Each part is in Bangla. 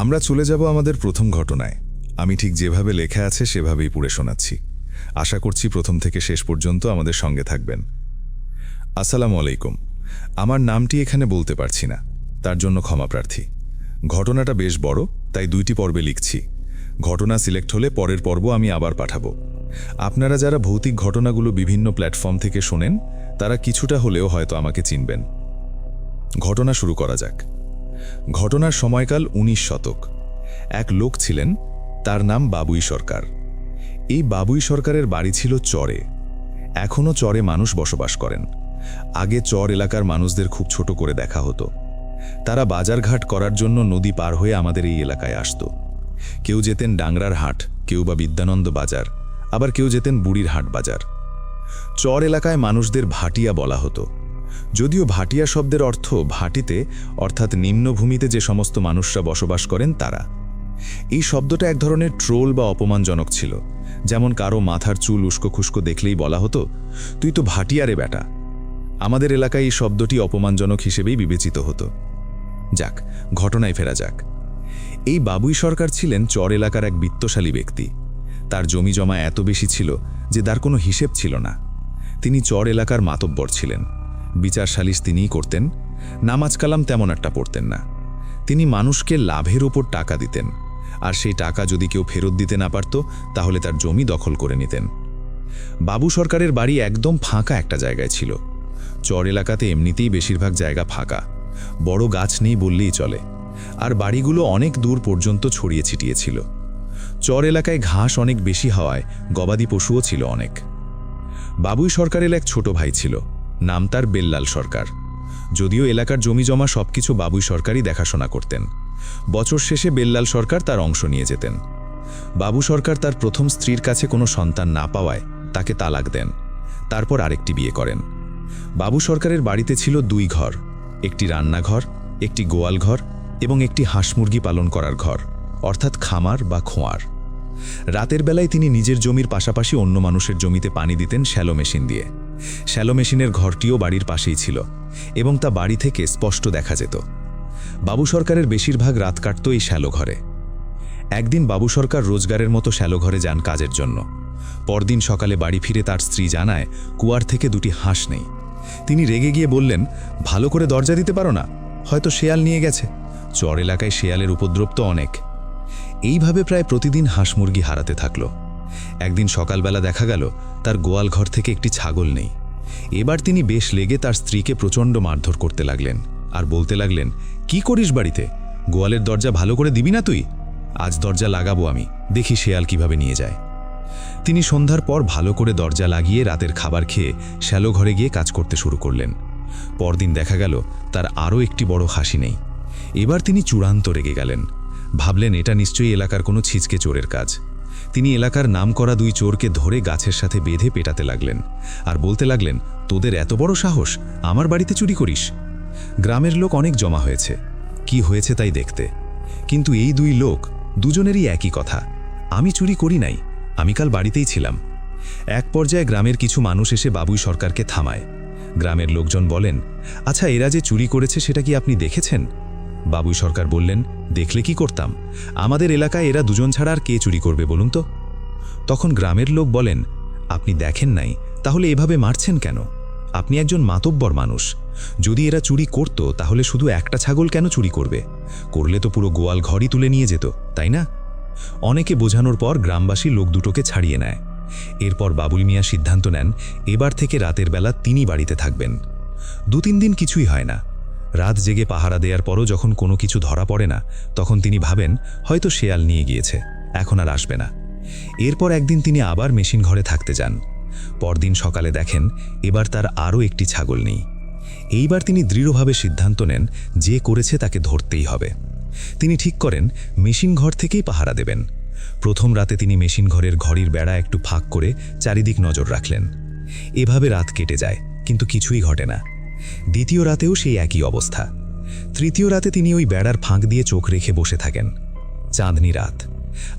আমরা চলে যাব আমাদের প্রথম ঘটনায়। আমি ঠিক যেভাবে লেখা আছে সেভাবেই পড়ে শোনাচ্ছি। আশা করছি প্রথম থেকে শেষ পর্যন্ত আমাদের সঙ্গে থাকবেন। আসসালামু আলাইকুম। আমার নামটি এখানে বলতে পারছি না, তার জন্য ক্ষমা প্রার্থী। ঘটনাটা বেশ বড়, তাই 2টি পর্বে লিখছি। ঘটনা সিলেক্ট হলে পরের পর্ব আমি আবার পাঠাবো। আপনারা যারা ভৌতিক ঘটনাগুলো বিভিন্ন প্ল্যাটফর্ম থেকে শোনেন, তারা কিছুটা হলেও হয়তো আমাকে চিনবেন। ঘটনা শুরু করা যাক। ঘটনার সময়কাল 19 শতক। এক লোক ছিলেন, তার নাম বাবুই সরকার। এই বাবুই সরকারের বাড়ি ছিল চরে। এখনও চরে মানুষ বসবাস করেন। আগে চর এলাকার মানুষদের খুব ছোট করে দেখা হতো। তারা বাজারঘাট করার জন্য নদী পার হয়ে আমাদের এই এলাকায় আসত। কেউ যেতেন ডাংরার হাট, কেউ বা বিদ্যানন্দ বাজার, আবার কেউ যেতেন বুড়ির হাট বাজার। চর এলাকায় মানুষদের ভাটিয়া বলা হতো। যদিও ভাটিয়া শব্দের অর্থ ভাটিতে অর্থাৎ নিম্নভূমিতে যে সমস্ত মানুষরা বসবাস করেন তারা। এই শব্দটা এক ধরনের ট্রোল বা অপমানজনক ছিল। যেমন কারো মাথার চুল উস্কো খুস্কো দেখলেই বলা হতো, তুই তো ভাটিয়ারে বেটা। আমাদের এলাকায় এই শব্দটি অপমানজনক হিসেবেই বিবেচিত হতো। যাক, ঘটনায় ফেরা যাক। এই বাবুই সরকার ছিলেন চর এলাকার এক বিত্তশালী ব্যক্তি। তার জমি জমা এত বেশি ছিল যে তার কোনো হিসেব ছিল না। তিনি চর এলাকার মাতব্বর ছিলেন। বিচার সালিশ তিনিই করতেন। নামাজ কালাম তেমন একটা পড়তেন না। তিনি মানুষকে লাভের ওপর টাকা দিতেন, আর সেই টাকা যদি কেউ ফেরত দিতে না পারত তাহলে তার জমি দখল করে নিতেন। বাবু সরকারের বাড়ি একদম ফাঁকা একটা জায়গায় ছিল। চর এলাকাতে এমনিতেই বেশিরভাগ জায়গা ফাঁকা, বড় গাছ নেই বললেই চলে, আর বাড়িগুলো অনেক দূর পর্যন্ত ছড়িয়ে ছিটিয়ে ছিল। চর এলাকায় ঘাস অনেক বেশি হওয়ায় গবাদি পশুও ছিল অনেক। বাবুই সরকারের এক ছোট ভাই ছিল, নাম তার বেল্লাল সরকার। যদিও এলাকার জমি জমা সবকিছু বাবুই সরকারই দেখাশোনা করতেন। বছর শেষে বেল্লাল সরকার তার অংশ নিয়ে যেতেন। বাবু সরকার তার প্রথম স্ত্রীর কাছে কোনো সন্তান না পাওয়ায় তাকে তালাক দেন। তারপর আরেকটি বিয়ে করেন। বাবু সরকারের বাড়িতে ছিল 2 ঘর, একটি রান্নাঘর, একটি গোয়াল ঘর এবং একটি হাঁস মুরগি পালন করার ঘর, অর্থাৎ খামার বা খোঁয়ার। রাতের বেলায় তিনি নিজের জমির পাশাপাশি অন্য মানুষের জমিতে পানি দিতেন শ্যালো মেশিন দিয়ে। শ্যালো মেশিনের ঘরটিও বাড়ির পাশেই ছিল এবং তা বাড়ি থেকে স্পষ্ট দেখা যেত। বাবু সরকারের বেশিরভাগ রাত কাটত এই শ্যালো ঘরে। একদিন বাবু সরকার রোজগারের মতো শ্যালো ঘরে যান কাজের জন্য। পরদিন সকালে বাড়ি ফিরে তার স্ত্রী জানায় কুয়ার থেকে 2টি হাঁস নেই। তিনি রেগে গিয়ে বললেন, ভালো করে দরজা দিতে পারো না, হয়তো শেয়াল নিয়ে গেছে। চর এলাকায় শেয়ালের উপদ্রব তো অনেক। এইভাবে প্রায় প্রতিদিন হাঁস মুরগি হারাতে থাকল। একদিন সকালবেলা দেখা গেল তার গোয়াল ঘর থেকে একটি ছাগল নেই। এবার তিনি বেশ লেগে তার স্ত্রীকে প্রচণ্ড মারধর করতে লাগলেন আর বলতে লাগলেন, কি করিস বাড়িতে? গোয়ালের দরজা ভালো করে দিবি না তুই? আজ দরজা লাগাবো আমি, দেখি শেয়াল কিভাবে নিয়ে যায়। তিনি সন্ধ্যার পর ভালো করে দরজা লাগিয়ে রাতের খাবার খেয়ে শ্যালো ঘরে গিয়ে কাজ করতে শুরু করলেন। পরদিন দেখা গেল তার আরও একটি বড় হাসি নেই। এবার তিনি চূড়ান্ত রেগে গেলেন। ভাবলেন এটা নিশ্চয়ই এলাকার কোনো ছিচকে চোরের কাজ। তিনি এলাকার নাম করা 2 চোরকে ধরে গাছের সাথে বেঁধে পেটাতে লাগলেন আর বলতে লাগলেন, তোদের এত বড় সাহস, আমার বাড়িতে চুরি করিস? গ্রামের লোক অনেক জমা হয়েছে, কি হয়েছে তাই দেখতে। কিন্তু এই 2 লোক দুজনেরই একই কথা, আমি চুরি করি নাই, আমি কাল বাড়িতেই ছিলাম। এক পর্যায়ে গ্রামের কিছু মানুষ এসে বাবুই সরকারকে থামায়। গ্রামের লোকজন বলেন, আচ্ছা এরা যে চুরি করেছে সেটা কি আপনি দেখেছেন? বাবুই সরকার বললেন, দেখলে কি করতাম, আমাদের এলাকায় এরা 2জন ছাড়া আর কে চুরি করবে বলুন তো? তখন গ্রামের লোক বলেন, আপনি দেখেন নাই তাহলে এভাবে মারছেন কেন? আপনি একজন মাতব্বর মানুষ। যদি এরা চুরি করত তাহলে শুধু একটা ছাগল কেন চুরি করবে? করলে তো পুরো গোয়াল ঘরই তুলে নিয়ে যেত, তাই না? অনেকে বোঝানোর পর গ্রামবাসী লোক দুটোকে ছাড়িয়ে নেয়। এরপর বাবুল মিয়া সিদ্ধান্ত নেন এবার থেকে রাতের বেলা তিনি বাড়িতে থাকবেন। 2-3 দিন কিছুই হয় না। রাত জেগে পাহারা দেওয়ার পরও যখন কোনো কিছু ধরা পড়ে না, তখন তিনি ভাবেন হয়তো শেয়াল নিয়ে গিয়েছে, এখন আর আসবে না। এরপর একদিন তিনি আবার মেশিন ঘরে থাকতে যান। পরদিন সকালে দেখেন এবার তার আরও একটি ছাগল নেই। এইবার তিনি দৃঢ়ভাবে সিদ্ধান্ত নেন যে করেছে তাকে ধরতেই হবে। তিনি ঠিক করেন মেশিন ঘর থেকেই পাহারা দেবেন। প্রথম রাতে তিনি মেশিন ঘরের ঘড়ির বেড়া একটু ফাঁক করে চারিদিক নজর রাখলেন। এভাবে রাত কেটে যায়, কিন্তু কিছুই ঘটে না। দ্বিতীয় রাতেও সেই একই অবস্থা। তৃতীয় রাতে তিনি ওই বেড়ার ফাঁক দিয়ে চোখ রেখে বসে থাকেন। চাঁদনি রাত,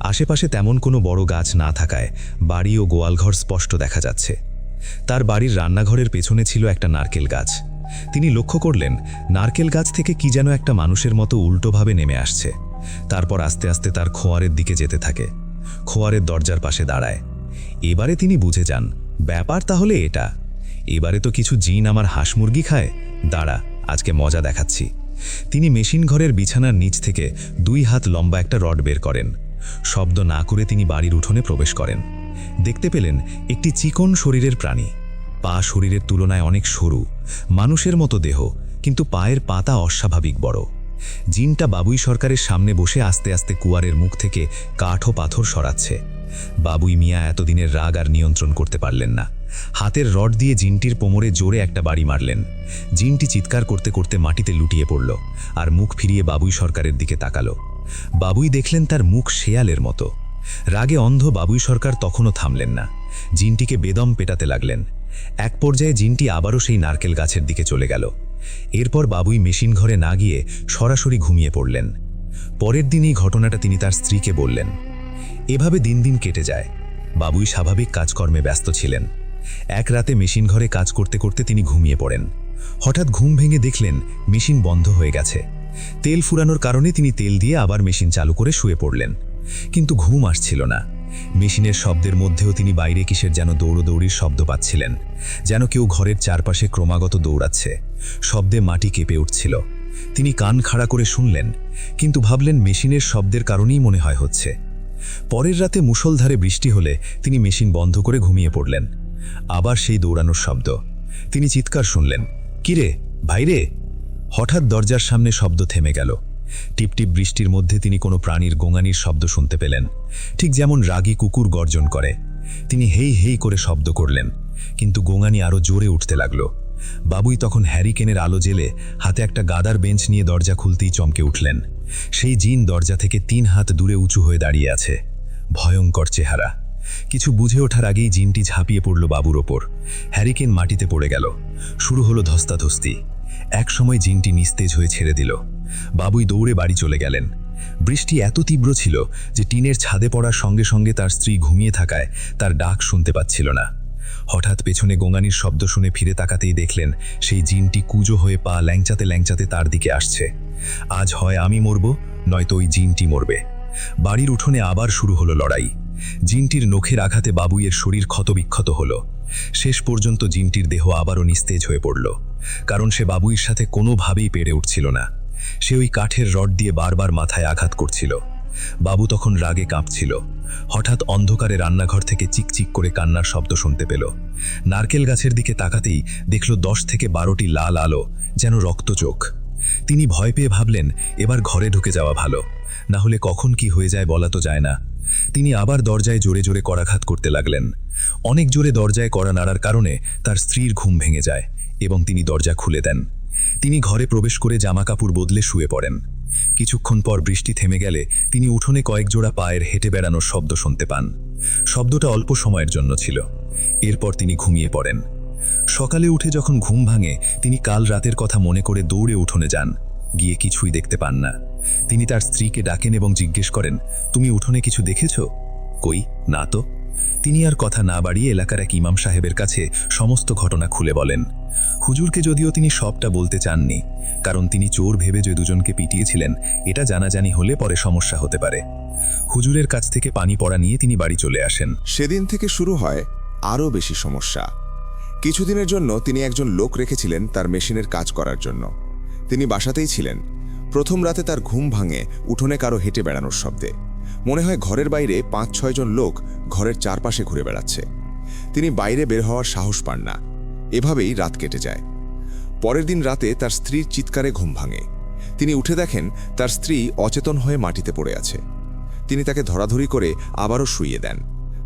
আশেপাশে তেমন কোনো বড় গাছ না থাকায় বাড়ি ও গোয়ালঘর স্পষ্ট দেখা যাচ্ছে। তার বাড়ির রান্নাঘরের পেছনে ছিল একটা নারকেল গাছ। তিনি লক্ষ্য করলেন নারকেল গাছ থেকে কি যেন একটা মানুষের মতো উল্টোভাবে নেমে আসছে। তারপর আস্তে আস্তে তার খোয়ারের দিকে যেতে থাকে। খোয়ারের দরজার পাশে দাঁড়ায়। এবারে তিনি বুঝে যান, ব্যাপার তাহলে এটা। এবারে তো কিছু জিন আমার হাঁস মুরগি খায়, দাঁড়া, আজকে মজা দেখাচ্ছি। তিনি মেশিন ঘরের বিছানার নিচ থেকে 2 হাত লম্বা একটা রড বের করেন। শব্দ না করে তিনি বাড়ির উঠোনে প্রবেশ করেন। দেখতে পেলেন একটি চিকন শরীরের প্রাণী। পা শরীরের তুলনায় অনেক সরু, মানুষের মতো দেহ, কিন্তু পায়ের পাতা অস্বাভাবিক বড়। জিনটা বাবুই সরকারের সামনে বসে আস্তে আস্তে কুয়ারের মুখ থেকে কাঠ ও পাথর সরাচ্ছে। বাবুই মিয়া এতদিনের রাগ আর নিয়ন্ত্রণ করতে পারলেন না। হাতের রড দিয়ে জিনটির কোমরে জোরে একটা বাড়ি মারলেন। জিনটি চিৎকার করতে করতে মাটিতে লুটিয়ে পড়ল আর মুখ ফিরিয়ে বাবুই সরকারের দিকে তাকালো। বাবুই দেখলেন তার মুখ শেয়ালের মতো। রাগে অন্ধ বাবুই সরকার তখনও থামলেন না। জিনটিকে বেদম পেটাতে লাগলেন। এক পর্যায়ে জিনটি আবারও সেই নারকেল গাছের দিকে চলে গেল। এরপর বাবুই মেশিন ঘরে না গিয়ে সরাসরি ঘুমিয়ে পড়লেন। পরের দিন এই ঘটনাটা তিনি তার স্ত্রীকে বললেন। এভাবে দিন দিন কেটে যায়। বাবুই স্বাভাবিক কাজকর্মে ব্যস্ত ছিলেন। এক রাতে মেশিন ঘরে কাজ করতে করতে তিনি ঘুমিয়ে পড়েন। হঠাৎ ঘুম ভেঙে দেখলেন মেশিন বন্ধ হয়ে গেছে। তেল ফুরানোর কারণে তিনি তেল দিয়ে আবার মেশিন চালু করে শুয়ে পড়লেন। কিন্তু ঘুম আসছিল না। মেশিনের শব্দের মধ্যেও তিনি বাইরে কিসের যেন দৌড়দৌড়ির শব্দ পাচ্ছিলেন, যেন কেউ ঘরের চারপাশে ক্রমাগত দৌড়াচ্ছে। শব্দে মাটি কেঁপে উঠছিল। তিনি কান খাড়া করে শুনলেন, কিন্তু ভাবলেন মেশিনের শব্দের কারণেই মনে হয় হচ্ছে। পরের রাতে মুষলধারে বৃষ্টি হলে তিনি মেশিন বন্ধ করে ঘুমিয়ে পড়লেন। আবার সেই দৌড়ানোর শব্দ। তিনি চিৎকার শুনলেন, কিরে ভাইরে! হঠাৎ দরজার সামনে শব্দ থেমে গেল। টিপটিপ বৃষ্টির মধ্যে তিনি কোনো প্রাণীর গোঙানির শব্দ শুনতে পেলেন, ঠিক যেমন রাগী কুকুর গর্জন করে। তিনি হেই হেই করে শব্দ করলেন, কিন্তু গোঙানি আরও জোরে উঠতে লাগলো। বাবুই তখন হ্যারিকেনের আলো জেলে হাতে একটা গাদার বেঞ্চ নিয়ে দরজা খুলতেই চমকে উঠলেন। সেই জিন দরজা থেকে 3 হাত দূরে উঁচু হয়ে দাঁড়িয়ে আছে। ভয়ঙ্কর চেহারা। কিছু বুঝে ওঠার আগেই জিনটি ঝাঁপিয়ে পড়ল বাবুর ওপর। হ্যারিকেন মাটিতে পড়ে গেল। শুরু হলো ধস্তাধস্তি। এক সময় জিনটি নিস্তেজ হয়ে ছেড়ে দিল। বাবুই দৌড়ে বাড়ি চলে গেলেন। বৃষ্টি এত তীব্র ছিল যে টিনের ছাদে পড়ার সঙ্গে সঙ্গে তার স্ত্রী ঘুমিয়ে থাকায় তার ডাক শুনতে পাচ্ছিল না। হঠাৎ পেছনে গোঙানির শব্দ শুনে ফিরে তাকাতেই দেখলেন সেই জিনটি কুজো হয়ে পা ল্যাংচাতে ল্যাংচাতে তার দিকে আসছে। আজ হয় আমি মরব, নয়তো ওই জিনটি মরবে। বাড়ির উঠোনে আবার শুরু হলো লড়াই। জিনটির নখের আঘাতে বাবুইয়ের শরীর ক্ষতবিক্ষত হলো। শেষ পর্যন্ত জিনটির দেহ আবারও নিস্তেজ হয়ে পড়ল, কারণ সে বাবুইয়ের সাথে কোনোভাবেই পেরে উঠছিল না। সে ওই কাঠের রড দিয়ে বারবার মাথায় আঘাত করছিল। বাবু তখন রাগে কাঁপছিল। হঠাৎ অন্ধকারে রান্নাঘর থেকে চিকচিক করে কান্নার শব্দ শুনতে পেল। নারকেল গাছের দিকে তাকাতেই দেখল 10 থেকে 12টি লাল আলো, যেন রক্ত চোখ। তিনি ভয় পেয়ে ভাবলেন, এবার ঘরে ঢুকে যাওয়া ভালো, না হলে কখন কি হয়ে যায় বলা তো যায় না। তিনি আবার দরজায় জোরে জোরে করাঘাত করতে লাগলেন। অনেক জোরে দরজায় কড়া নাড়ার কারণে তার স্ত্রীর ঘুম ভেঙে যায় এবং তিনি দরজা খুলে দেন। তিনি ঘরে প্রবেশ করে জামাকাপড় বদলে শুয়ে পড়েন। কিছুক্ষণ পর বৃষ্টি থেমে গেলে তিনি উঠোনে কয়েক জোড়া পায়ের হেঁটে বেড়ানোর শব্দ শুনতে পান। শব্দটা অল্প সময়ের জন্য ছিল। এরপর তিনি ঘুমিয়ে পড়েন। সকালে উঠে যখন ঘুম ভাঙে তিনি কাল রাতের কথা মনে করে দৌড়ে উঠোনে যান। গিয়ে কিছুই দেখতে পান না। তিনি তার স্ত্রীকে ডাকেন এবং জিজ্ঞেস করেন, তুমি উঠোনে কিছু দেখেছ? কই, না তো। তিনি আর কথা না বাড়িয়ে এলাকার এক ইমাম সাহেবের কাছে সমস্ত ঘটনা খুলে বলেন। হুজুরকে যদিও তিনি সবটা বলতে চাননি, কারণ তিনি চোর ভেবে যে দুজনকে পিটিয়েছিলেন এটা জানাজানি হলে পরে সমস্যা হতে পারে। হুজুরের কাছ থেকে পানি পড়া নিয়ে তিনি বাড়ি চলে আসেন। সেদিন থেকে শুরু হয় আরও বেশি সমস্যা। কিছুদিনের জন্য তিনি একজন লোক রেখেছিলেন তার মেশিনের কাজ করার জন্য। তিনি বাসাতেই ছিলেন। প্রথম রাতে তার ঘুম ভাঙে উঠোনে কারো হেঁটে বেড়ানোর শব্দে। মনে হয় ঘরের বাইরে 5-6 জন লোক ঘরের চারপাশে ঘুরে বেড়াচ্ছে। তিনি বাইরে বের হওয়ার সাহস পান না। এভাবেই রাত কেটে যায়। পরের দিন রাতে তার স্ত্রীর চিৎকারে ঘুম ভাঙে। তিনি উঠে দেখেন তার স্ত্রী অচেতন হয়ে মাটিতে পড়ে আছে। তিনি তাকে ধরাধরি করে আবারও শুইয়ে দেন।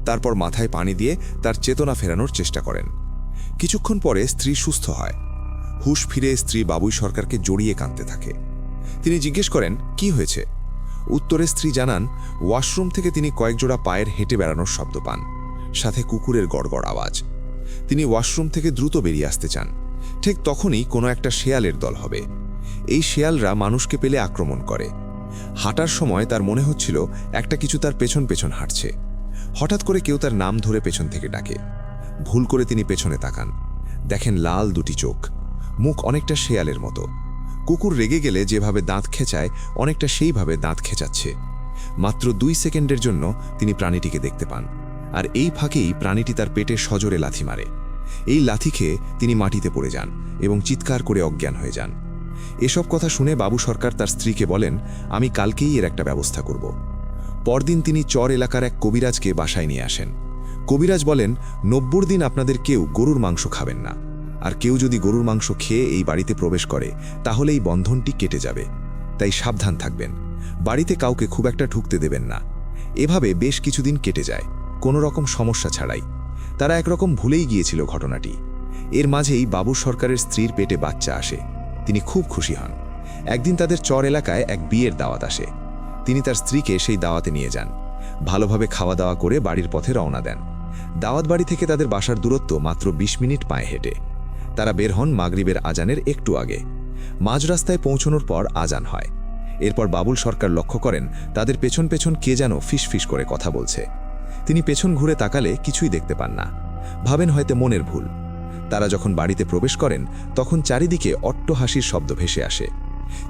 তারপর মাথায় পানি দিয়ে তার চেতনা ফেরানোর চেষ্টা করেন। কিছুক্ষণ পরে স্ত্রী সুস্থ হয়। হুঁশ ফিরে স্ত্রী বাবুই সরকারকে জড়িয়ে কাঁদতে থাকে। তিনি জিজ্ঞেস করেন, কি হয়েছে? উত্তরে স্ত্রী জানান, ওয়াশরুম থেকে তিনি কয়েক জোড়া পায়ের হেঁটে বেড়ানোর শব্দ পান, সাথে কুকুরের গড়গড় আওয়াজ। তিনি ওয়াশরুম থেকে দ্রুত বেরিয়ে আসতে চান। ঠিক তখনই কোনো একটা শেয়ালের দল হবে। এই শেয়ালরা মানুষকে পেলে আক্রমণ করে। হাঁটার সময় তার মনে হচ্ছিল একটা কিছু তার পেছন পেছন হাঁটছে। হঠাৎ করে কেউ তার নাম ধরে পেছন থেকে ডাকে। ভুল করে তিনি পেছনে তাকান। দেখেন লাল দুটি চোখ, মুখ অনেকটা শেয়ালের মতো। কুকুর রেগে গেলে যেভাবে দাঁত খেঁচায় অনেকটা সেইভাবে দাঁত খেঁচাচ্ছে। মাত্র 2 সেকেন্ডের জন্য তিনি প্রাণীটিকে দেখতে পান, আর এই ফাঁকেই প্রাণীটি তার পেটে সজোরে লাথি মারে। এই লাথি খেয়ে তিনি মাটিতে পড়ে যান এবং চিৎকার করে অজ্ঞান হয়ে যান। এসব কথা শুনে বাবু সরকার তার স্ত্রীকে বলেন, আমি কালকেই এর একটা ব্যবস্থা করব। পরদিন তিনি চর এলাকার এক কবিরাজকে বাসায় নিয়ে আসেন। কবিরাজ বলেন, 90 দিন আপনাদের কেউ গরুর মাংস খাবেন না, আর কেউ যদি গরুর মাংস খেয়ে এই বাড়িতে প্রবেশ করে তাহলে এই বন্ধনটি কেটে যাবে, তাই সাবধান থাকবেন, বাড়িতে কাউকে খুব একটা ঢুকতে দেবেন না। এভাবে বেশ কিছুদিন কেটে যায় কোনো রকম সমস্যা ছাড়াই। তারা একরকম ভুলেই গিয়েছিল ঘটনাটি। এর মাঝেই বাবু সরকারের স্ত্রীর পেটে বাচ্চা আসে। তিনি খুব খুশি হন। একদিন তাদের চর এলাকায় এক বিয়ের দাওয়াত আসে। তিনি তার স্ত্রীকে সেই দাওয়াতে নিয়ে যান। ভালোভাবে খাওয়া দাওয়া করে বাড়ির পথে রওনা দেন। দাওয়াত বাড়ি থেকে তাদের বাসার দূরত্ব মাত্র 20 মিনিট পায়ে হেঁটে। তারা বের হন মাগরিবের আজানের একটু আগে। মাঝ রাস্তায় পৌঁছানোর পর আজান হয়। এরপর বাবুল সরকার লক্ষ্য করেন তাদের পেছন পেছন কে যেন ফিসফিস করে কথা বলছে। তিনি পেছন ঘুরে তাকালে কিছুই দেখতে পান না, ভাবেন হয়তো মনের ভুল। তারা যখন বাড়িতে প্রবেশ করেন তখন চারিদিকে অট্টহাসির শব্দ ভেসে আসে।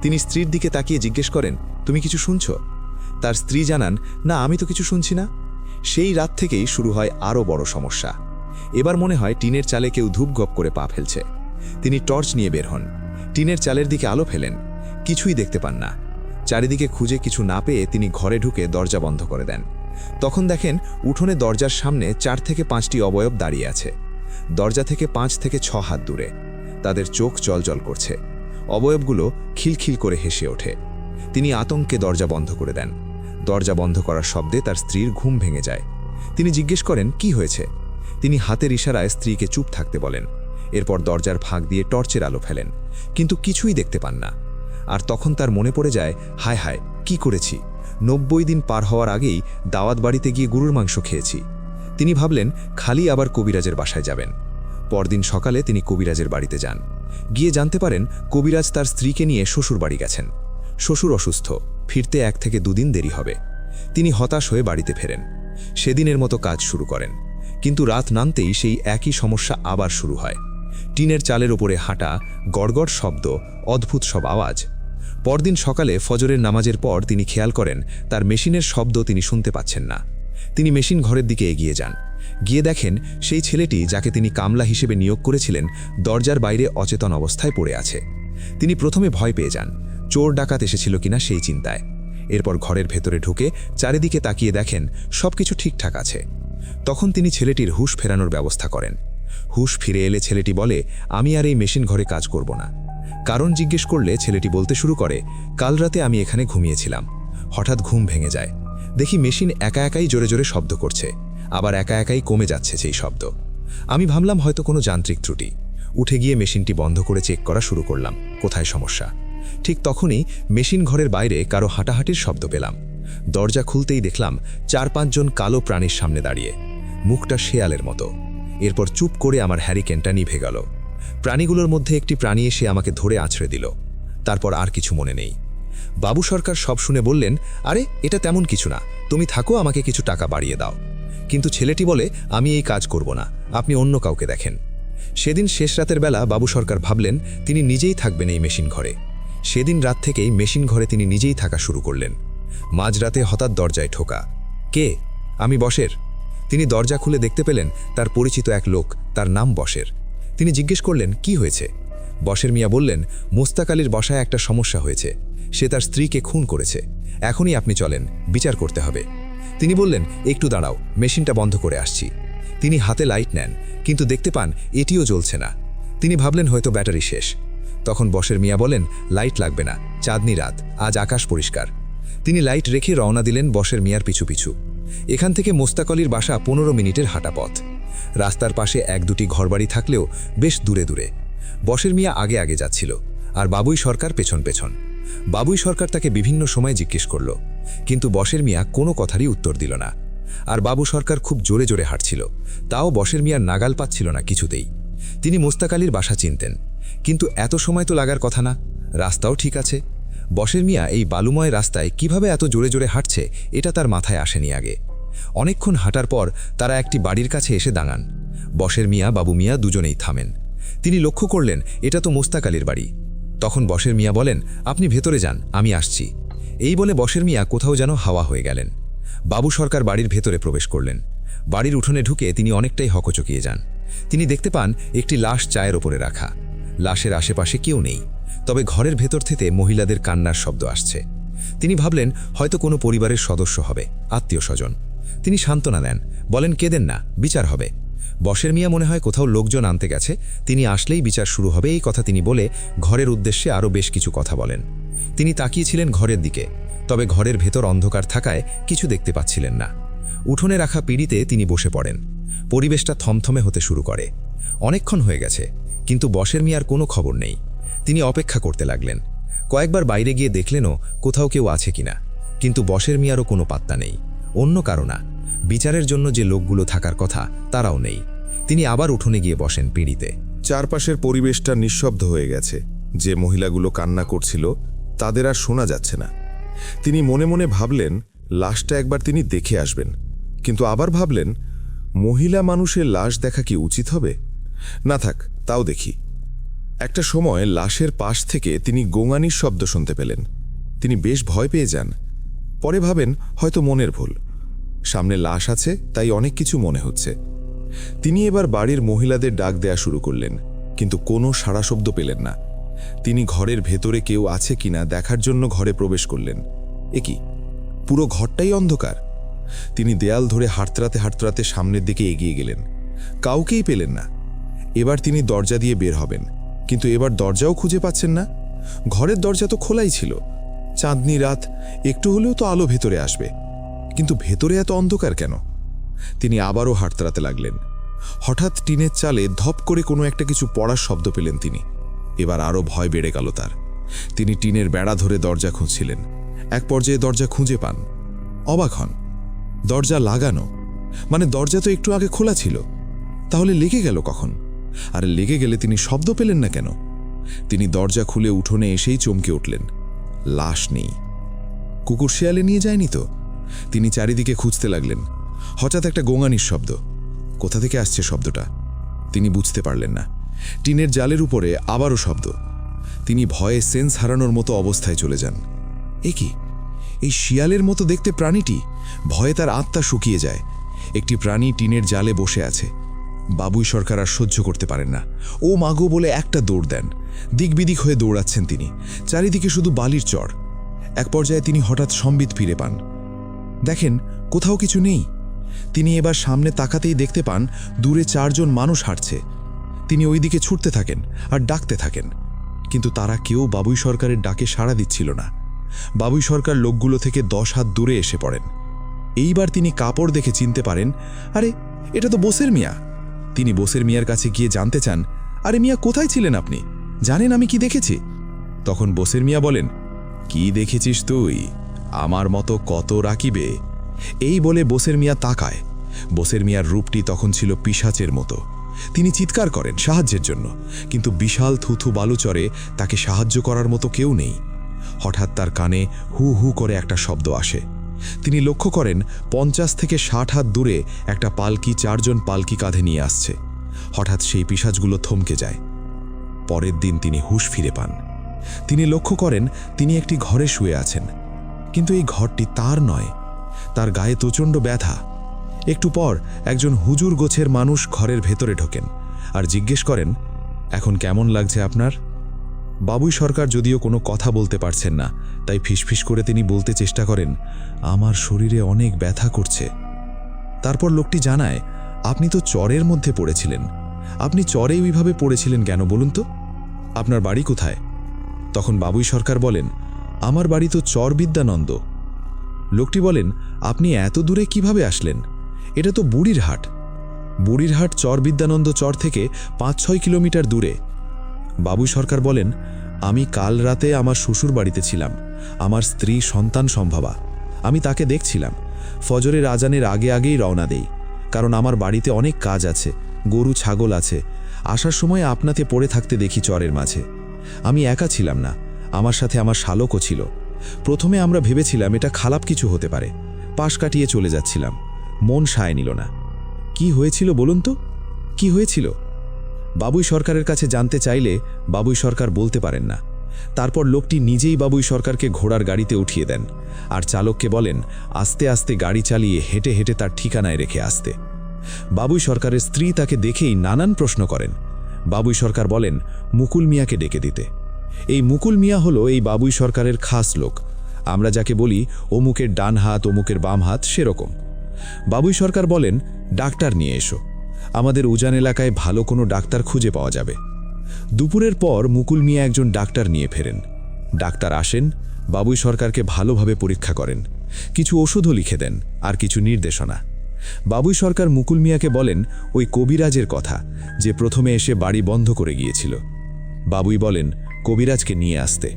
তিনি স্ত্রীর দিকে তাকিয়ে জিজ্ঞেস করেন, তুমি কিছু শুনছ? তার স্ত্রী জানান, না, আমি তো কিছু শুনছি না। সেই রাত থেকেই শুরু হয় আরও বড় সমস্যা। এবার মনে হয় টিনের চালে কেউ ধূপগপ করে পা ফেলছে। তিনি টর্চ নিয়ে বের হন, টিনের চালের দিকে আলো ফেলেন, কিছুই দেখতে পান না। চারিদিকে খুঁজে কিছু না পেয়ে তিনি ঘরে ঢুকে দরজা বন্ধ করে দেন। তখন দেখেন উঠোনে দরজার সামনে 4 থেকে 5টি অবয়ব দাঁড়িয়ে আছে। দরজা থেকে 5 থেকে 6 হাত দূরে। তাদের চোখ জলজল করছে। অবয়বগুলো খিলখিল করে হেসে ওঠে। তিনি আতঙ্কে দরজা বন্ধ করে দেন। দরজা বন্ধ করার শব্দে তার স্ত্রীর ঘুম ভেঙে যায়। তিনি জিজ্ঞেস করেন, কি হয়েছে? তিনি হাতের ইশারায় স্ত্রীকে চুপ থাকতে বলেন। এরপর দরজার ফাঁক দিয়ে টর্চের আলো ফেলেন, কিন্তু কিছুই দেখতে পান না। আর তখন তার মনে পড়ে যায়, হায় হায়, কি করেছি! 90 দিন পার হওয়ার আগেই দাওয়াত বাড়িতে গিয়ে গরুর মাংস খেয়েছি। তিনি ভাবলেন খালি আবার কবিরাজের বাসায় যাবেন। পরদিন সকালে তিনি কবিরাজের বাড়িতে যান। গিয়ে জানতে পারেন কবিরাজ তার স্ত্রীকে নিয়ে শ্বশুর বাড়ি গেছেন। শ্বশুর অসুস্থ, ফিরতে 1 থেকে 2 দিন দেরি হবে। তিনি হতাশ হয়ে বাড়িতে ফেরেন। সেদিনের মতো কাজ শুরু করেন, কিন্তু রাত নামতেই সেই একই সমস্যা আবার শুরু হয়। টিনের চালের ওপরে হাঁটা, গড়গড় শব্দ, অদ্ভুত সব আওয়াজ। পরদিন সকালে ফজরের নামাজের পর তিনি খেয়াল করেন তার মেশিনের শব্দ তিনি শুনতে পাচ্ছেন না। তিনি মেশিন ঘরের দিকে এগিয়ে যান। গিয়ে দেখেন সেই ছেলেটি যাকে তিনি কামলা হিসেবে নিয়োগ করেছিলেন দরজার বাইরে অচেতন অবস্থায় পড়ে আছে। তিনি প্রথমে ভয় পেয়ে যান, চোর ডাকাত এসেছিল কিনা সেই চিন্তায়। এরপর ঘরের ভেতরে ঢুকে চারিদিকে তাকিয়ে দেখেন সবকিছু ঠিকঠাক আছে। তখন তিনি ছেলেটির হুঁশ ফেরানোর ব্যবস্থা করেন। হুঁশ ফিরে এলে ছেলেটি বলে, আমি আর এই মেশিন ঘরে কাজ করব না। কারণ জিজ্ঞেস করলে ছেলেটি বলতে শুরু করে, কাল রাতে আমি এখানে ঘুমিয়েছিলাম। হঠাৎ ঘুম ভেঙে যায়। দেখি মেশিন একা একাই জোরে জোরে শব্দ করছে, আবার একা একাই কমে যাচ্ছে সেই শব্দ। আমি ভাবলাম হয়তো কোনো যান্ত্রিক ত্রুটি। উঠে গিয়ে মেশিনটি বন্ধ করে চেক করা শুরু করলাম কোথায় সমস্যা। ঠিক তখনই মেশিন ঘরের বাইরে কারো হাঁটাহাঁটির শব্দ পেলাম। দরজা খুলতেই দেখলাম 4-5 জন কালো প্রাণীর সামনে দাঁড়িয়ে, মুখটা শেয়ালের মতো। এরপর চুপ করে আমার হ্যারিকেনটা নিভে গেল। প্রাণীগুলোর মধ্যে একটি প্রাণী এসে আমাকে ধরে আছড়ে দিল। তারপর আর কিছু মনে নেই। বাবু সরকার সব শুনে বললেন, আরে এটা তেমন কিছু না, তুমি থাকো, আমাকে কিছু টাকা বাড়িয়ে দাও। কিন্তু ছেলেটি বলে, আমি এই কাজ করব না, আপনি অন্য কাউকে দেখেন। সেদিন শেষ রাতের বেলা বাবু সরকার ভাবলেন তিনি নিজেই থাকবেন এই মেশিন ঘরে। সেদিন রাত থেকেই মেশিন ঘরে তিনি নিজেই থাকা শুরু করলেন। মাঝরাতে হঠাৎ দরজায় ঠোকা। কে? আমি বশের। তিনি দরজা খুলে দেখতে পেলেন তার পরিচিত এক লোক, তার নাম বশের। তিনি জিজ্ঞেস করলেন, কি হয়েছে? বশের মিয়া বললেন, মোস্তাক আলীর বাসায় একটা সমস্যা হয়েছে। সে তার স্ত্রীকে খুন করেছে। এখনই আপনি চলেন, বিচার করতে হবে। তিনি বললেন, একটু দাঁড়াও, মেশিনটা বন্ধ করে আসছি। তিনি হাতে লাইট নেন, কিন্তু দেখতে পান এটিও জ্বলছে না। তিনি ভাবলেন হয়তো ব্যাটারি শেষ। তখন বশের মিয়া বলেন, লাইট লাগবে না, চাঁদনি রাত, আজ আকাশ পরিষ্কার। তিনি লাইট রেখে রওনা দিলেন বশের মিয়ার পিছু পিছু। এখান থেকে মোস্তাক আলীর বাসা 15 মিনিটের হাঁটা পথ। রাস্তার পাশে 1-2টি ঘরবাড়ি থাকলেও বেশ দূরে দূরে। বশের মিয়া আগে আগে যাচ্ছিল, আর বাবুই সরকার পেছন পেছন। বাবুই সরকার তাকে বিভিন্ন সময় জিজ্ঞেস করল, কিন্তু বশের মিয়া কোনো কথারই উত্তর দিল না। আর বাবু সরকার খুব জোরে জোরে হাঁটছিল, তাও বশের মিয়ার নাগাল পাচ্ছিল না কিছুতেই। তিনি মোস্তাক আলীর বাসা চিনতেন, কিন্তু এত সময় তো লাগার কথা না, রাস্তাও ঠিক আছে। বশের মিয়া এই বালুময় রাস্তায় কিভাবে এত জোরে জোরে হাঁটছে এটা তার মাথায় আসেনি আগে। অনেকক্ষণ হাঁটার পর তারা একটি বাড়ির কাছে এসে দাঁড়ান। বশের মিয়া, বাবু মিয়া দুজনেই থামেন। তিনি লক্ষ্য করলেন এটা তো মোস্তাক আলীর বাড়ি। তখন বশের মিয়া বলেন, আপনি ভেতরে যান, আমি আসছি। এই বলে বশের মিয়া কোথাও যেন হাওয়া হয়ে গেলেন। বাবু সরকার বাড়ির ভেতরে প্রবেশ করলেন। বাড়ির উঠোনে ঢুকে তিনি অনেকটাই হকচকিয়ে যান। তিনি দেখতে পান একটি লাশ চায়ের ওপরে রাখা। লাশের আশেপাশে কেউ নেই, তবে ঘরের ভেতর থেকে মহিলাদের কান্নার শব্দ আসছে। তিনি ভাবলেন হয়তো কোনো পরিবারের সদস্য হবে, আত্মীয় স্বজন। তিনি সান্ত্বনা দেন, বলেন কেঁদেন না, বিচার হবে। বশের মিয়া মনে হয় কোথাও লোকজন আনতে গেছে, তিনি আসলেই বিচার শুরু হবে, এই কথা তিনি বলে ঘরের উদ্দেশ্যে আরও বেশ কিছু কথা বলেন। তিনি তাকিয়েছিলেন ঘরের দিকে, তবে ঘরের ভেতর অন্ধকার থাকায় কিছু দেখতে পাচ্ছিলেন না। উঠোনে রাখা পিঁড়িতে তিনি বসে পড়েন। পরিবেশটা থমথমে হতে শুরু করে। অনেকক্ষণ হয়ে গেছে, কিন্তু বশের মিয়ার কোনো খবর নেই। তিনি অপেক্ষা করতে লাগলেন। কয়েকবার বাইরে গিয়ে দেখলেনও কোথাও কেউ আছে কিনা, কিন্তু বশের মিয়ারও কোনো পাত্তা নেই। অন্য কারো না, বিচারের জন্য যে লোকগুলো থাকার কথা তারাও নেই। তিনি আবার উঠোনে গিয়ে বসেন পিঁড়িতে। চারপাশের পরিবেশটা নিঃশব্দ হয়ে গেছে। যে মহিলাগুলো কান্না করছিল তাদের আর শোনা যাচ্ছে না। তিনি মনে মনে ভাবলেন লাশটা একবার তিনি দেখে আসবেন, কিন্তু আবার ভাবলেন মহিলা মানুষের লাশ দেখা কি উচিত হবে? না থাক, তাও দেখি। একটা সময় লাশের পাশ থেকে তিনি গোঙানির শব্দ শুনতে পেলেন। তিনি বেশ ভয় পেয়ে যান। পরে ভাবেন হয়তো মনের ভুল, সামনে লাশ আছে তাই অনেক কিছু মনে হচ্ছে। তিনি এবার বাড়ির মহিলাদের ডাক দেয়া শুরু করলেন, কিন্তু কোনো সাড়া শব্দ পেলেন না। তিনি ঘরের ভেতরে কেউ আছে কিনা দেখার জন্য ঘরে প্রবেশ করলেন। কি, পুরো ঘরটাই অন্ধকার। তিনি দেয়াল ধরে হাঁটতে হাঁটতে সামনের দিকে এগিয়ে গেলেন। কাউকেই পেলেন না। এবার তিনি দরজা দিয়ে বের হবেন, কিন্তু এবার দরজাও খুঁজে পাচ্ছেন না। ঘরের দরজা তো খোলাই ছিল। চাঁদনি রাত, একটু হলেও তো আলো ভেতরে আসবে, কিন্তু ভেতরে এত অন্ধকার কেন? তিনি আবারও হাঁটতে লাগলেন। হঠাৎ টিনের চালে ধপ করে কোনো একটা কিছু পড়ার শব্দ পেলেন তিনি। এবার আরও ভয় বেড়ে গেল তার। তিনি টিনের বেড়া ধরে দরজা খুঁজছিলেন। এক পর্যায়ে দরজা খুঁজে পান। অবাক হন, দরজা লাগানো, মানে দরজা তো একটু আগে খোলা ছিল। তাহলে লেগে গেল কখন? আর লেগে গেলে তিনি শব্দ পেলেন না কেন? তিনি দরজা খুলে উঠোনে এসেই চমকে উঠলেন। লাশ নেই। কুকুর শেয়ালে নিয়ে যায়নি তো? তিনি চারিদিকে খুঁজতে লাগলেন। হঠাৎ একটা গোঙানির শব্দ। কোথা থেকে আসছে শব্দটা তিনি বুঝতে পারলেন না। টিনের জালের উপরে আবারও শব্দ। তিনি ভয়ে সেন্স হারানোর মতো অবস্থায় চলে যান। কি, এই শিয়ালের মতো দেখতে প্রাণীটি? ভয়ে তার আত্মা শুকিয়ে যায়। একটি প্রাণী টিনের জালে বসে আছে। বাবুই সরকার আর সহ্য করতে পারেন না। ও মাগো বলে একটা দৌড় দেন। দিকবিদিক হয়ে দৌড়াচ্ছেন তিনি। চারিদিকে শুধু বালির চর। এক পর্যায়ে তিনি হঠাৎ সম্বিত ফিরে পান। দেখেন কোথাও কিছু নেই। তিনি এবার সামনে তাকাতেই দেখতে পান দূরে 4 জন মানুষ হাঁটছে। তিনি ওই দিকে ছুটতে থাকেন আর ডাকতে থাকেন, কিন্তু তারা কেউ বাবুই সরকারের ডাকে সাড়া দিচ্ছিল না। বাবুই সরকার লোকগুলো থেকে 10 হাত দূরে এসে পড়েন। এইবার তিনি কাপড় দেখে চিনতে পারেন, আরে এটা তো বোসের মিয়া। তিনি বোসের মিয়ার কাছে গিয়ে জানতে চান, আরে মিয়া কোথায় ছিলেন আপনি? জানেন আমি কি দেখেছি? তখন বোসের মিয়া বলেন, কি দেখেছিস তুই? আমার মতো কত রাখিবে? এই বলে বোসের মিয়া তাকায়। বোসের মিয়ার রূপটি তখন ছিল পিশাচের মতো। তিনি চিৎকার করেন সাহায্যের জন্য, কিন্তু বিশাল থুথু বালুচরে তাকে সাহায্য করার মতো কেউ নেই। হঠাৎ তার কানে হু হু করে একটা শব্দ আসে। তিনি লক্ষ্য করেন 50 থেকে 60 হাত দূরে একটা পালকি 4 জন পালকি কাঁধে নিয়ে আসছে। হঠাৎ সেই পিশাচগুলো থমকে যায়। পরের দিন তিনি হুঁশ ফিরে পান। তিনি লক্ষ্য করেন তিনি একটি ঘরে শুয়ে আছেন, কিন্তু এই ঘরটি তার নয়। তার গায়ে প্রচণ্ড ব্যথা। একটু পর একজন হুজুর গোছের মানুষ ঘরের ভেতরে ঢোকেন আর জিজ্ঞেস করেন, এখন কেমন লাগছে আপনার? বাবুই সরকার যদিও কোনো কথা বলতে পারছেন না, তাই ফিসফিস করে তিনি বলতে চেষ্টা করেন, আমার শরীরে অনেক ব্যথা করছে। তারপর লোকটি জানায়, আপনি তো চরের মধ্যে পড়েছিলেন। আপনি চরে ওইভাবে পড়েছিলেন কেন বলুন তো? আপনার বাড়ি কোথায়? তখন বাবুই সরকার বলেন, আমার বাড়ি তো চর বিদ্যানন্দ। লোকটি বলেন, আপনি এত দূরে কিভাবে আসলেন? এটা তো বুড়িরহাট। বুড়িরহাট চর বিদ্যানন্দ চর থেকে 5-6 কিলোমিটার দূরে। বাবুই সরকার বলেন, আমি কাল রাতে আমার শ্বশুর বাড়িতে ছিলাম। আমার স্ত্রী সন্তান সম্ভবা। আমি তাকে দেখছিলাম। ফজরের আজানের আগে আগেই রওনা দেই, কারণ আমার বাড়িতে অনেক কাজ আছে, গরু ছাগল আছে। আসার সময় আপনাকে পড়ে থাকতে দেখি চরের মাঝে। আমি একা ছিলাম না, আমার সাথে আমার শালকও ছিল। প্রথমে আমরা ভেবেছিলাম এটা খারাপ কিছু হতে পারে, পাশ কাটিয়ে চলে যাচ্ছিলাম। মন সায় নিল না। কি হয়েছিল বলুন তো, কি হয়েছিল? বাবুই সরকারের কাছে জানতে চাইলে বাবুই সরকার বলতে পারেন না। তারপর লোকটি নিজেই বাবুই সরকারকে ঘোড়ার গাড়িতে উঠিয়ে দেন আর চালককে বলেন আস্তে আস্তে গাড়ি চালিয়ে হেঁটে হেঁটে তার ঠিকানায় রেখে আসতে। বাবুই সরকারের স্ত্রী তাকে দেখেই নানান প্রশ্ন করেন। বাবুই সরকার বলেন মুকুল মিয়াকে ডেকে দিতে। এই মুকুল মিয়া হলো এই বাবুই সরকারের খাস লোক। আমরা যাকে বলি অমুকের ডান হাত অমুকের বাম হাত, সেরকম। বাবুই সরকার বলেন ডাক্তার নিয়ে এসো, আমাদের উজান এলাকায় ভালো কোনো ডাক্তার খুঁজে পাওয়া যাবে। দুপুরের পর মুকুল মিয়া একজন ডাক্তার নিয়ে ফেরেন। ডাক্তার আসেন, বাবুই সরকারকে ভালোভাবে পরীক্ষা করেন, কিছু ওষুধও লিখে দেন আর কিছু নির্দেশনা। বাবুই সরকার মুকুল মিয়াকে বলেন ওই কবিরাজের কথা, যে প্রথমে এসে বাড়ি বন্ধ করে গিয়েছিল। বাবুই বলেন কবিরাজকে নিয়ে আসতে।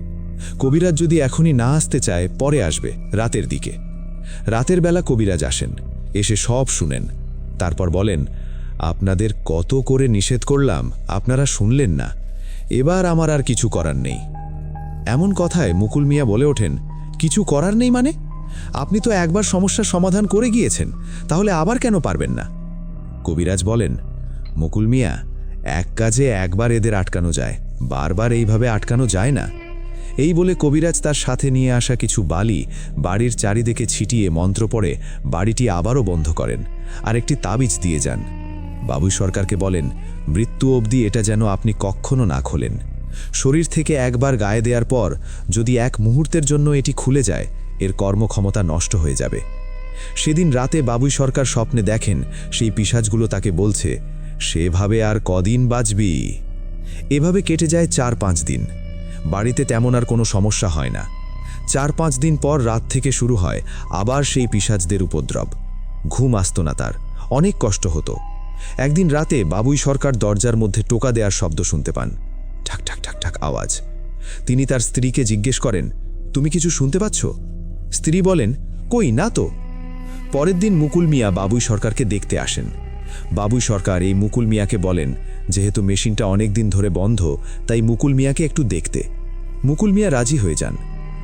কবিরাজ যদি এখনই না আসতে চায় পরে আসবে, রাতের দিকে। রাতের বেলা কবিরাজ আসেন, এসে সব শুনেন। তারপর বলেন আপনাদের কত করে নিষেধ করলাম, আপনারা শুনলেন না, এবার আমার আর কিছু করার নেই। এমন কথায় মুকুল মিয়া বলে ওঠেন কিছু করার নেই মানে? আপনি তো একবার সমস্যার সমাধান করে গিয়েছেন, তাহলে আবার কেন পারবেন না? কবিরাজ বলেন মুকুল মিয়া, এক কাজে একবার এদের আটকানো যায়, বারবার এইভাবে আটকানো যায় না। এই বলে কবিরাজ তার সাথে নিয়ে আসা কিছু বালি বাড়ির চারিদিকে ছিটিয়ে মন্ত্র পড়ে বাড়িটি আবারও বন্ধ করেন আর একটি তাবিজ দিয়ে যান। বাবুই সরকারকে বলেন মৃত্যু অবধি এটা যেন আপনি কখনো না খোলেন। শরীর থেকে একবার গায়ে দেওয়ার পর যদি এক মুহূর্তের জন্য এটি খুলে যায়, এর কর্মক্ষমতা নষ্ট হয়ে যাবে। সেদিন রাতে বাবুই সরকার স্বপ্নে দেখেন সেই পিশাচগুলো তাকে বলছে সেভাবে আর কদিন বাঁচবি। এভাবে কেটে যায় 4-5 দিন। বাড়িতে তেমন আর কোনো সমস্যা হয় না। 4-5 দিন পর রাত থেকে শুরু হয় আবার সেই পিশাচদের উপদ্রব। ঘুম আসতো না তার, অনেক কষ্ট হতো। একদিন রাতে বাবুই সরকার দরজার মধ্যে টোকা দেওয়ার শব্দ শুনতে পান, ঠাক ঠাক ঠাক ঠাক আওয়াজ। তিনি তার স্ত্রীকে জিজ্ঞেস করেন তুমি কিছু শুনতে পাচ্ছ? স্ত্রী বলেন কই না তো। পরের দিন মুকুল মিয়া বাবুই সরকারকে দেখতে আসেন। বাবুই সরকার এই মুকুল মিয়াকে বলেন যেহেতু মেশিনটা অনেক দিন ধরে বন্ধ, তাই মুকুল মিয়াকে একটু দেখতে। মুকুল মিয়া রাজি হয়ে যান।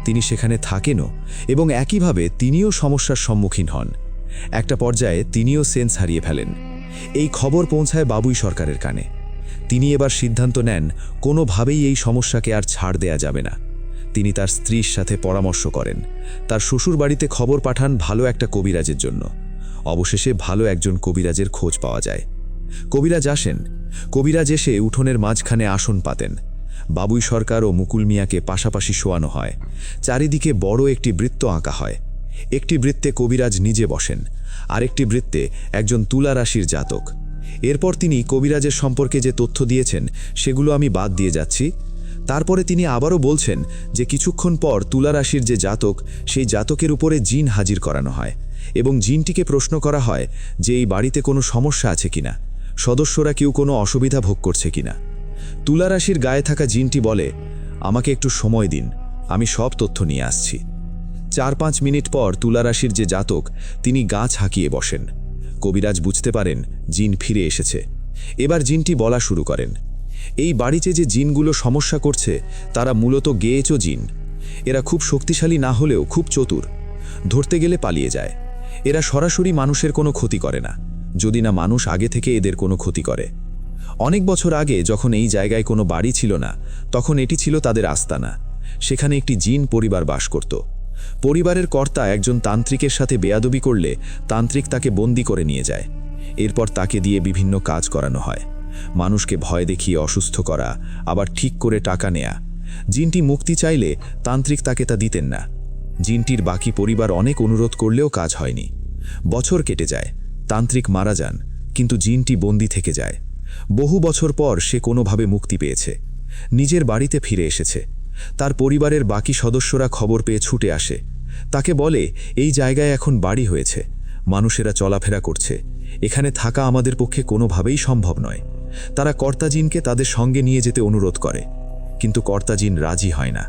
তিনি সেখানে থাকেনও এবং একইভাবে তিনিও সমস্যার সম্মুখীন হন। একটা পর্যায়ে তিনিও সেন্স হারিয়ে ফেলেন। এই খবর পৌঁছায় বাবুই সরকারের কানে। তিনি এবার সিদ্ধান্ত নেন কোনোভাবেই এই সমস্যাকে আর ছাড় দেয়া যাবে না। তিনি তার স্ত্রীর সাথে পরামর্শ করেন, তার শ্বশুর বাড়িতে খবর পাঠান ভালো একটা কবিরাজের জন্য। অবশেষে ভালো একজন কবিরাজের খোঁজ পাওয়া যায়। কবিরাজ আসেন। কবিরাজ এসে উঠোনের মাঝখানে আসন পাতেন। বাবুই সরকার ও মুকুল মিয়াকে পাশাপাশি শোয়ানো হয়। চারিদিকে বড় একটি বৃত্ত আঁকা হয়। একটি বৃত্তে কবিরাজ নিজে বসেন, আরেকটি বৃত্তে একজন তুলা রাশির জাতক। এরপর তিনি কবিরাজের সম্পর্কে যে তথ্য দিয়েছেন সেগুলো আমি বাদ দিয়ে যাচ্ছি। তারপরে তিনি আবারও বলছেন যে কিছুক্ষণ পর তুলা রাশির যে জাতক, সেই জাতকের উপরে জিন হাজির করানো হয় এবং জিনটিকে প্রশ্ন করা হয় যে এই বাড়িতে কোনো সমস্যা আছে কিনা, সদস্যরা কেউ কোনো অসুবিধা ভোগ করছে কিনা। তুলা রাশির গায়ে থাকা জিনটি বলে আমাকে একটু সময় দিন, আমি সব তথ্য নিয়ে আসছি। 4-5 মিনিট পর তুলা রাশির যে জাতক, তিনি গাছ হাঁকিয়ে বসেন। কবিরাজ বুঝতে পারেন জিন ফিরে এসেছে। এবার জিনটি বলা শুরু করেন, এই বাড়িতে যে জিনগুলো সমস্যা করছে তারা মূলত গেয়েচো জিন। এরা খুব শক্তিশালী না হলেও খুব চতুর, ধরতে গেলে পালিয়ে যায়। এরা সরাসরি মানুষের কোনো ক্ষতি করে না, যদি না মানুষ আগে থেকে এদের কোনো ক্ষতি করে। অনেক বছর আগে যখন এই জায়গায় কোনো বাড়ি ছিল না, তখন এটি ছিল তাদের আস্তানা। সেখানে একটি জিন পরিবার বাস করত। পরিবারের কর্তা একজন তান্ত্রিকের সাথে বেয়াদবি করলে তান্ত্রিক তাকে বন্দি করে নিয়ে যায়। এরপর তাকে দিয়ে বিভিন্ন কাজ করানো হয়, মানুষকে ভয় দেখিয়ে অসুস্থ করা, আবার ঠিক করে টাকা নেয়া। জিনটি মুক্তি চাইলে তান্ত্রিক তাকে তা দিতেন না। জিনটির বাকি পরিবার অনেক অনুরোধ করলেও কাজ হয়নি। বছর কেটে যায়, তান্ত্রিক মারা যান, কিন্তু জিনটি বন্দি থেকে যায়। বহু বছর পর সে কোনোভাবে মুক্তি পেয়েছে, নিজের বাড়িতে ফিরে এসেছে। তার পরিবারের বাকি সদস্যরা খবর পেয়ে ছুটে আসে, তাকে বলে এই জায়গায় এখন বাড়ি হয়েছে, মানুষেরা চলাফেরা করছে, এখানে থাকা আমাদের পক্ষে কোনোভাবেই সম্ভব নয়। তারা কর্তাজিনকে তাদের সঙ্গে নিয়ে যেতে অনুরোধ করে, কিন্তু কর্তাজিন রাজি হয় না।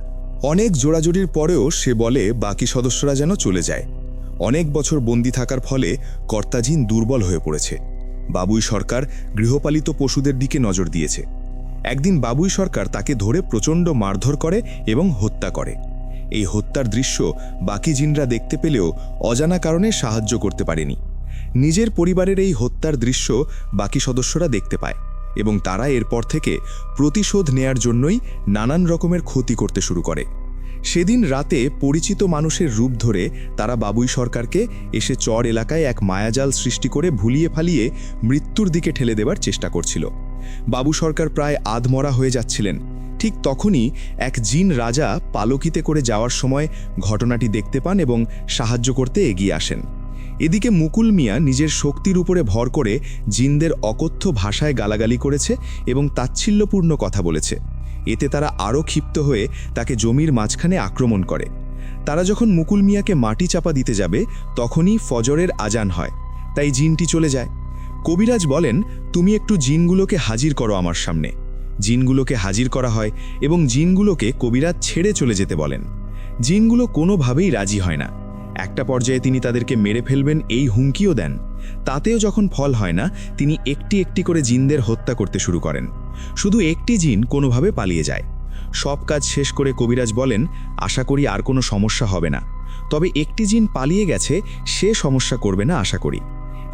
অনেক জোড়াজুড়ির পরেও সে বলে বাকি সদস্যরা যেন চলে যায়। অনেক বছর বন্দি থাকার ফলে কর্তাজিন দুর্বল হয়ে পড়েছে। বাবুই সরকার গৃহপালিত পশুদের দিকে নজর দিয়েছে। একদিন বাবুই সরকার তাকে ধরে প্রচণ্ড মারধর করে এবং হত্যা করে। এই হত্যার দৃশ্য বাকি জিনরা দেখতে পেলেও অজানা কারণে সাহায্য করতে পারেনি। নিজের পরিবারের এই হত্যার দৃশ্য বাকি সদস্যরা দেখতে পায় এবং তারা এরপর থেকে প্রতিশোধ নেয়ার জন্যই নানান রকমের ক্ষতি করতে শুরু করে। সেদিন রাতে পরিচিত মানুষের রূপ ধরে তারা বাবুই সরকারকে এসে চর এলাকায় এক মায়াজাল সৃষ্টি করে ভুলিয়ে ফালিয়ে মৃত্যুর দিকে ঠেলে দেবার চেষ্টা করছিল। বাবু সরকার প্রায় আধমরা হয়ে যাচ্ছিলেন। ঠিক তখনই এক জিন রাজা পালকিতে করে যাওয়ার সময় ঘটনাটি দেখতে পান এবং সাহায্য করতে এগিয়ে আসেন। এদিকে মুকুল মিয়া নিজের শক্তির উপরে ভর করে জিনদের অকথ্য ভাষায় গালাগালি করেছে এবং তাচ্ছিল্যপূর্ণ কথা বলেছে। এতে তারা আরও ক্ষিপ্ত হয়ে তাকে জমির মাঝখানে আক্রমণ করে। তারা যখন মুকুল মিয়াকে মাটি চাপা দিতে যাবে তখনই ফজরের আজান হয়, তাই জিনটি চলে যায়। কবিরাজ বলেন, তুমি একটু জিনগুলোকে হাজির করো আমার সামনে। জিনগুলোকে হাজির করা হয় এবং জিনগুলোকে কবিরাজ ছেড়ে চলে যেতে বলেন। জিনগুলো কোনোভাবেই রাজি হয় না। একটা পর্যায়ে তিনি তাদেরকে মেরে ফেলবেন এই হুমকিও দেন। তাতেও যখন ফল হয় না, তিনি একটি একটি করে জিনদের হত্যা করতে শুরু করেন। শুধু একটি জিন কোনোভাবে পালিয়ে যায়। সব কাজ শেষ করে কবিরাজ বলেন, আশা করি আর কোনো সমস্যা হবে না। তবে একটি জিন পালিয়ে গেছে, সে সমস্যা করবে না আশা করি।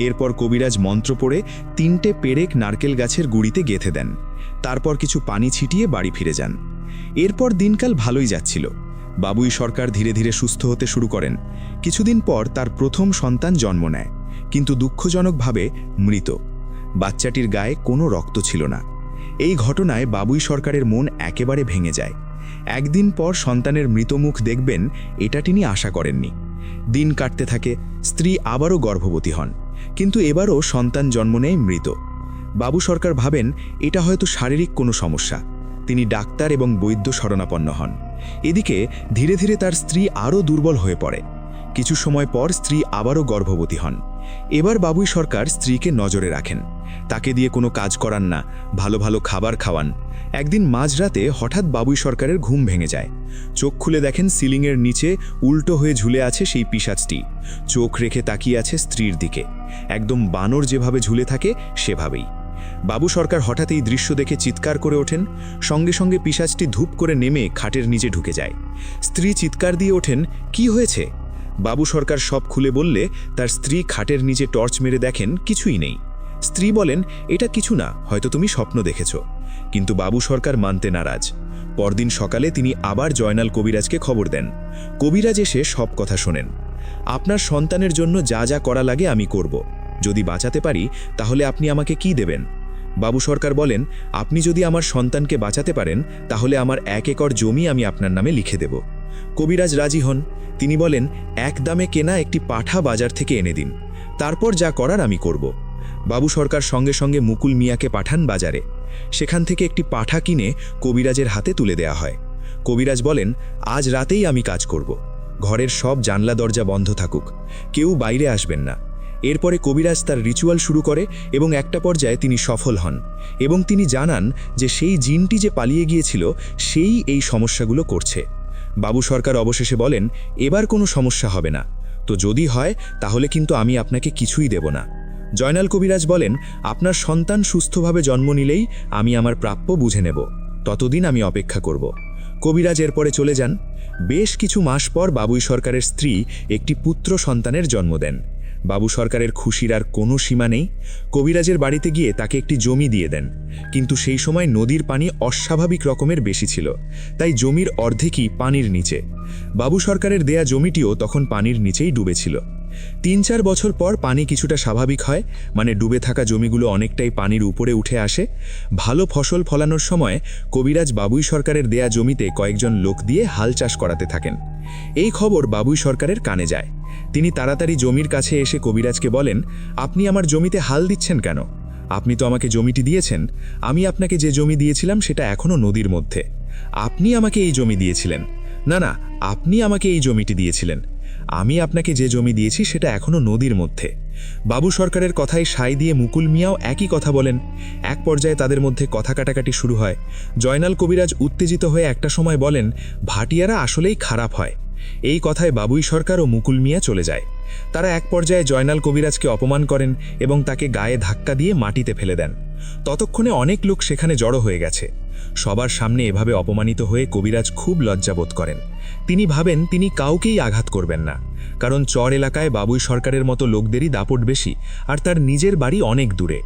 এরপর কবিরাজ মন্ত্র পড়ে 3টে পেরেক নারকেল গাছের গুঁড়িতে গেঁথে দেন। তারপর কিছু পানি ছিটিয়ে বাড়ি ফিরে যান। এরপর দিনকাল ভালোই যাচ্ছিল। বাবুই সরকার ধীরে ধীরে সুস্থ হতে শুরু করেন। কিছুদিন পর তার প্রথম সন্তান জন্ম নেয়, কিন্তু দুঃখজনকভাবে মৃত। বাচ্চাটির গায়ে কোনো রক্ত ছিল না। এই ঘটনায় বাবুই সরকারের মন একেবারে ভেঙে যায়। একদিন পর সন্তানের মৃতমুখ দেখবেন, এটা তিনি আশা করেননি। দিন কাটতে থাকে, স্ত্রী আবারও গর্ভবতী হন, কিন্তু এবারও সন্তান জন্ম নেয় মৃত। বাবু সরকার ভাবেন এটা হয়তো শারীরিক কোনো সমস্যা। তিনি ডাক্তার এবং বৈদ্য শরণাপন্ন হন। এদিকে ধীরে ধীরে তার স্ত্রী আরও দুর্বল হয়ে পড়ে। কিছু সময় পর স্ত্রী আবারও গর্ভবতী হন। এবার বাবুই সরকার স্ত্রীকে নজরে রাখেন। তাকে দিয়ে কোনো কাজ করান না, ভালো ভালো খাবার খাওয়ান। একদিন মাঝরাতে হঠাৎ বাবুই সরকারের ঘুম ভেঙে যায়। চোখ খুলে দেখেন সিলিংয়ের নিচে উল্টো হয়ে ঝুলে আছে সেই পিশাচটি। চোখ রেখে তাকিয়ে আছে স্ত্রীর দিকে, একদম বানর যেভাবে ঝুলে থাকে সেভাবেই। বাবু সরকার হঠাৎ এই দৃশ্য দেখে চিৎকার করে ওঠেন। সঙ্গে সঙ্গে পিশাচটি ধূপ করে নেমে খাটের নিচে ঢুকে যায়। স্ত্রী চিৎকার দিয়ে ওঠেন, কি হয়েছে? বাবু সরকার সব খুলে বললে তার স্ত্রী খাটের নিচে টর্চ মেরে দেখেন কিছুই নেই। স্ত্রী বলেন, এটা কিছু না, হয়তো তুমি স্বপ্ন দেখেছ। কিন্তু বাবু সরকার মানতে নারাজ। পরদিন সকালে তিনি আবার জয়নাল কবিরাজকে খবর দেন। কবিরাজ এসে সব কথা শোনেন। আপনার সন্তানের জন্য যা যা করা লাগে আমি করব। যদি বাঁচাতে পারি তাহলে আপনি আমাকে কি দেবেন? বাবু সরকার বলেন, আপনি যদি আমার সন্তানকে বাঁচাতে পারেন তাহলে আমার 1 একর জমি আমি আপনার নামে লিখে দেব। কবিরাজ রাজি হন। তিনি বলেন, এক দামে কেনা একটি পাঠা বাজার থেকে এনে দিন, তারপর যা করার আমি করব। বাবু সরকার সঙ্গে সঙ্গে মুকুল মিয়াকে পাঠান বাজারে। সেখান থেকে একটি পাঠা কিনে কবিরাজের হাতে তুলে দেয়া হয়। কবিরাজ বলেন, আজ রাতেই আমি কাজ করব। ঘরের সব জানলা দরজা বন্ধ থাকুক, কেউ বাইরে আসবেন না। এরপরে কবিরাজ তার রিচুয়াল শুরু করে এবং একটা পর্যায়ে তিনি সফল হন এবং তিনি জানান যে সেই জিনটি যে পালিয়ে গিয়েছিল সেই এই সমস্যাগুলো করছে। বাবু সরকার অবশেষে বলেন, এবার কোনো সমস্যা হবে না, তো যদি হয় তাহলে কিন্তু আমি আপনাকে কিছুই দেব না। জয়নাল কবিরাজ বলেন, আপনার সন্তান সুস্থভাবে জন্ম নিলেই আমি আমার প্রাপ্য বুঝে নেব, ততদিন আমি অপেক্ষা করব। কবিরাজ এরপরে চলে যান। বেশ কিছু মাস পর বাবুই সরকারের স্ত্রী একটি পুত্র সন্তানের জন্ম দেন। বাবু সরকারের খুশির আর কোনো সীমা নেই। কবিরাজের বাড়িতে গিয়ে তাকে একটি জমি দিয়ে দেন, কিন্তু সেই সময় নদীর পানি অস্বাভাবিক রকমের বেশি ছিল, তাই জমির অর্ধেকই পানির নিচে। বাবু সরকারের দেয়া জমিটিও তখন পানির নিচেই ডুবেছিল। 3-4 বছর পর পানি কিছুটা স্বাভাবিক হয়, মানে ডুবে থাকা জমিগুলো অনেকটাই পানির উপরে উঠে আসে। ভালো ফসল ফলানোর সময় কবিরাজ বাবুই সরকারের দেয়া জমিতে কয়েকজন লোক দিয়ে হাল চাষ করাতে থাকেন। এই খবর বাবুই সরকারের কানে যায়। তিনি তাড়াতাড়ি জমির কাছে এসে কবিরাজকে বলেন, আপনি আমার জমিতে হাল দিচ্ছেন কেন? আপনি তো আমাকে জমিটি দিয়েছেন। আমি আপনাকে যে জমি দিয়েছিলাম সেটা এখনও নদীর মধ্যে। আপনি আমাকে এই জমি দিয়েছিলেন। না না, আপনি আমাকে এই জমিটি দিয়েছিলেন। আমি আপনাকে যে জমি দিয়েছি সেটা এখনও নদীর মধ্যে। বাবু সরকারের কথায় সায় দিয়ে মুকুল মিয়াও একই কথা বলেন। এক পর্যায়ে তাদের মধ্যে কথা কাটাকাটি শুরু হয়। জয়নাল কবিরাজ উত্তেজিত হয়ে একটা সময় বলেন, ভাটিয়ারা আসলেই খারাপ হয়। এই কথায় বাবুই সরকার ও মুকুল মিয়া চলে যায়। তারা এক পর্যায়ে জয়নাল কবিরাজকে অপমান করেন এবং তাকে গায়ে ধাক্কা দিয়ে মাটিতে ফেলে দেন। ততক্ষণে অনেক লোক সেখানে জড়ো হয়ে গেছে। সবার সামনে এভাবে অপমানিত হয়ে কবিরাজ খুব লজ্জাবোধ করেন। তিনি ভাবেন তিনি কাউকেই আঘাত করবেন না। কারণ চর এলাকায় বাবুই সরকারের মতো লোকদেরই দাপট বেশি, আর তার নিজের বাড়ি অনেক দূরে।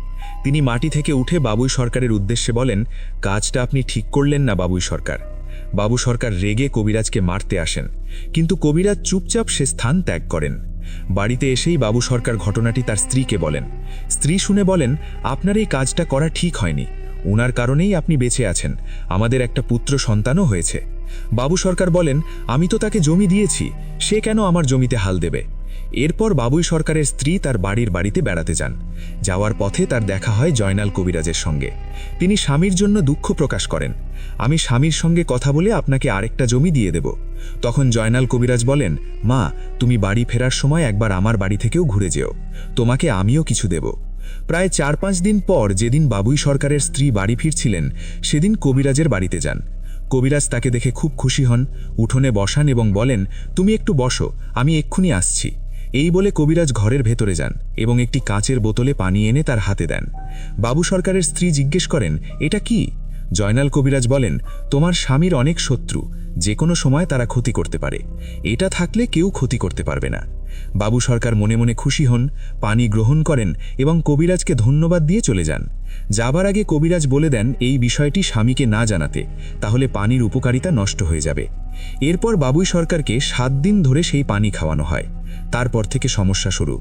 তিনি মাটি থেকে উঠে বাবুই সরকারের উদ্দেশ্যে বলেন, কাজটা আপনি ঠিক করলেন না বাবুই সরকার। বাবু সরকার রেগে কবিরাজকে মারতে আসেন, কিন্তু কবিরাজ চুপচাপ সে স্থান ত্যাগ করেন। বাড়িতে এসেই বাবু সরকার ঘটনাটি তার স্ত্রীকে বলেন। স্ত্রী শুনে বলেন, আপনার এই কাজটা করা ঠিক হয়নি, উনার কারণেই আপনি বেঁচে আছেন, আমাদের একটা পুত্র সন্তানও হয়েছে। বাবু সরকার বলেন, আমি তো তাকে জমি দিয়েছি, সে কেন আমার জমিতে হাল দেবে? এরপর বাবুই সরকারের স্ত্রী তার বাড়িতে বেড়াতে যান। যাওয়ার পথে তার দেখা হয় জয়নাল কবিরাজের সঙ্গে। তিনি স্বামীর জন্য দুঃখ প্রকাশ করেন, আমি স্বামীর সঙ্গে কথা বলে আপনাকে আরেকটা জমি দিয়ে দেব। তখন জয়নাল কবিরাজ বলেন, মা, তুমি বাড়ি ফেরার সময় একবার আমার বাড়ি থেকেও ঘুরে যেও, তোমাকে আমিও কিছু দেব। প্রায় 4-5 দিন পর যেদিন বাবুই সরকারের স্ত্রী বাড়ি ফিরছিলেন, সেদিন কবিরাজের বাড়িতে যান। কবিরাজ তাকে দেখে খুব খুশি হন, উঠোনে বসান এবং বলেন, তুমি একটু বসো, আমি এক্ষুনি আসছি। এই বলে কবিরাজ ঘরের ভেতরে যান এবং একটি কাঁচের বোতলে পানি এনে তার হাতে দেন। বাবু সরকারের স্ত্রী জিজ্ঞেস করেন, এটা কি? জয়নাল কবিরাজ বলেন, তোমার স্বামীর অনেক শত্রু, যে কোনো সময় তারা ক্ষতি করতে পারে, এটা থাকলে কেউ ক্ষতি করতে পারবে না। বাবু সরকার মনে মনে খুশি হন, পানি গ্রহণ করেন এবং কবিরাজকে ধন্যবাদ দিয়ে চলে যান। যাবার আগে কবিরাজ বলে দেন এই বিষয়টি স্বামীকে না জানাতে, তাহলে পানির উপকারিতা নষ্ট হয়ে যাবে। এরপর বাবুই সরকারকে 7 দিন ধরে সেই পানি খাওয়ানো হয়। তারপর থেকে সমস্যা শুরু।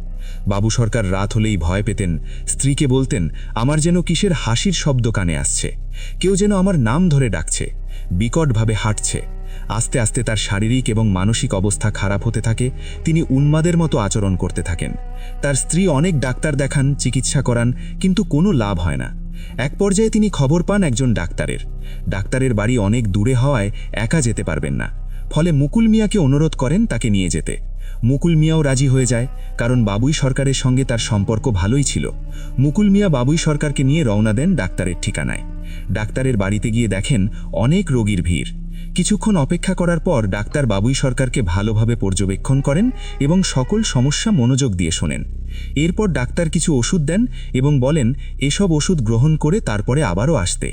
বাবু সরকার রাত হলেই ভয় পেতেন, স্ত্রীকে বলতেন, আমার যেন কিসের হাসির শব্দ কানে আসছে, কেউ যেন আমার নাম ধরে ডাকছে, বিকটভাবে হাঁটছে। আস্তে আস্তে তার শারীরিক এবং মানসিক অবস্থা খারাপ হতে থাকে, তিনি উন্মাদের মতো আচরণ করতে থাকেন। তার স্ত্রী অনেক ডাক্তার দেখান, চিকিৎসা করান, কিন্তু কোনো লাভ হয় না। এক পর্যায়ে তিনি খবর পান একজন ডাক্তারের বাড়ি অনেক দূরে হওয়ায় একা যেতে পারবেন না, ফলে মুকুল মিয়াকে অনুরোধ করেন তাকে নিয়ে যেতে। মুকুল মিয়াও রাজি হয়ে যায়, কারণ বাবুই সরকারের সঙ্গে তার সম্পর্ক ভালোই ছিল। মুকুল মিয়া বাবুই সরকারকে নিয়ে রওনা দেন ডাক্তারের ঠিকানায়। ডাক্তারের বাড়িতে গিয়ে দেখেন অনেক রোগীর ভিড়। কিছুক্ষণ অপেক্ষা করার পর ডাক্তার বাবুই সরকারকে ভালোভাবে পর্যবেক্ষণ করেন এবং সকল সমস্যা মনোযোগ দিয়ে শোনেন। এরপর ডাক্তার কিছু ওষুধ দেন এবং বলেন এসব ওষুধ গ্রহণ করে তারপরে আবারও আসতে।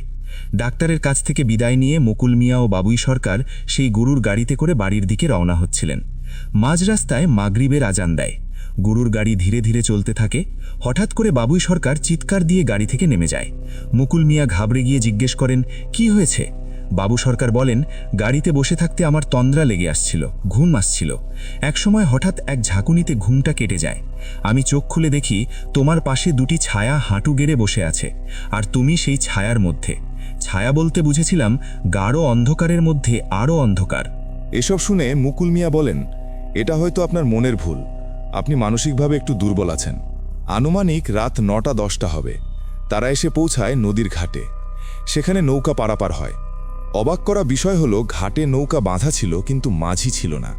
ডাক্তারের কাছ থেকে বিদায় নিয়ে মুকুল মিয়া ও বাবুই সরকার সেই গুরুর গাড়িতে করে বাড়ির দিকে রওনা হচ্ছিলেন। মাঝ রাস্তায় মাগরিবের আজান দেয়। গুরুর গাড়ি ধীরে ধীরে চলতে থাকে। হঠাৎ করে বাবুই সরকার চিৎকার দিয়ে গাড়ি থেকে নেমে যায়। মুকুল মিয়া ঘাবড়ে গিয়ে জিজ্ঞেস করেন, কি হয়েছে? বাবু সরকার বলেন, গাড়িতে বসে থাকতে আমার তন্দ্রা লেগে আসছিল, ঘুম আসছিল। একসময় হঠাৎ এক ঝাঁকুনিতে ঘুমটা কেটে যায়। আমি চোখ খুলে দেখি তোমার পাশে দুটি ছায়া হাঁটু গেড়ে বসে আছে, আর তুমি সেই ছায়ার মধ্যে। ছায়া বলতে বুঝেছিলাম গাঢ় অন্ধকারের মধ্যে আরও অন্ধকার। এসব শুনে মুকুল মিয়া বলেন, এটা হয়তো আপনার মনের ভুল, আপনি মানসিকভাবে একটু দুর্বল আছেন। আনুমানিক রাত 9টা-10টা হবে। তারা এসে পৌঁছায় নদীর ঘাটে। সেখানে নৌকা পারাপার হয়। অবাক করা বিষয় হলো ঘাটে নৌকা বাঁধা ছিল, কিন্তু মাঝি ছিল না।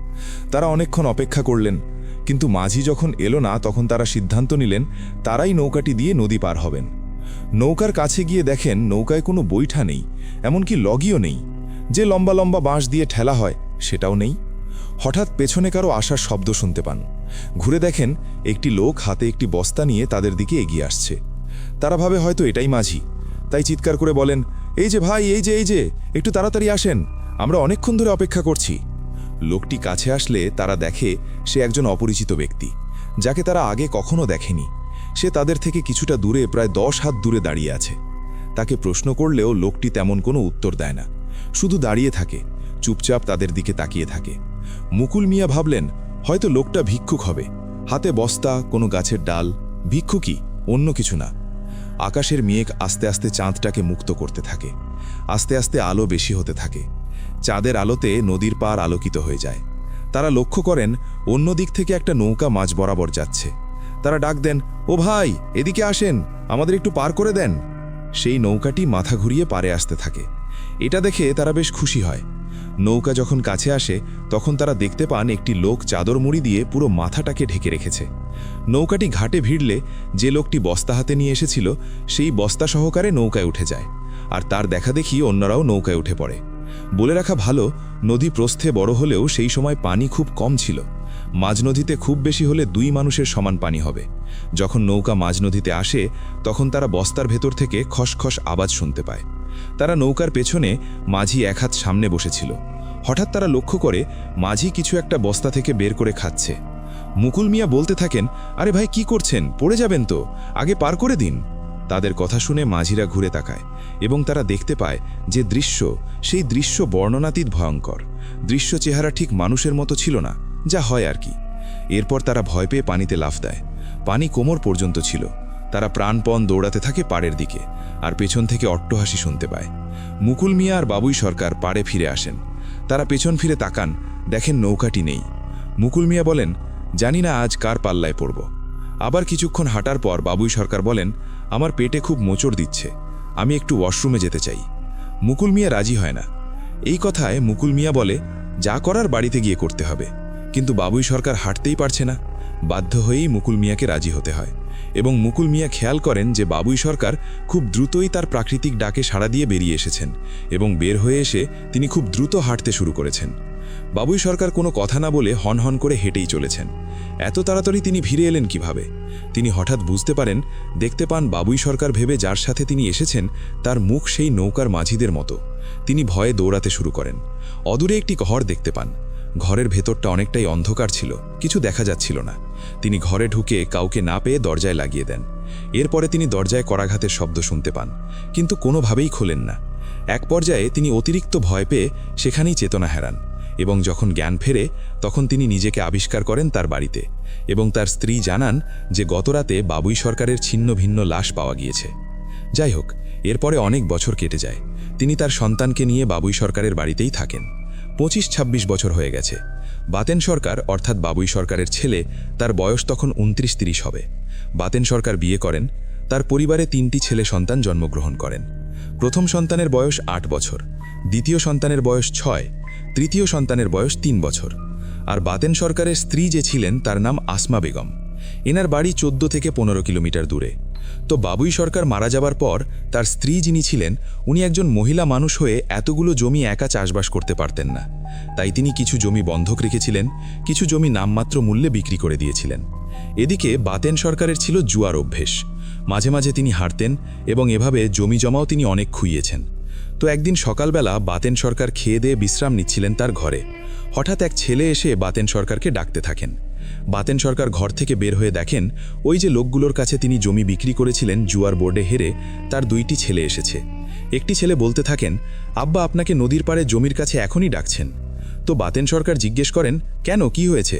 তারা অনেকক্ষণ অপেক্ষা করলেন, কিন্তু মাঝি যখন এলো না তখন তারা সিদ্ধান্ত নিলেন তারাই নৌকাটি দিয়ে নদী পার হবেন। নৌকার কাছে গিয়ে দেখেন নৌকায় কোনো বৈঠা নেই, এমনকি লগিও নেই। যে লম্বা লম্বা বাঁশ দিয়ে ঠেলা হয় সেটাও নেই। হঠাৎ পেছনে কারো আসার শব্দ শুনতে পান। ঘুরে দেখেন একটি লোক হাতে একটি বস্তা নিয়ে তাদের দিকে এগিয়ে আসছে। তারা ভাবে হয়তো এটাই মাঝি, তাই চিৎকার করে বলেন, এই যে ভাই, এই যে একটু তাড়াতাড়ি আসেন, আমরা অনেকক্ষণ ধরে অপেক্ষা করছি। লোকটি কাছে আসলে তারা দেখে সে একজন অপরিচিত ব্যক্তি, যাকে তারা আগে কখনো দেখেনি। সে তাদের থেকে কিছুটা দূরে, প্রায় 10 হাত দূরে দাঁড়িয়ে আছে। তাকে প্রশ্ন করলেও লোকটি তেমন কোনো উত্তর দেয় না, শুধু দাঁড়িয়ে থাকে, চুপচাপ তাদের দিকে তাকিয়ে থাকে। মুকুল মিয়া ভাবলেন হয়তো লোকটা ভিক্ষুক হবে, হাতে বস্তা, কোনো গাছের ডাল। ভিক্ষুকই, অন্য কিছু না। আকাশের মেঘ আস্তে আস্তে চাঁদটাকে মুক্ত করতে থাকে। আস্তে আস্তে আলো বেশি হতে থাকে। চাঁদের আলোতে নদীর পাড় আলোকিত হয়ে যায়। তারা লক্ষ্য করেন অন্য দিক থেকে একটা নৌকা মাঝ বরাবর যাচ্ছে। তারা ডাক দেন, ও ভাই, এদিকে আসেন, আমাদের একটু পার করে দেন। সেই নৌকাটি মাথা ঘুরিয়ে পারে আসতে থাকে। এটা দেখে তারা বেশ খুশি হয়। নৌকা যখন কাছে আসে তখন তারা দেখতে পান একটি লোক চাদর মুড়ি দিয়ে পুরো মাথাটাকে ঢেকে রেখেছে। নৌকাটি ঘাটে ভিড়লে যে লোকটি বস্তা হাতে নিয়ে এসেছিল সেই বস্তা সহকারে নৌকায় উঠে যায়, আর তার দেখা দেখি অন্যরাও নৌকায় উঠে পড়ে। বলে রাখা ভালো, নদী প্রস্থে বড় হলেও সেই সময় পানি খুব কম ছিল। মাঝ নদীতে খুব বেশি হলে 2 মানুষের সমান পানি হবে। যখন নৌকা মাঝ নদীতে আসে তখন তারা বস্তার ভেতর থেকে খসখস আওয়াজ শুনতে পায়। তারা নৌকার পেছনে মাঝি এক হাত সামনে বসেছিল। হঠাৎ তারা লক্ষ্য করে মাঝি কিছু একটা বস্তা থেকে বের করে খাচ্ছে। মুকুল মিয়া বলতে থাকেন, আরে ভাই কি করছেন, পড়ে যাবেন তো, আগে পার করে দিন। তাদের কথা শুনে মাঝিরা ঘুরে তাকায় এবং তারা দেখতে পায় যে সেই দৃশ্য বর্ণনাতীত ভয়ঙ্কর। দৃশ্য চেহারা ঠিক মানুষের মতো ছিল না, যা হয় আর কি। এরপর তারা ভয় পেয়ে পানিতে লাফ দেয়। পানি কোমর পর্যন্ত ছিল। তারা প্রাণপণ দৌড়াতে থাকে পাড়ের দিকে, আর পেছন থেকে অট্টহাসি শুনতে পায়। মুকুল মিয়া আর বাবুই সরকার পাড়ে ফিরে আসেন। তারা পেছন ফিরে তাকান, দেখেন নৌকাটি নেই। মুকুল মিয়া বলেন, জানি না আজ কার পাল্লায় পড়ব। আবার কিছুক্ষণ হাঁটার পর বাবুই সরকার বলেন, আমার পেটে খুব মোচড় দিচ্ছে, আমি একটু ওয়াশরুমে যেতে চাই। মুকুল মিয়া রাজি হয় না। এই কথায় মুকুল মিয়া বলে, যা করার বাড়িতে গিয়ে করতে হবে। কিন্তু বাবুই সরকার হাঁটতেই পারছে না। বাধ্য হয়েই মুকুল মিয়াকে রাজি হতে হয় এবং মুকুল মিয়া খেয়াল করেন যে বাবুই সরকার খুব দ্রুতই তার প্রাকৃতিক ডাকে সাড়া দিয়ে বেরিয়ে এসেছেন এবং বের হয়ে এসে তিনি খুব দ্রুত হাঁটতে শুরু করেছেন। বাবুই সরকার কোনো কথা না বলে হনহন করে হেঁটেই চলেছেন। এত তাড়াতাড়ি তিনি ফিরে এলেন কিভাবে? তিনি হঠাৎ বুঝতে পারেন, দেখতে পান বাবুই সরকার ভেবে যার সাথে তিনি এসেছেন তার মুখ সেই নৌকার মাঝিদের মতো। তিনি ভয়ে দৌড়াতে শুরু করেন। অদূরে একটি ঘর দেখতে পান। ঘরের ভেতরটা অনেকটাই অন্ধকার ছিল, কিছু দেখা যাচ্ছিল না। তিনি ঘরে ঢুকে কাউকে না পেয়ে দরজায় লাগিয়ে দেন। এরপরে তিনি দরজায় করাঘাতের শব্দ শুনতে পান, কিন্তু কোনোভাবেই খোলেন না। এক পর্যায়ে তিনি অতিরিক্ত ভয় পেয়ে সেখানেই চেতনা হারান এবং যখন জ্ঞান ফেরে তখন তিনি নিজেকে আবিষ্কার করেন তার বাড়িতে এবং তার স্ত্রী জানান যে গতরাতে বাবুই সরকারের ছিন্ন ভিন্ন লাশ পাওয়া গিয়েছে। যাই হোক, এরপরে অনেক বছর কেটে যায়। তিনি তার সন্তানকে নিয়ে বাবুই সরকারের বাড়িতেই থাকেন। 25-26 বছর হয়ে গেছে। বাতেন সরকার অর্থাৎ বাবুই সরকারের ছেলে, তার বয়স তখন 29-30 হবে। বাতেন সরকার বিয়ে করেন। তার পরিবারে 3টি ছেলে সন্তান জন্মগ্রহণ করেন। প্রথম সন্তানের বয়স 8 বছর, দ্বিতীয় সন্তানের বয়স 6, তৃতীয় সন্তানের বয়স 3 বছর। আর বাতেন সরকারের স্ত্রী যে ছিলেন তার নাম আসমা বেগম। এনার বাড়ি 14 থেকে 15 কিলোমিটার দূরে। তো বাবুই সরকার মারা যাবার পর তার স্ত্রী যিনি ছিলেন উনি একজন মহিলা মানুষ হয়ে এতগুলো জমি একা চাষবাস করতে পারতেন না। তাই তিনি কিছু জমি বন্ধক রেখেছিলেন, কিছু জমি নামমাত্র মূল্যে বিক্রি করে দিয়েছিলেন। এদিকে বাতেন সরকারের ছিল জুয়ার অভ্যেস। মাঝে মাঝে তিনি হারতেন এবং এভাবে জমি জমাও তিনি অনেক খুইয়েছেন। তো একদিন সকালবেলা বাতেন সরকার খেয়ে দিয়ে বিশ্রাম নিচ্ছিলেন তার ঘরে। হঠাৎ এক ছেলে এসে বাতেন সরকারকে ডাকতে থাকেন। বাতেন সরকার ঘর থেকে বের হয়ে দেখেন ওই যে লোকগুলোর কাছে তিনি জমি বিক্রি করেছিলেন জুয়ার বোর্ডে হেরে, তার 2টি ছেলে এসেছে। একটি ছেলে বলতে থাকেন, আব্বা আপনাকে নদীর পাড়ে জমির কাছে এখনই ডাকছেন। তো বাতেন সরকার জিজ্ঞেস করেন, কেন, কি হয়েছে?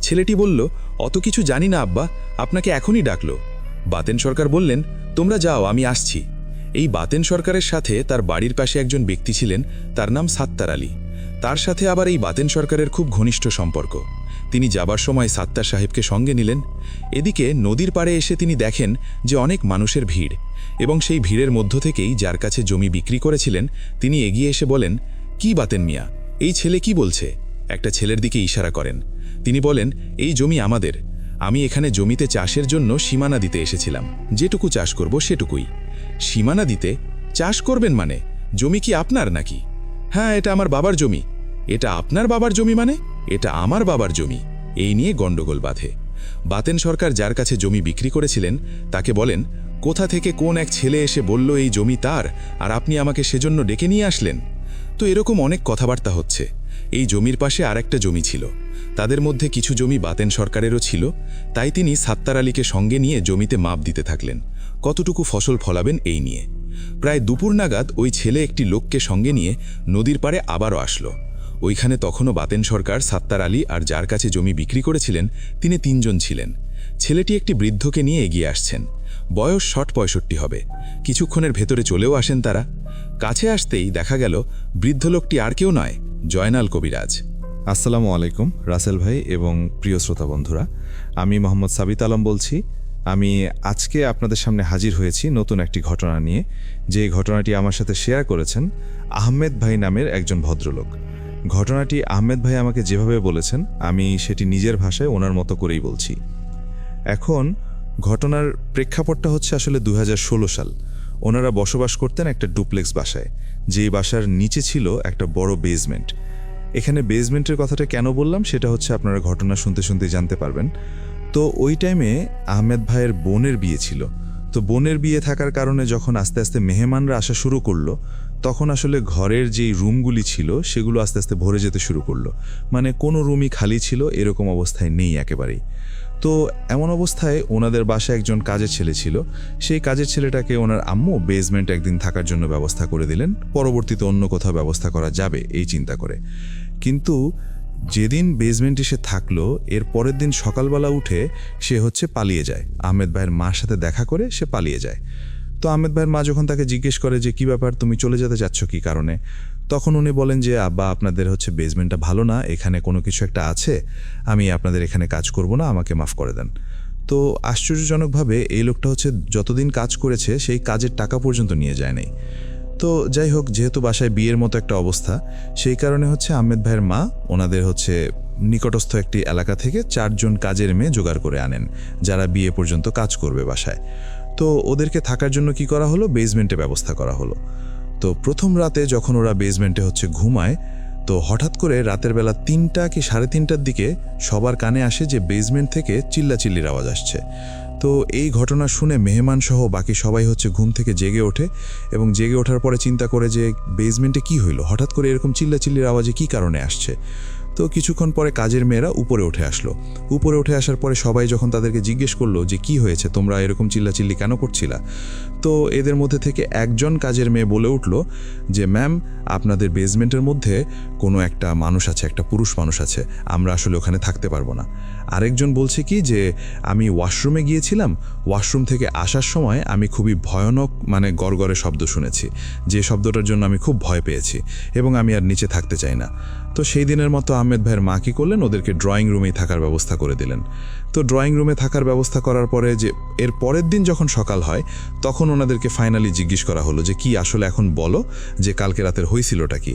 ছেলেটি বলল, অত কিছু জানি না আব্বা, আপনাকে এখনই ডাকলো। বাতেন সরকার বললেন, তোমরা যাও, আমি আসছি। এই বাতেন সরকারের সাথে তার বাড়ির পাশে একজন ব্যক্তি ছিলেন, তার নাম সাত্তার আলী। তার সাথে আবার এই বাতেন সরকারের খুব ঘনিষ্ঠ সম্পর্ক। তিনি যাবার সময় সাত্তার সাহেবকে সঙ্গে নিলেন। এদিকে নদীর পাড়ে এসে তিনি দেখেন যে অনেক মানুষের ভিড় এবং সেই ভিড়ের মধ্য থেকেই যার কাছে জমি বিক্রি করেছিলেন তিনি এগিয়ে এসে বলেন, কি বাতেন মিয়া, এই ছেলে কি বলছে? একটা ছেলের দিকে ইশারা করেন। তিনি বলেন, এই জমি আমাদের, আমি এখানে জমিতে চাষের জন্য সীমানা দিতে এসেছিলাম, যেটুকু চাষ করব সেটুকুই। সীমানা দিতে? চাষ করবেন মানে? জমি কি আপনার নাকি? হ্যাঁ, এটা আমার বাবার জমি। এটা আপনার বাবার জমি মানে? এটা আমার বাবার জমি। এই নিয়ে গন্ডগোল বাধে। বাতেন সরকার যার কাছে জমি বিক্রি করেছিলেন তাকে বলেন, কোথা থেকে কোন এক ছেলে এসে বলল এই জমি তার, আর আপনি আমাকে সেজন্য ডেকে নিয়ে আসলেন? তো এরকম অনেক কথাবার্তা হচ্ছে। এই জমির পাশে আর একটা জমি ছিল, তাদের মধ্যে কিছু জমি বাতেন সরকারেরও ছিল। তাই তিনি সাত্তার আলীকে সঙ্গে নিয়ে জমিতে মাপ দিতে থাকলেন, কতটুকু ফসল ফলাবেন এই নিয়ে। প্রায় দুপুর নাগাদ ওই ছেলে একটি লোককে সঙ্গে নিয়ে নদীর পাড়ে আবারও আসলো। ওইখানে তখনও বাতেন সরকার, সাত্তার আলী আর যার কাছে জমি বিক্রি করেছিলেন তিনি 3 জন ছিলেন। ছেলেটি একটি বৃদ্ধকে নিয়ে এগিয়ে আসছেন, বয়স 60-65 হবে। কিছুক্ষণের ভেতরে চলেও আসেন তারা। কাছে আসতেই দেখা গেল বৃদ্ধ লোকটি আর কেউ নয়, জয়নাল কবিরাজ। আসসালামু আলাইকুম রাসেল ভাই এবং প্রিয় শ্রোতা বন্ধুরা, আমি মোহাম্মদ সাবিত আলম বলছি। আমি আজকে আপনাদের সামনে হাজির হয়েছি নতুন একটি ঘটনা নিয়ে, যে ঘটনাটি আমার সাথে শেয়ার করেছেন আহমেদ ভাই নামের একজন ভদ্রলোক। ঘটনাটি আহমেদ ভাই আমাকে যেভাবে বলেছেন আমি সেটি নিজের ভাষায় ওনার মতো করেই বলছি। এখন ঘটনার প্রেক্ষাপটটা হচ্ছে আসলে 2016 সাল। ওনারা বসবাস করতেন একটা ডুপ্লেক্স বাসায়, যেই বাসার নিচে ছিল একটা বড় বেসমেন্ট। এখানে বেসমেন্টের কথাটা কেন বললাম সেটা হচ্ছে আপনারা ঘটনা শুনতে শুনতে জানতে পারবেন। তো ওই টাইমে আহমেদ ভাইয়ের বোনের বিয়ে ছিল। তো বোনের বিয়ে থাকার কারণে যখন আস্তে আস্তে মেহমানরা আসা শুরু করলো, তখন আসলে ঘরের যেই রুমগুলি ছিল সেগুলো আস্তে আস্তে ভরে যেতে শুরু করলো, মানে কোনো রুমই খালি ছিল এরকম অবস্থায় নেই একেবারেই। তো এমন অবস্থায় ওনাদের বাসায় একজন কাজের ছেলে ছিল, সেই কাজের ছেলেটাকে ওনার আম্মু বেসমেন্ট একদিন থাকার জন্য ব্যবস্থা করে দিলেন, পরবর্তীতে অন্য কোথাও ব্যবস্থা করা যাবে এই চিন্তা করে। কিন্তু যেদিন বেসমেন্টে সে থাকলো, এর পরের দিন সকালবেলা উঠে সে পালিয়ে যায়। আহমেদ ভাইয়ের মার সাথে দেখা করে সে পালিয়ে যায়। তো আহমেদ ভাইয়ের মা যখন তাকে জিজ্ঞেস করে যে কী ব্যাপার, তুমি চলে যেতে চাচ্ছ কী কারণে, তখন উনি বলেন যে আব্বা, আপনাদের বেসমেন্টটা ভালো না, এখানে কোনো কিছু একটা আছে, আমি আপনাদের এখানে কাজ করব না, আমাকে মাফ করে দেন। তো আশ্চর্যজনকভাবে এই লোকটা যতদিন কাজ করেছে সেই কাজের টাকা পর্যন্ত নিয়ে যায় নাই। তো যাই হোক, যেহেতু বাসায় বিয়ের মতো একটা অবস্থা, সেই কারণে আহমেদ ভাইয়ের মা ওনাদের নিকটস্থ একটি এলাকা থেকে 4 জন কাজের মেয়ে জোগাড় করে আনেন, যারা বিয়ে পর্যন্ত কাজ করবে বাসায়। তো ওদেরকে থাকার জন্য কি করা হলো, বেসমেন্টে ব্যবস্থা করা হলো। তো প্রথম রাতে যখন ওরা বেসমেন্টে ঘুমায়, তো হঠাৎ করে রাতের বেলা 3টা কি 3:30টার দিকে সবার কানে আসে যে বেসমেন্ট থেকে চিল্লাচিল্লির আওয়াজ আসছে। তো এই ঘটনা শুনে মেহমান সহ বাকি সবাই ঘুম থেকে জেগে ওঠে, এবং জেগে ওঠার পরে চিন্তা করে যে বেসমেন্টে কি হইলো, হঠাৎ করে এরকম চিল্লাচিল্লির আওয়াজে কি কারণে আসছে। তো কিছুক্ষণ পরে কাজের মেয়েরা উপরে উঠে আসলো। উপরে উঠে আসার পরে সবাই যখন তাদেরকে জিজ্ঞেস করলো যে কি হয়েছে, তোমরা এরকম চিল্লাচিল্লি কেন করছিলা, তো এদের মধ্যে থেকে একজন কাজের মেয়ে বলে উঠল যে ম্যাম, আপনাদের বেসমেন্টের মধ্যে কোনো একটা মানুষ আছে, একটা পুরুষ মানুষ আছে, আমরা আসলে ওখানে থাকতে পারবো না। আরেকজন বলছে কি যে আমি ওয়াশরুমে গিয়েছিলাম, ওয়াশরুম থেকে আসার সময় আমি খুবই ভয়ানক গড়গড়ে শব্দ শুনেছি, যে শব্দটার জন্য আমি খুব ভয় পেয়েছি এবং আমি আর নিচে থাকতে চাই না। তো সেই দিনের মতো আহমেদ ভাইয়ের মা কী করলেন, ওদেরকে ড্রয়িং রুমেই থাকার ব্যবস্থা করে দিলেন। তো ড্রয়িং রুমে থাকার ব্যবস্থা করার পরে যে এর পরের দিন যখন সকাল হয়, তখন ওনাদেরকে ফাইনালি জিজ্ঞেস করা হলো যে কি আসলে এখন বলো যে কালকে রাতের হয়েছিলটা কি।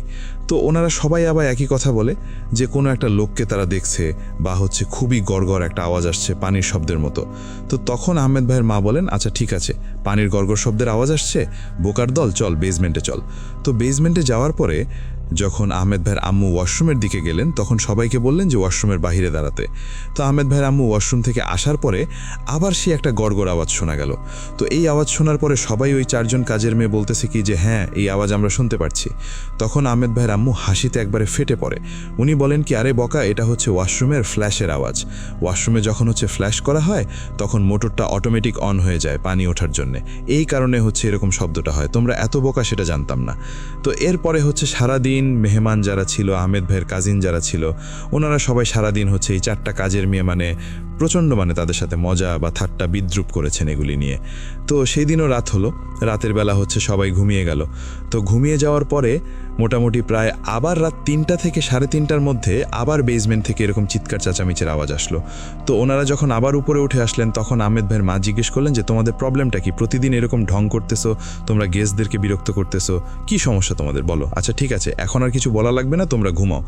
তো ওনারা সবাই আবার একই কথা বলে যে কোনো একটা লোককে তারা দেখছে, বা খুবই গড়গড় একটা আওয়াজ আসছে পানির শব্দের মতো। তো তখন আহমেদ ভাইয়ের মা বলেন, আচ্ছা ঠিক আছে, পানির গড়গড় শব্দের আওয়াজ আসছে, বোকার দল, চল বেসমেন্টে চল। তো বেসমেন্টে যাওয়ার পরে যখন আহমেদ ভাইয়ের আম্মু ওয়াশরুমের দিকে গেলেন, তখন সবাইকে বললেন যে ওয়াশরুমের বাহিরে দাঁড়াতে। তো আহমেদ ভাইয়ের আম্মু ওয়াশরুম থেকে আসার পরে আবার সে একটা গড়গড় আওয়াজ শোনা গেল। তো এই আওয়াজ শোনার পরে সবাই ওই 4 জন কাজের মেয়ে বলতেছে কি যে হ্যাঁ, এই আওয়াজ আমরা শুনতে পাচ্ছি। তখন আহমেদ ভাইয়ের আম্মু হাসিতে একবারে ফেটে পড়ে। উনি বলেন কি, আরে বকা, এটা ওয়াশরুমের ফ্ল্যাশের আওয়াজ। ওয়াশরুমে যখন ফ্ল্যাশ করা হয়, তখন মোটরটা অটোমেটিক অন হয়ে যায় পানি ওঠার জন্য, এই কারণে এরকম শব্দটা হয়। তোমরা এত বোকা সেটা জানতাম না। তো এরপরে সারাদিন মেহমান যারা ছিল, আহমেদ ভাইয়ের কাজিন যারা ছিল, ওনারা সবাই সারাদিন এই 4টা কাজের মেয়ে প্রচণ্ড তাদের সাথে মজা বা ঠাট্টা বিদ্রুপ করেছেন এগুলি নিয়ে। তো সেই দিনও রাত হলো, রাতের বেলা সবাই ঘুমিয়ে গেল। তো ঘুমিয়ে যাওয়ার পরে মোটামুটি প্রায় আবার রাত 3টা থেকে 3:30টার মধ্যে আবার বেসমেন্ট থেকে এরকম চিৎকার চেঁচামেচির আওয়াজ আসলো। তো ওনারা যখন আবার উপরে উঠে আসলেন, তখন আহমেদ ভাইয়ের মা জিজ্ঞেস করলেন যে তোমাদের প্রবলেমটা কি, প্রতিদিন এরকম ঢং করতেছো, তোমরা গেস্টদেরকে বিরক্ত করতেছো, কি সমস্যা তোমাদের বলো। আচ্ছা ঠিক আছে, এখন আর কিছু বলা লাগবে না, তোমরা ঘুমাও।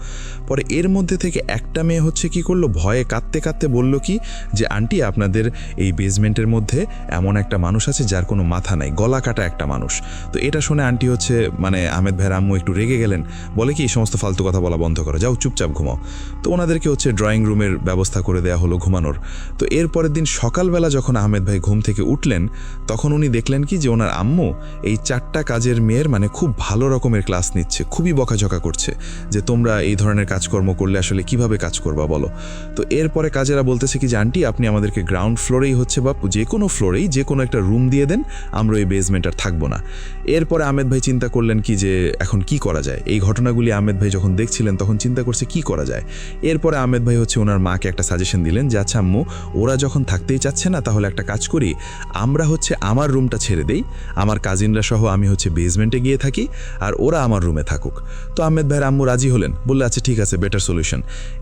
পরে এর মধ্যে থেকে একটা মেয়ে কি করলো, ভয়ে কাঁদতে কাঁদতে বলল কি যে আন্টি, আপনাদের এই বেসমেন্টের মধ্যে এমন একটা মানুষ আছে যার কোনো মাথা নাই, গলা কাটা একটা মানুষ। তো এটা শুনে আন্টি আহমেদ ভাইয়ের আম্মু একটু রেগে গেলেন, বলে কি এই সমস্ত ফালতু কথা বলা বন্ধ করো, যাও চুপচাপ ঘুমাও। তো ওনাদেরকে ড্রয়িং রুমের ব্যবস্থা করে দেওয়া হলো ঘুমানোর। তো এর পরের দিন সকালবেলা যখন আহমেদ ভাই ঘুম থেকে উঠলেন, তখন উনি দেখলেন কি যে ওনার আম্মু এই 4টা কাজের মেয়ের খুব ভালো রকমের ক্লাস নিচ্ছে, খুবই বকাঝকা করছে যে তোমরা এই ধরনের কাজকর্ম করলে আসলে কিভাবে কাজ করবা বলো। তো এরপরে কাজেরা বলতেছে কি যে আন্টি, আপনি আমাদেরকে গ্রাউন্ড ফ্লোরেই বা যে কোনো ফ্লোরেই যে কোনো একটা রুম দিয়ে দেন, আমরা ওই বেসমেন্ট আর থাকবো না। এরপরে আহমেদ ভাই চিন্তা করলেন কি যে এখন কি করা যায়। এই ঘটনাগুলি আহমেদ ভাই যখন দেখছিলেন, তখন চিন্তা করছে কি করা যায়। এরপরে আহমেদ ভাই ওনার মাকে একটা সাজেশন দিলেন যে আচ্ছা আম্মু, ওরা যখন থাকতেই চাচ্ছে না, তাহলে একটা কাজ করি, আমরা আমার রুমটা ছেড়ে দেই, আমার কাজিনরা সহ আমি বেসমেন্টে গিয়ে থাকি, আর ওরা আমার রুমে থাকুক। তো আহমেদ ভাইয়ের আম্মু রাজি হলেন, বললে আচ্ছা ঠিক আছে, বেটার সলিউশন।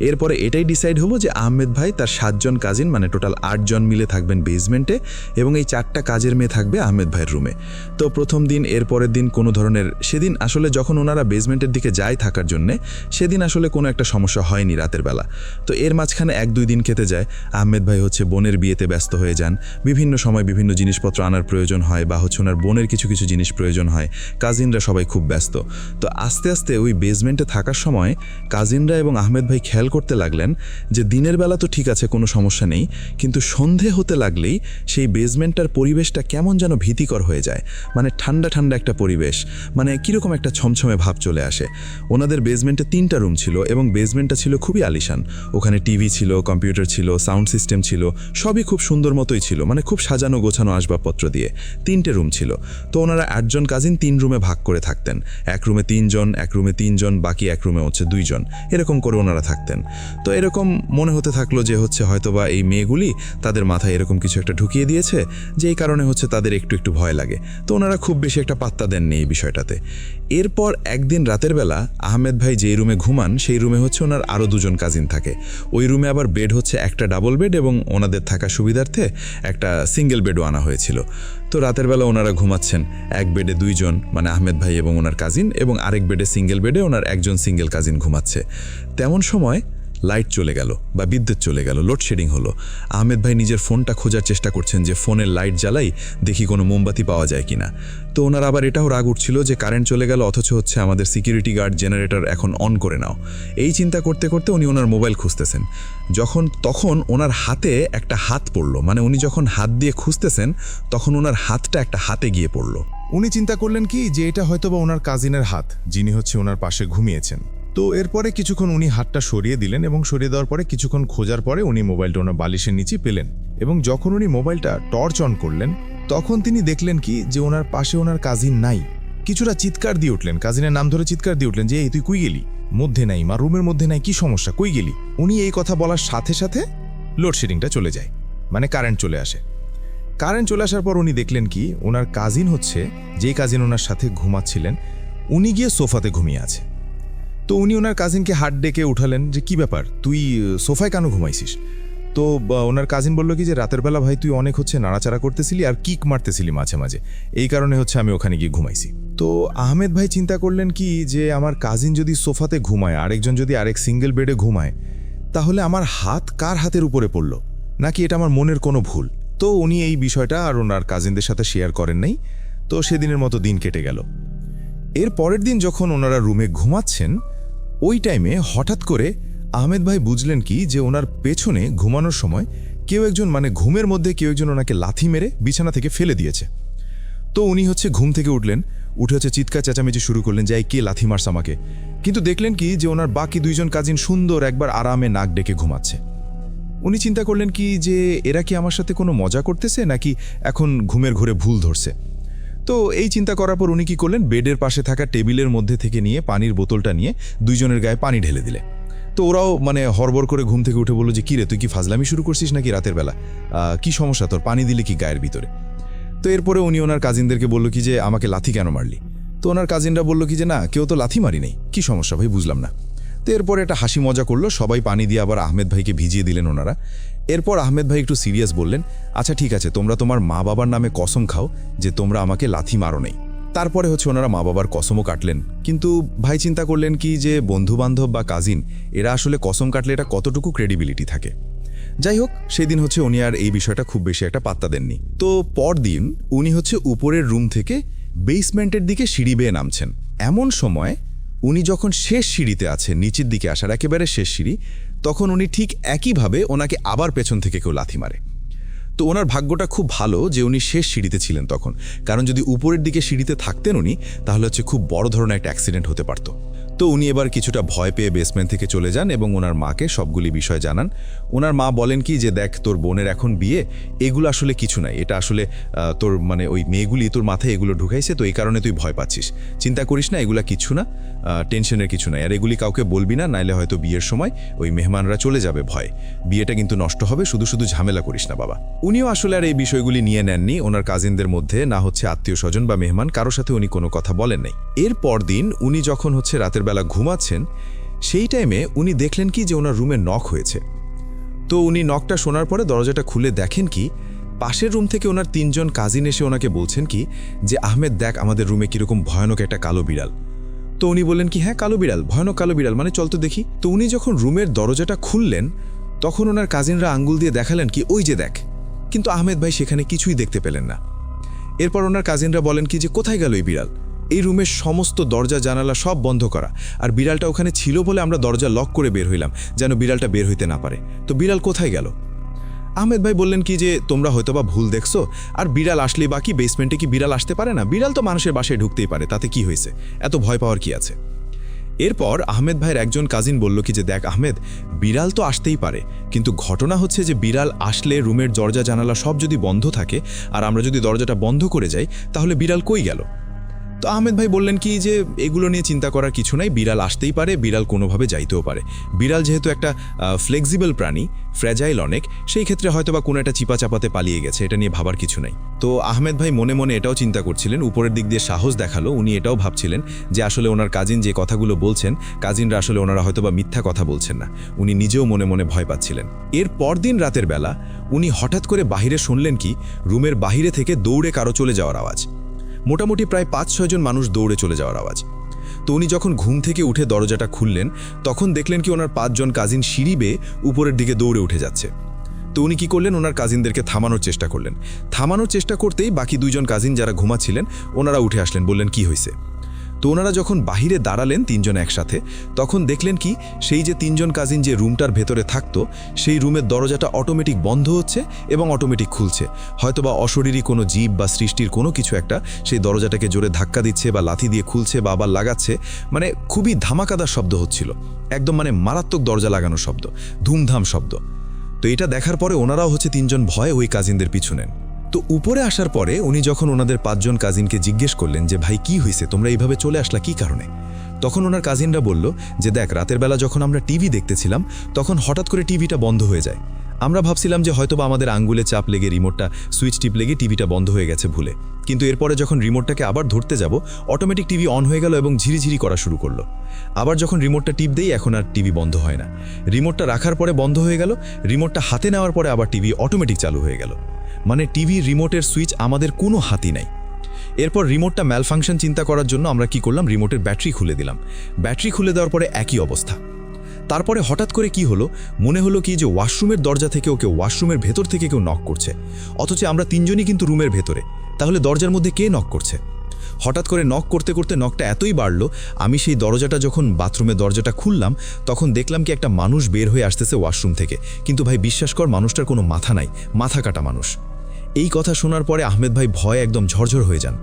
এরপরে এটাই ডিসাইড হলো যে আহমেদ ভাই তার 7 জন কাজিন টোটাল 8 জন মিলে থাকবেন বেসমেন্টে, এবং এই 4টা কাজের মেয়ে থাকবে আহমেদ ভাইয়ের রুমে। তো প্রথম দিন, এরপরের দিন কোনো ধরনের, সেদিন আসলে যখন ওনারা ওনারা বেসমেন্টের দিকে যায় থাকার জন্যে সেদিন আসলে কোনো একটা সমস্যা হয়নি রাতের বেলা। তো এর মাঝখানে 1-2 দিন কেটে যায়। আহমেদ ভাই হচ্ছে বোনের বিয়েতে ব্যস্ত হয়ে যান, বিভিন্ন সময় বিভিন্ন জিনিসপত্র আনার প্রয়োজন হয় বা হচ্ছে ওনার বোনের কিছু কিছু জিনিস প্রয়োজন হয়, কাজিনরা সবাই খুব ব্যস্ত। তো আস্তে আস্তে ওই বেসমেন্টে থাকার সময় কাজিনরা এবং আহমেদ ভাই খেয়াল করতে লাগলেন যে দিনের বেলা তো ঠিক আছে, কোনো সমস্যা নেই, কিন্তু সন্ধে হতে লাগলেই সেই বেসমেন্টটার পরিবেশটা কেমন যেন ভীতিকর হয়ে যায়। মানে ঠান্ডা ঠান্ডা একটা পরিবেশ, মানে কীরকম একটা ছমছমে ভাব চলে আসে। ওনাদের বেসমেন্টে 3টা রুম ছিল এবং বেসমেন্টটা ছিল খুবই আলিশান। ওখানে টিভি ছিল, কম্পিউটার ছিল, সাউন্ড সিস্টেম ছিল, সবই খুব সুন্দর মতোই ছিল, মানে খুব সাজানো গোছানো আসবাবপত্র দিয়ে 3টে রুম ছিল। তো ওনারা 8 জন কাজিন 3 রুমে ভাগ করে থাকতেন। এক রুমে 3 জন, এক রুমে 3 জন, বাকি এক রুমে হচ্ছে 2 জন, এরকম করে ওনারা থাকতেন। তো এরকম মনে হতে থাকলো যে হচ্ছে হয়তোবা এই মেয়েগুলি তাদের মাথায় এরকম কিছু একটা ঢুকিয়ে দিয়েছে, যেই কারণে হচ্ছে তাদের একটু একটু ভয় লাগে। তো ওনারা খুব বেশি একটা পাত্তা দেননি এই বিষয়টাতে। এরপর একদিন রাতের বেলা আহমেদ ভাই যেই রুমে ঘুমান সেই রুমে হচ্ছে ওনার আরও 2 জন কাজিন থাকে। ওই রুমে আবার বেড হচ্ছে একটা ডাবল বেড এবং ওনাদের থাকা সুবিধার্থে একটা সিঙ্গেল বেডও আনা হয়েছিল। তো রাতের বেলা ওনারা ঘুমাচ্ছেন, এক বেডে 2 জন মানে আহমেদ ভাই এবং ওনার কাজিন, এবং আরেক বেডে সিঙ্গেল বেডে ওনার একজন সিঙ্গেল কাজিন ঘুমাচ্ছে। তেমন সময় লাইট চলে গেল বা বিদ্যুৎ চলে গেল, লোডশেডিং হলো। আহমেদ ভাই নিজের ফোনটা খোঁজার চেষ্টা করছেন যে ফোনের লাইট জ্বালাই দেখি কোনো মোমবাতি পাওয়া যায় কিনা। তো ওনার আবার এটাও রাগ উঠছিল যে কারেন্ট চলে গেল, অথচ হচ্ছে আমাদের সিকিউরিটি গার্ড জেনারেটর এখন অন করে নাও। এই চিন্তা করতে করতে উনি ওনার মোবাইল খুঁজতেছেন, তখন ওনার হাতে একটা হাত পড়লো। মানে উনি যখন হাত দিয়ে খুঁজতেছেন তখন ওনার হাতটা একটা হাতে গিয়ে পড়লো। উনি চিন্তা করলেন কি যে এটা হয়তোবা ওনার কাজিনের হাত, যিনি হচ্ছে ওনার পাশে ঘুমিয়েছেন। তো এরপরে কিছুক্ষণ উনি হাতটা সরিয়ে দিলেন এবং সরিয়ে দেওয়ার পরে কিছুক্ষণ খোঁজার পরে উনি মোবাইলটা ওনার বালিশের নিচে পেলেন। এবং যখন উনি মোবাইলটা টর্চ অন করলেন তখন তিনি দেখলেন কি যে ওনার পাশে ওনার কাজিন নাই। কিছুটা চিৎকার দিয়ে উঠলেন, কাজিনের নাম ধরে চিৎকার দিয়ে উঠলেন যে এই তুই কই গেলি, মধ্যে নাই, মা রুমের মধ্যে নাই, কি সমস্যা, কই গেলি। উনি এই কথা বলার সাথে সাথে লোডশেডিংটা চলে যায়, মানে কারেন্ট চলে আসে। কারেন্ট চলে আসার পর উনি দেখলেন কি ওনার কাজিন হচ্ছে, যেই কাজিন ওনার সাথে ঘুমাচ্ছিলেন, উনি গিয়ে সোফাতে ঘুমিয়ে আছে। তো উনি ওনার কাজিনকে হাত ডেকে উঠালেন যে কি ব্যাপার, তুই সোফায় কেন ঘুমাইছিস। তো ওনার কাজিন বলল কি যে রাতের বেলা ভাই তুই অনেক হচ্ছে নাড়াচাড়া করতেছিলি আর কিক মারতেছিলি মাঝে মাঝে, এই কারণে হচ্ছে আমি ওখানে গিয়ে ঘুমাইছি। তো আহমেদ ভাই চিন্তা করলেন কি যে আমার কাজিন যদি সোফাতে ঘুমায়, আরেকজন যদি আরেক সিঙ্গেল বেডে ঘুমায়, তাহলে আমার হাত কার হাতের উপরে পড়ল, নাকি এটা আমার মনের কোনো ভুল। তো উনি এই বিষয়টা আর ওনার কাজিনদের সাথে শেয়ার করেন নাই। তো সেদিনের মতো দিন কেটে গেল। এর পরের দিন যখন ওনারা রুমে ঘুমাচ্ছেন ওই টাইমে হঠাৎ করে আহমেদ ভাই বুঝলেন কি যে ওনার পেছনে ঘুমানোর সময় কেউ একজন, মানে ঘুমের মধ্যে কেউ একজন ওনাকে লাথি মেরে বিছানা থেকে ফেলে দিয়েছে। তো উনি হচ্ছে ঘুম থেকে উঠলেন, উঠে হচ্ছে চিৎকার চেঁচামেচি শুরু করলেন যে কে লাথি মারছে আমাকে। কিন্তু দেখলেন কি যে ওনার বাকি 2 জন কাজিন সুন্দর একবার আরামে নাক ডেকে ঘুমাচ্ছে। উনি চিন্তা করলেন কি যে এরা কি আমার সাথে কোনো মজা করতেছে নাকি এখন ঘুমের ঘোরে ভুল ধরছে। তো এই চিন্তা করার পর উনি কি করলেন, বেডের পাশে থাকা টেবিলের মধ্যে থেকে নিয়ে পানির বোতলটা নিয়ে 2 জনের গায়ে পানি ঢেলে দিলে। তো ওরাও মানে হড়বড় করে ঘুম থেকে উঠে বলল যে কিরে তুই কি ফাজলামি শুরু করছিস নাকি রাতের বেলা, কি সমস্যা তোর, পানি দিলে কি গায়ের ভিতরে। তো এরপরে উনি ওনার কাজিনদেরকে বলল কি যে আমাকে লাথি কেন মারলি। তো ওনার কাজিনরা বলল কি যে না, কেউ তো লাথি মারি নেই, কি সমস্যা ভাই বুঝলাম না। তো এরপরে একটা হাসি মজা করলো, সবাই পানি দিয়ে আবার আহমেদ ভাইকে ভিজিয়ে দিলেন ওনারা। এরপর আহমেদ ভাই একটু সিরিয়াস বললেন, আচ্ছা ঠিক আছে তোমরা তোমার মা বাবার নামে কসম খাও যে তোমরা আমাকে লাথি মারো নেই। তারপরে হচ্ছে ওনারা মা বাবার কসমও কাটলেন। কিন্তু ভাই চিন্তা করলেন কি যে বন্ধু বান্ধব বা কাজিন এরা আসলে কসম কাটলে এটা কতটুকু ক্রেডিবিলিটি থাকে। যাই হোক, সেদিন হচ্ছে উনি আর এই বিষয়টা খুব বেশি একটা পাত্তা দেননি। তো পরদিন উনি হচ্ছে উপরের রুম থেকে বেসমেন্টের দিকে সিঁড়ি বেয়ে নামছেন। এমন সময় উনি যখন শেষ সিঁড়িতে আছেন, নিচের দিকে আসার একেবারে শেষ সিঁড়ি, তখন উনি ঠিক একইভাবে ওনাকে আবার পেছন থেকে কেউ লাথি মারে। তো ওনার ভাগ্যটা খুব ভালো যে উনি শেষ সিঁড়িতে ছিলেন তখন, কারণ যদি উপরের দিকে সিঁড়িতে থাকতেন উনি, তাহলে হচ্ছে খুব বড় ধরনের একটা অ্যাক্সিডেন্ট হতে পারত। তো উনি এবার কিছুটা ভয় পেয়ে বেসমেন্ট থেকে চলে যান এবং ওনার মাকে সবগুলি বিষয় জানান। ওনার মা বলেন কি যে দেখ তোর বোনের এখন বিয়ে, এগুলো আসলে কিছু নাই, এটা আসলে তোর মানে ওই মেয়েগুলি তোর মাথায় এগুলো ঢুকাইছে, তো এই কারণে তুই ভয় পাচ্ছিস, চিন্তা করিস না, এগুলা কিছু না, টেনশনের কিছু নাই, আর এগুলি কাউকে বলবি না, নাইলে হয়তো বিয়ের সময় ওই মেহমানরা চলে যাবে ভয়, বিয়েটা কিন্তু নষ্ট হবে, শুধু শুধু ঝামেলা করিস না বাবা। উনিও আসলে আর এই বিষয়গুলি নিয়ে নেননি, ওনার কাজিনদের মধ্যে না হচ্ছে আত্মীয় স্বজন বা মেহমান কারোর সাথে উনি কোনো কথা বলেন নাই। এর পরদিন উনি যখন হচ্ছে রাতের বেলা ঘুমাচ্ছেন সেই টাইমে উনি দেখলেন কি যে ওনার রুমে নক হয়েছে। তো উনি নকটা শোনার পরে দরজাটা খুলে দেখেন কি পাশের রুম থেকে ওনার 3 জন কাজিন এসে ওনাকে বলছেন কি যে আহমেদ দেখ আমাদের রুমে কিরকম ভয়ানক একটা কালো বিড়াল। তো উনি বললেন কি হ্যাঁ কালো বিড়াল, ভয়ানক কালো বিড়াল, মানে চল তো দেখি। তো উনি যখন রুমের দরজাটা খুললেন তখন ওনার কাজিনরা আঙ্গুল দিয়ে দেখালেন কি ওই যে দেখ, কিন্তু আহমেদ ভাই সেখানে কিছুই দেখতে পেলেন না। এরপর ওনার কাজিনরা বলেন কি যে কোথায় গেল এই বিড়াল, এই রুমের সমস্ত দরজা জানালা সব বন্ধ করা, আর বিড়ালটা ওখানে ছিল বলে আমরা দরজা লক করে বের হইলাম যেন বিড়ালটা বের হইতে না পারে, তো বিড়াল কোথায় গেল? আহমেদ ভাই বললেন কি যে তোমরা হয়তোবা ভুল দেখছো, আর বিড়াল আসলেই বাকি বেসমেন্টে কি বিড়াল আসতে পারে না? বিড়াল তো মানুষের বাসায় ঢুকতেই পারে, তাতে কি হয়েছে, এত ভয় পাওয়ার কি আছে? এরপর আহমেদ ভাইয়ের একজন কাজিন বলল কি যে দেখ আহমেদ, বিড়াল তো আসতেই পারে, কিন্তু ঘটনা হচ্ছে যে বিড়াল আসলে রুমের দরজা জানালা সব যদি বন্ধ থাকে আর আমরা যদি দরজাটা বন্ধ করে যাই তাহলে বিড়াল কই গেল? তো আহমেদ ভাই বললেন কি যে এগুলো নিয়ে চিন্তা করার কিছু নাই, বিড়াল আসতেই পারে, বিড়াল কোনোভাবে যাইতেও পারে। বিড়াল যেহেতু একটা ফ্লেক্সিবল প্রাণী, ফ্র্যাজাইল অনেক, সেই ক্ষেত্রে হয়তোবা কোনো একটা চিপা চাপাতে পালিয়ে গেছে, এটা নিয়ে ভাবার কিছু নাই। তো আহমেদ ভাই মনে মনে এটাও চিন্তা করছিলেন, উপরের দিক দিয়ে সাহস দেখালো, উনি এটাও ভাবছিলেন যে আসলে ওনার কাজিন যে কথাগুলো বলছেন, কাজিনরা আসলে ওনারা হয়তোবা মিথ্যা কথা বলছেন না, উনি নিজেও মনে মনে ভয় পাচ্ছিলেন। এর পরদিন রাতের বেলা উনি হঠাৎ করে বাহিরে শুনলেন কি রুমের বাহিরে থেকে দৌড়ে কারো চলে যাওয়ার আওয়াজ, মোটামুটি প্রায় 5-6 জন মানুষ দৌড়ে চলে যাওয়ার আওয়াজ। তো উনি যখন ঘুম থেকে উঠে দরজাটা খুললেন তখন দেখলেন কি ওনার 5 জন কাজিন সিঁড়ি বেয়ে উপরের দিকে দৌড়ে উঠে যাচ্ছে। তো উনি কি করলেন, ওনার কাজিনদেরকে থামানোর চেষ্টা করলেন। থামানোর চেষ্টা করতেই বাকি 2 জন কাজিন যারা ঘুমাচ্ছিলেন ওনারা উঠে আসলেন, বললেন কি হয়েছে। তো ওনারা যখন বাহিরে দাঁড়ালেন 3 জন একসাথে, তখন দেখলেন কি সেই যে 3 জন কাজিন যে রুমটার ভেতরে থাকতো সেই রুমের দরজাটা অটোমেটিক বন্ধ হচ্ছে এবং অটোমেটিক খুলছে, হয়তোবা অশরীরী কোনো জীব বা সৃষ্টির কোনো কিছু একটা সেই দরজাটাকে জোরে ধাক্কা দিচ্ছে বা লাথি দিয়ে খুলছে বা আবার লাগাচ্ছে, মানে খুবই ধামাকাদার শব্দ হচ্ছিল, একদম মানে মারাত্মক দরজা লাগানোর শব্দ, ধুমধাম শব্দ। তো এটা দেখার পরে ওনারাও 3 জন ভয়ে ওই কাজিনদের পিছু নেন। তো উপরে আসার পরে উনি যখন ওনাদের 5 জন কাজিনকে জিজ্ঞেস করলেন যে ভাই কি হয়েছে, তোমরা এইভাবে চলে আসলা কি কারণে, তখন ওনার কাজিনরা বলল যে দেখ রাতের বেলা যখন আমরা টিভি দেখতেছিলাম তখন হঠাৎ করে টিভিটা বন্ধ হয়ে যায়, আমরা ভাবছিলাম যে হয়তোবা আমাদের আঙ্গুলে চাপ লেগে রিমোটটা সুইচ টিপ লেগে টিভিটা বন্ধ হয়ে গেছে ভুলে, কিন্তু এরপরে যখন রিমোটটাকে আবার ধরতে যাব অটোমেটিক টিভি অন হয়ে গেল এবং ঝিরিঝিরি করা শুরু করলো। আবার যখন রিমোটটা টিপ দেই এখন আর টিভি বন্ধ হয় না, রিমোটটা রাখার পরে বন্ধ হয়ে গেল, রিমোটটা হাতে নেওয়ার পরে আবার টিভি অটোমেটিক চালু হয়ে গেল, মানে টিভি রিমোটের সুইচ আমাদের কোনো হাতই নাই। এরপর রিমোটটা ম্যালফাংশন চিন্তা করার জন্য আমরা কি করলাম, রিমোটের ব্যাটারি খুলে দিলাম, ব্যাটারি খুলে দেওয়ার পরে একই অবস্থা। তারপরে হঠাৎ করে কি হলো, মনে হলো কি যে ওয়াশরুমের দরজা থেকে ওকে ওয়াশরুমের ভেতর থেকে কেউ নক করছে, অথচ আমরা 3 জনই কিন্তু রুমের ভেতরে, তাহলে দরজার মধ্যে কে নক করছে? হঠাৎ করে নক করতে করতে নকটা এতই বাড়লো, আমি সেই দরজাটা যখন বাথরুমের দরজাটা খুললাম তখন দেখলাম কি একটা মানুষ বের হয়ে আসতেছে ওয়াশরুম থেকে, কিন্তু ভাই বিশ্বাস কর মানুষটার কোনো মাথা নাই, মাথা কাটা মানুষ। এই কথা শোনার পরে আহমেদ ভাই ভয় একদম ঝরঝর হয়ে যান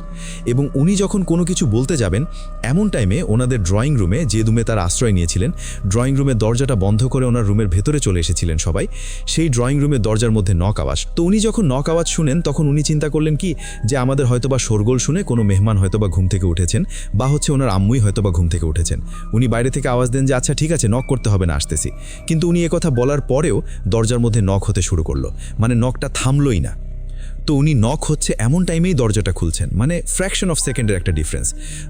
এবং উনি যখন কোনো কিছু বলতে যাবেন এমন টাইমে ওনাদের ড্রয়িং রুমে, যে রুমে তারা আশ্রয় নিয়েছিলেন, ড্রয়িং রুমের দরজাটা বন্ধ করে ওনার রুমের ভেতরে চলে এসেছিলেন সবাই, সেই ড্রয়িং রুমের দরজার মধ্যে নক আওয়াজ। তো উনি যখন নক আওয়াজ শুনেন তখন উনি চিন্তা করলেন কি যে আমাদের হয়তোবা শোরগোল শুনে কোনো মেহমান হয়তোবা ঘুম থেকে উঠেছেন বা ওনার আম্মুই হয়তোবা ঘুম থেকে উঠেছেন। উনি বাইরে থেকে আওয়াজ দেন যে আচ্ছা ঠিক আছে নক করতে হবে না, আসতেছি, কিন্তু উনি একথা বলার পরেও দরজার মধ্যে নক হতে শুরু করলো, মানে নকটা থামলই না। তো উনি নক হচ্ছে এমন টাইমেই দরজাটা খুলছেন, মানে ফ্র্যাকশন অফ সেকেন্ডের একটা ডিফারেন্স।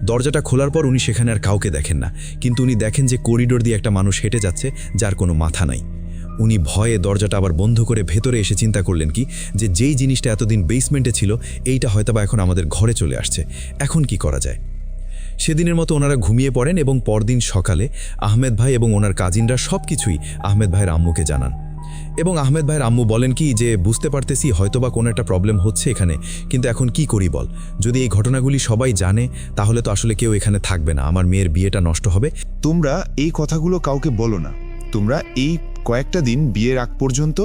দরজাটা খোলার পর উনি সেখানে আর কাউকে দেখেন না, কিন্তু উনি দেখেন যে করিডোর দিয়ে একটা মানুষ হেঁটে যাচ্ছে যার কোনো মাথা নাই। উনি ভয়ে দরজাটা আবার বন্ধ করে ভেতরে এসে চিন্তা করলেন কি যে যেই জিনিসটা এতদিন বেসমেন্টে ছিল এইটা হয়তোবা এখন আমাদের ঘরে চলে আসছে, এখন কি করা যায়। সেদিনের মতো ওনারা ঘুমিয়ে পড়েন এবং পরদিন সকালে আহমেদ ভাই এবং ওনার কাজিনরা সব কিছুই আহমেদ ভাইয়ের আম্মুকে জানান এবং আহমেদ ভাইয়ের আম্মু বলেন কি যে বুঝতে পারতেছি হয়তোবা কোনো একটা প্রবলেম হচ্ছে এখানে, কিন্তু এখন কি করি বল, যদি এই ঘটনাগুলি সবাই জানে তাহলে তো আসলে কেউ এখানে থাকবে না, আমার মেয়ের বিয়েটা নষ্ট হবে। তোমরা এই কথাগুলো কাউকে বলো না, তোমরা এই কয়েকটা দিন বিয়ের আগ পর্যন্ত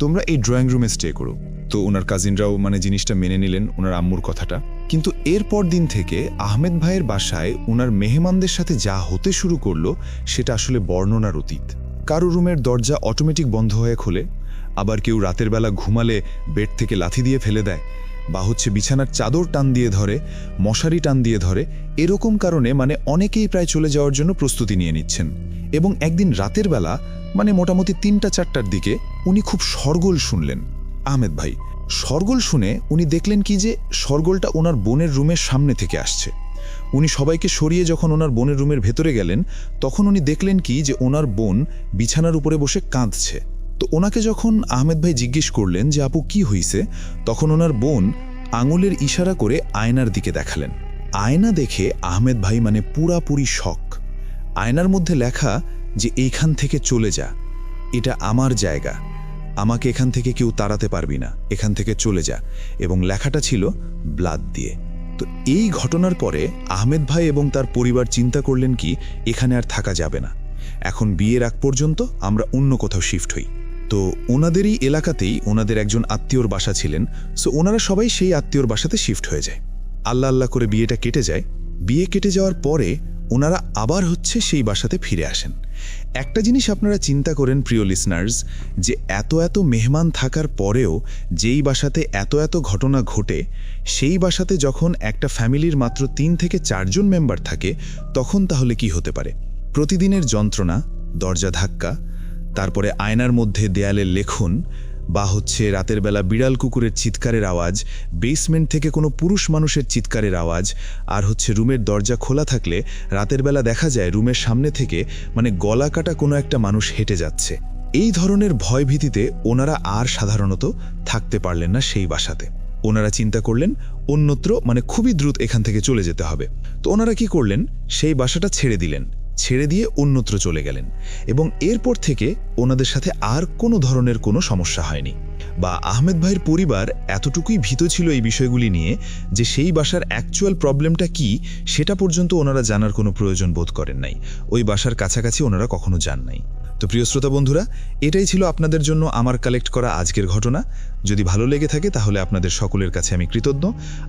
তোমরা এই ড্রয়িং রুমে স্টে করো। তো ওনার কাজিনরাও মানে জিনিসটা মেনে নিলেন ওনার আম্মুর কথাটা। কিন্তু এরপর দিন থেকে আহমেদ ভাইয়ের বাসায় ওনার মেহমানদের সাথে যা হতে শুরু করলো সেটা আসলে বর্ণনার অতীত। কারো রুমের দরজা অটোমেটিক বন্ধ হয়ে খোলে, আবার কেউ রাতের বেলা ঘুমালে বেড থেকে লাথি দিয়ে ফেলে দেয়, বা বিছানার চাদর টান দিয়ে ধরে, মশারি টান দিয়ে ধরে, এরকম কারণে মানে অনেকেই প্রায় চলে যাওয়ার জন্য প্রস্তুতি নিয়ে নিচ্ছেন। এবং একদিন রাতের বেলা মানে মোটামুটি 3টা-4টার দিকে উনি খুব শোরগোল শুনলেন। আহমেদ ভাই শোরগোল শুনে উনি দেখলেন কি যে শোরগোলটা ওনার বোনের রুমের সামনে থেকে আসছে। উনি সবাইকে সরিয়ে যখন ওনার বোনের রুমের ভেতরে গেলেন তখন উনি দেখলেন কি যে ওনার বোন বিছানার উপরে বসে কাঁদছে। তো ওনাকে যখন আহমেদ ভাই জিজ্ঞেস করলেন যে আপু কি হইছে, তখন ওনার বোন আঙুলের ইশারা করে আয়নার দিকে দেখালেন আয়না দেখে আহমেদ ভাই মানে পুরাপুরি শক। আয়নার মধ্যে লেখা যে এইখান থেকে চলে যা, এটা আমার জায়গা, আমাকে এখান থেকে কেউ তাড়াতে পারবি না, এখান থেকে চলে যা, এবং লেখাটা ছিল ব্লাড দিয়ে। তো এই ঘটনার পরে আহমেদ ভাই এবং তার পরিবার চিন্তা করলেন কি এখানে আর থাকা যাবে না, এখন বিয়ের আগ পর্যন্ত আমরা অন্য কোথাও শিফট হই। তো ওনাদেরই এলাকাতেই ওনাদের একজন আত্মীয়র বাসা ছিলেন, সো ওনারা সবাই সেই আত্মীয়র বাসাতে শিফট হয়ে যায়। আল্লাহ আল্লাহ করে বিয়েটা কেটে যায়। বিয়ে কেটে যাওয়ার পরে ওনারা আবার সেই বাসাতে ফিরে আসেন। একটা জিনিস আপনারা চিন্তা করেন প্রিয় লিসনার্স, যে এত এত মেহমান থাকার পরেও যেই বাসাতে এত এত ঘটনা ঘটে, সেই বাসাতে যখন একটা ফ্যামিলির মাত্র 3 থেকে 4 জন মেম্বার থাকে, তখন তাহলে কি হতে পারে? প্রতিদিনের যন্ত্রণা, দরজা ধাক্কা, তারপরে আয়নার মধ্যে দেয়ালের লেখন, বা রাতের বেলা বিড়াল কুকুরের চিৎকারের আওয়াজ, বেসমেন্ট থেকে কোনো পুরুষ মানুষের চিৎকারের আওয়াজ, আর রুমের দরজা খোলা থাকলে রাতের বেলা দেখা যায় রুমের সামনে থেকে মানে গলা কাটা কোনো একটা মানুষ হেঁটে যাচ্ছে। এই ধরনের ভয়ভীতিতে ওনারা আর সাধারণত থাকতে পারলেন না সেই বাসাতে। ওনারা চিন্তা করলেন অন্যত্র মানে খুবই দ্রুত এখান থেকে চলে যেতে হবে। তো ওনারা কি করলেন, সেই বাসাটা ছেড়ে দিলেন, ছেড়ে দিয়ে অন্যত্র চলে গেলেন, এবং এরপর থেকে ওনাদের সাথে আর কোনো ধরনের কোনো সমস্যা হয়নি। বা আহমেদ ভাইয়ের পরিবার এতটুকুই ভীত ছিল এই বিষয়গুলি নিয়ে যে সেই বাসার অ্যাকচুয়াল প্রবলেমটা কি সেটা পর্যন্ত ওনারা জানার কোনো প্রয়োজন বোধ করেন নাই। ওই বাসার কাছাকাছি ওনারা কখনো যান নাই। তো প্রিয় শ্রোতা বন্ধুরা, এটাই ছিল আপনাদের জন্য আমার কালেক্ট করা আজকের ঘটনা। যদি ভালো লেগে থাকে তাহলে আপনাদের সকলের কাছে আমি কৃতজ্ঞ,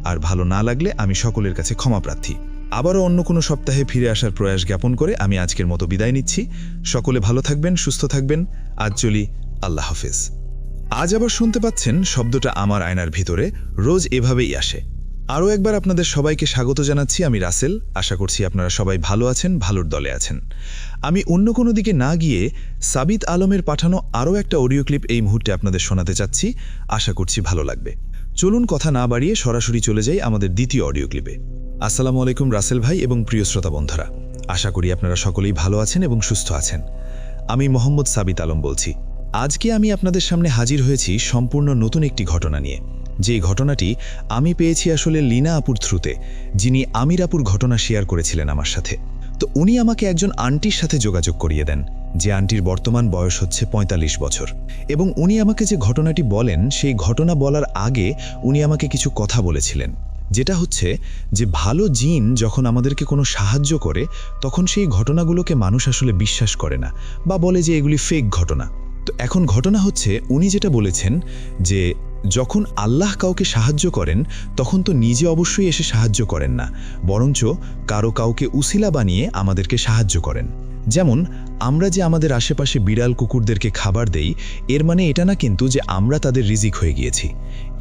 আর ভালো না লাগলে আমি সকলের কাছে ক্ষমা প্রার্থী। আবারও অন্য কোনো সপ্তাহে ফিরে আসার প্রয়াস জ্ঞাপন করে আমি আজকের মতো বিদায় নিচ্ছি। সকলে ভালো থাকবেন, সুস্থ থাকবেন। আজ চলি, আল্লাহ হাফেজ। আজ আবার শুনতে পাচ্ছেন শব্দটা আমার আয়নার ভিতরে রোজ এভাবেই আসে। আরও একবার আপনাদের সবাইকে স্বাগত জানাচ্ছি। আমি রাসেল। আশা করছি আপনারা সবাই ভালো আছেন, ভালোর দলে আছেন। আমি অন্য কোনো দিকে না গিয়ে সাবিত আলমের পাঠানো আরও একটা অডিও ক্লিপ এই মুহূর্তে আপনাদের শোনাতে চাচ্ছি। আশা করছি ভালো লাগবে। চলুন কথা না বাড়িয়ে সরাসরি চলে যাই আমাদের দ্বিতীয় অডিও ক্লিপে। আসসালামু আলাইকুম রাসেল ভাই এবং প্রিয় শ্রোতা বন্ধুরা, আশা করি আপনারা সকলেই ভালো আছেন এবং সুস্থ আছেন। আমি মোহাম্মদ সাবিত আলম বলছি। আজকে আমি আপনাদের সামনে হাজির হয়েছি সম্পূর্ণ নতুন একটি ঘটনা নিয়ে। যে ঘটনাটি আমি পেয়েছি আসলে লীনা আপুর থ্রুতে, যিনি আমির আপুর ঘটনা শেয়ার করেছিলেন আমার সাথে। তো উনি আমাকে একজন আন্টির সাথে যোগাযোগ করিয়ে দেন, যে আন্টির বর্তমান বয়স 45 বছর, এবং উনি আমাকে যে ঘটনাটি বলেন সেই ঘটনা বলার আগে উনি আমাকে কিছু কথা বলেছিলেন, যেটা যে ভালো জিন যখন আমাদেরকে কোনো সাহায্য করে তখন সেই ঘটনাগুলোকে মানুষ আসলে বিশ্বাস করে না, বা বলে যে এগুলি ফেক ঘটনা। তো এখন ঘটনা উনি যেটা বলেছেন যে যখন আল্লাহ কাউকে সাহায্য করেন তখন তো নিজে অবশ্যই এসে সাহায্য করেন না, বরঞ্চ কাউকে উসিলা বানিয়ে আমাদেরকে সাহায্য করেন। যেমন আমরা যে আমাদের আশেপাশে বিড়াল কুকুরদেরকে খাবার দেই, এর মানে এটা না কিন্তু যে আমরা তাদের রিজিক হয়ে গিয়েছি।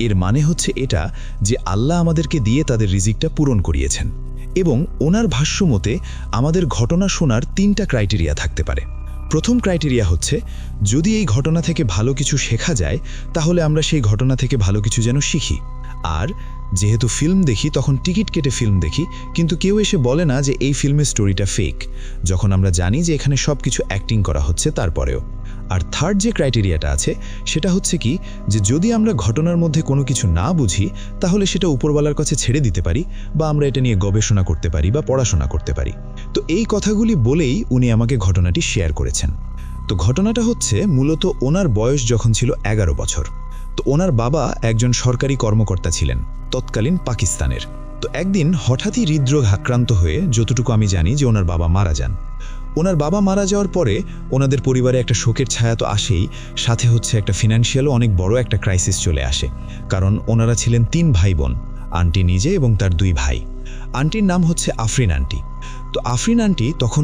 এর মানে এটা যে আল্লাহ আমাদেরকে দিয়ে তাদের রিজিকটা পূরণ করিয়েছেন। এবং ওনার ভাষ্য মতে আমাদের ঘটনা শোনার 3টা ক্রাইটেরিয়া থাকতে পারে। প্রথম ক্রাইটেরিয়া যদি এই ঘটনা থেকে ভালো কিছু শেখা যায় তাহলে আমরা সেই ঘটনা থেকে ভালো কিছু যেন শিখি। আর যেহেতু ফিল্ম দেখি তখন টিকিট কেটে ফিল্ম দেখি, কিন্তু কেউ এসে বলে না যে এই ফিল্মের স্টোরিটা ফেক, যখন আমরা জানি যে এখানে সব কিছু অ্যাক্টিং করা হচ্ছে তারপরেও। আর থার্ড যে ক্রাইটেরিয়াটা আছে সেটা কি, যে যদি আমরা ঘটনার মধ্যে কোনো কিছু না বুঝি তাহলে সেটা উপরওয়ালার কাছে ছেড়ে দিতে পারি, বা আমরা এটা নিয়ে গবেষণা করতে পারি বা পড়াশোনা করতে পারি। তো এই কথাগুলি বলেই উনি আমাকে ঘটনাটি শেয়ার করেছেন। তো ঘটনাটা মূলত ওনার বয়স যখন ছিল 11 বছর। তো ওনার বাবা একজন সরকারি কর্মকর্তা ছিলেন তৎকালীন পাকিস্তানের। তো একদিন হঠাৎই হৃদরোগ আক্রান্ত হয়ে, যতটুকু আমি জানি, যে ওনার বাবা মারা যান। ওনার বাবা মারা যাওয়ার পরে ওনাদের পরিবারে একটা শোকের ছায়া তো আসেই, সাথে একটা ফিনান্সিয়ালও অনেক বড় একটা ক্রাইসিস চলে আসে। কারণ ওনারা ছিলেন 3 ভাই বোন, আন্টি নিজে এবং তার 2 ভাই। আন্টির নাম আফরিন আন্টি। তো আফরিন আন্টি তখন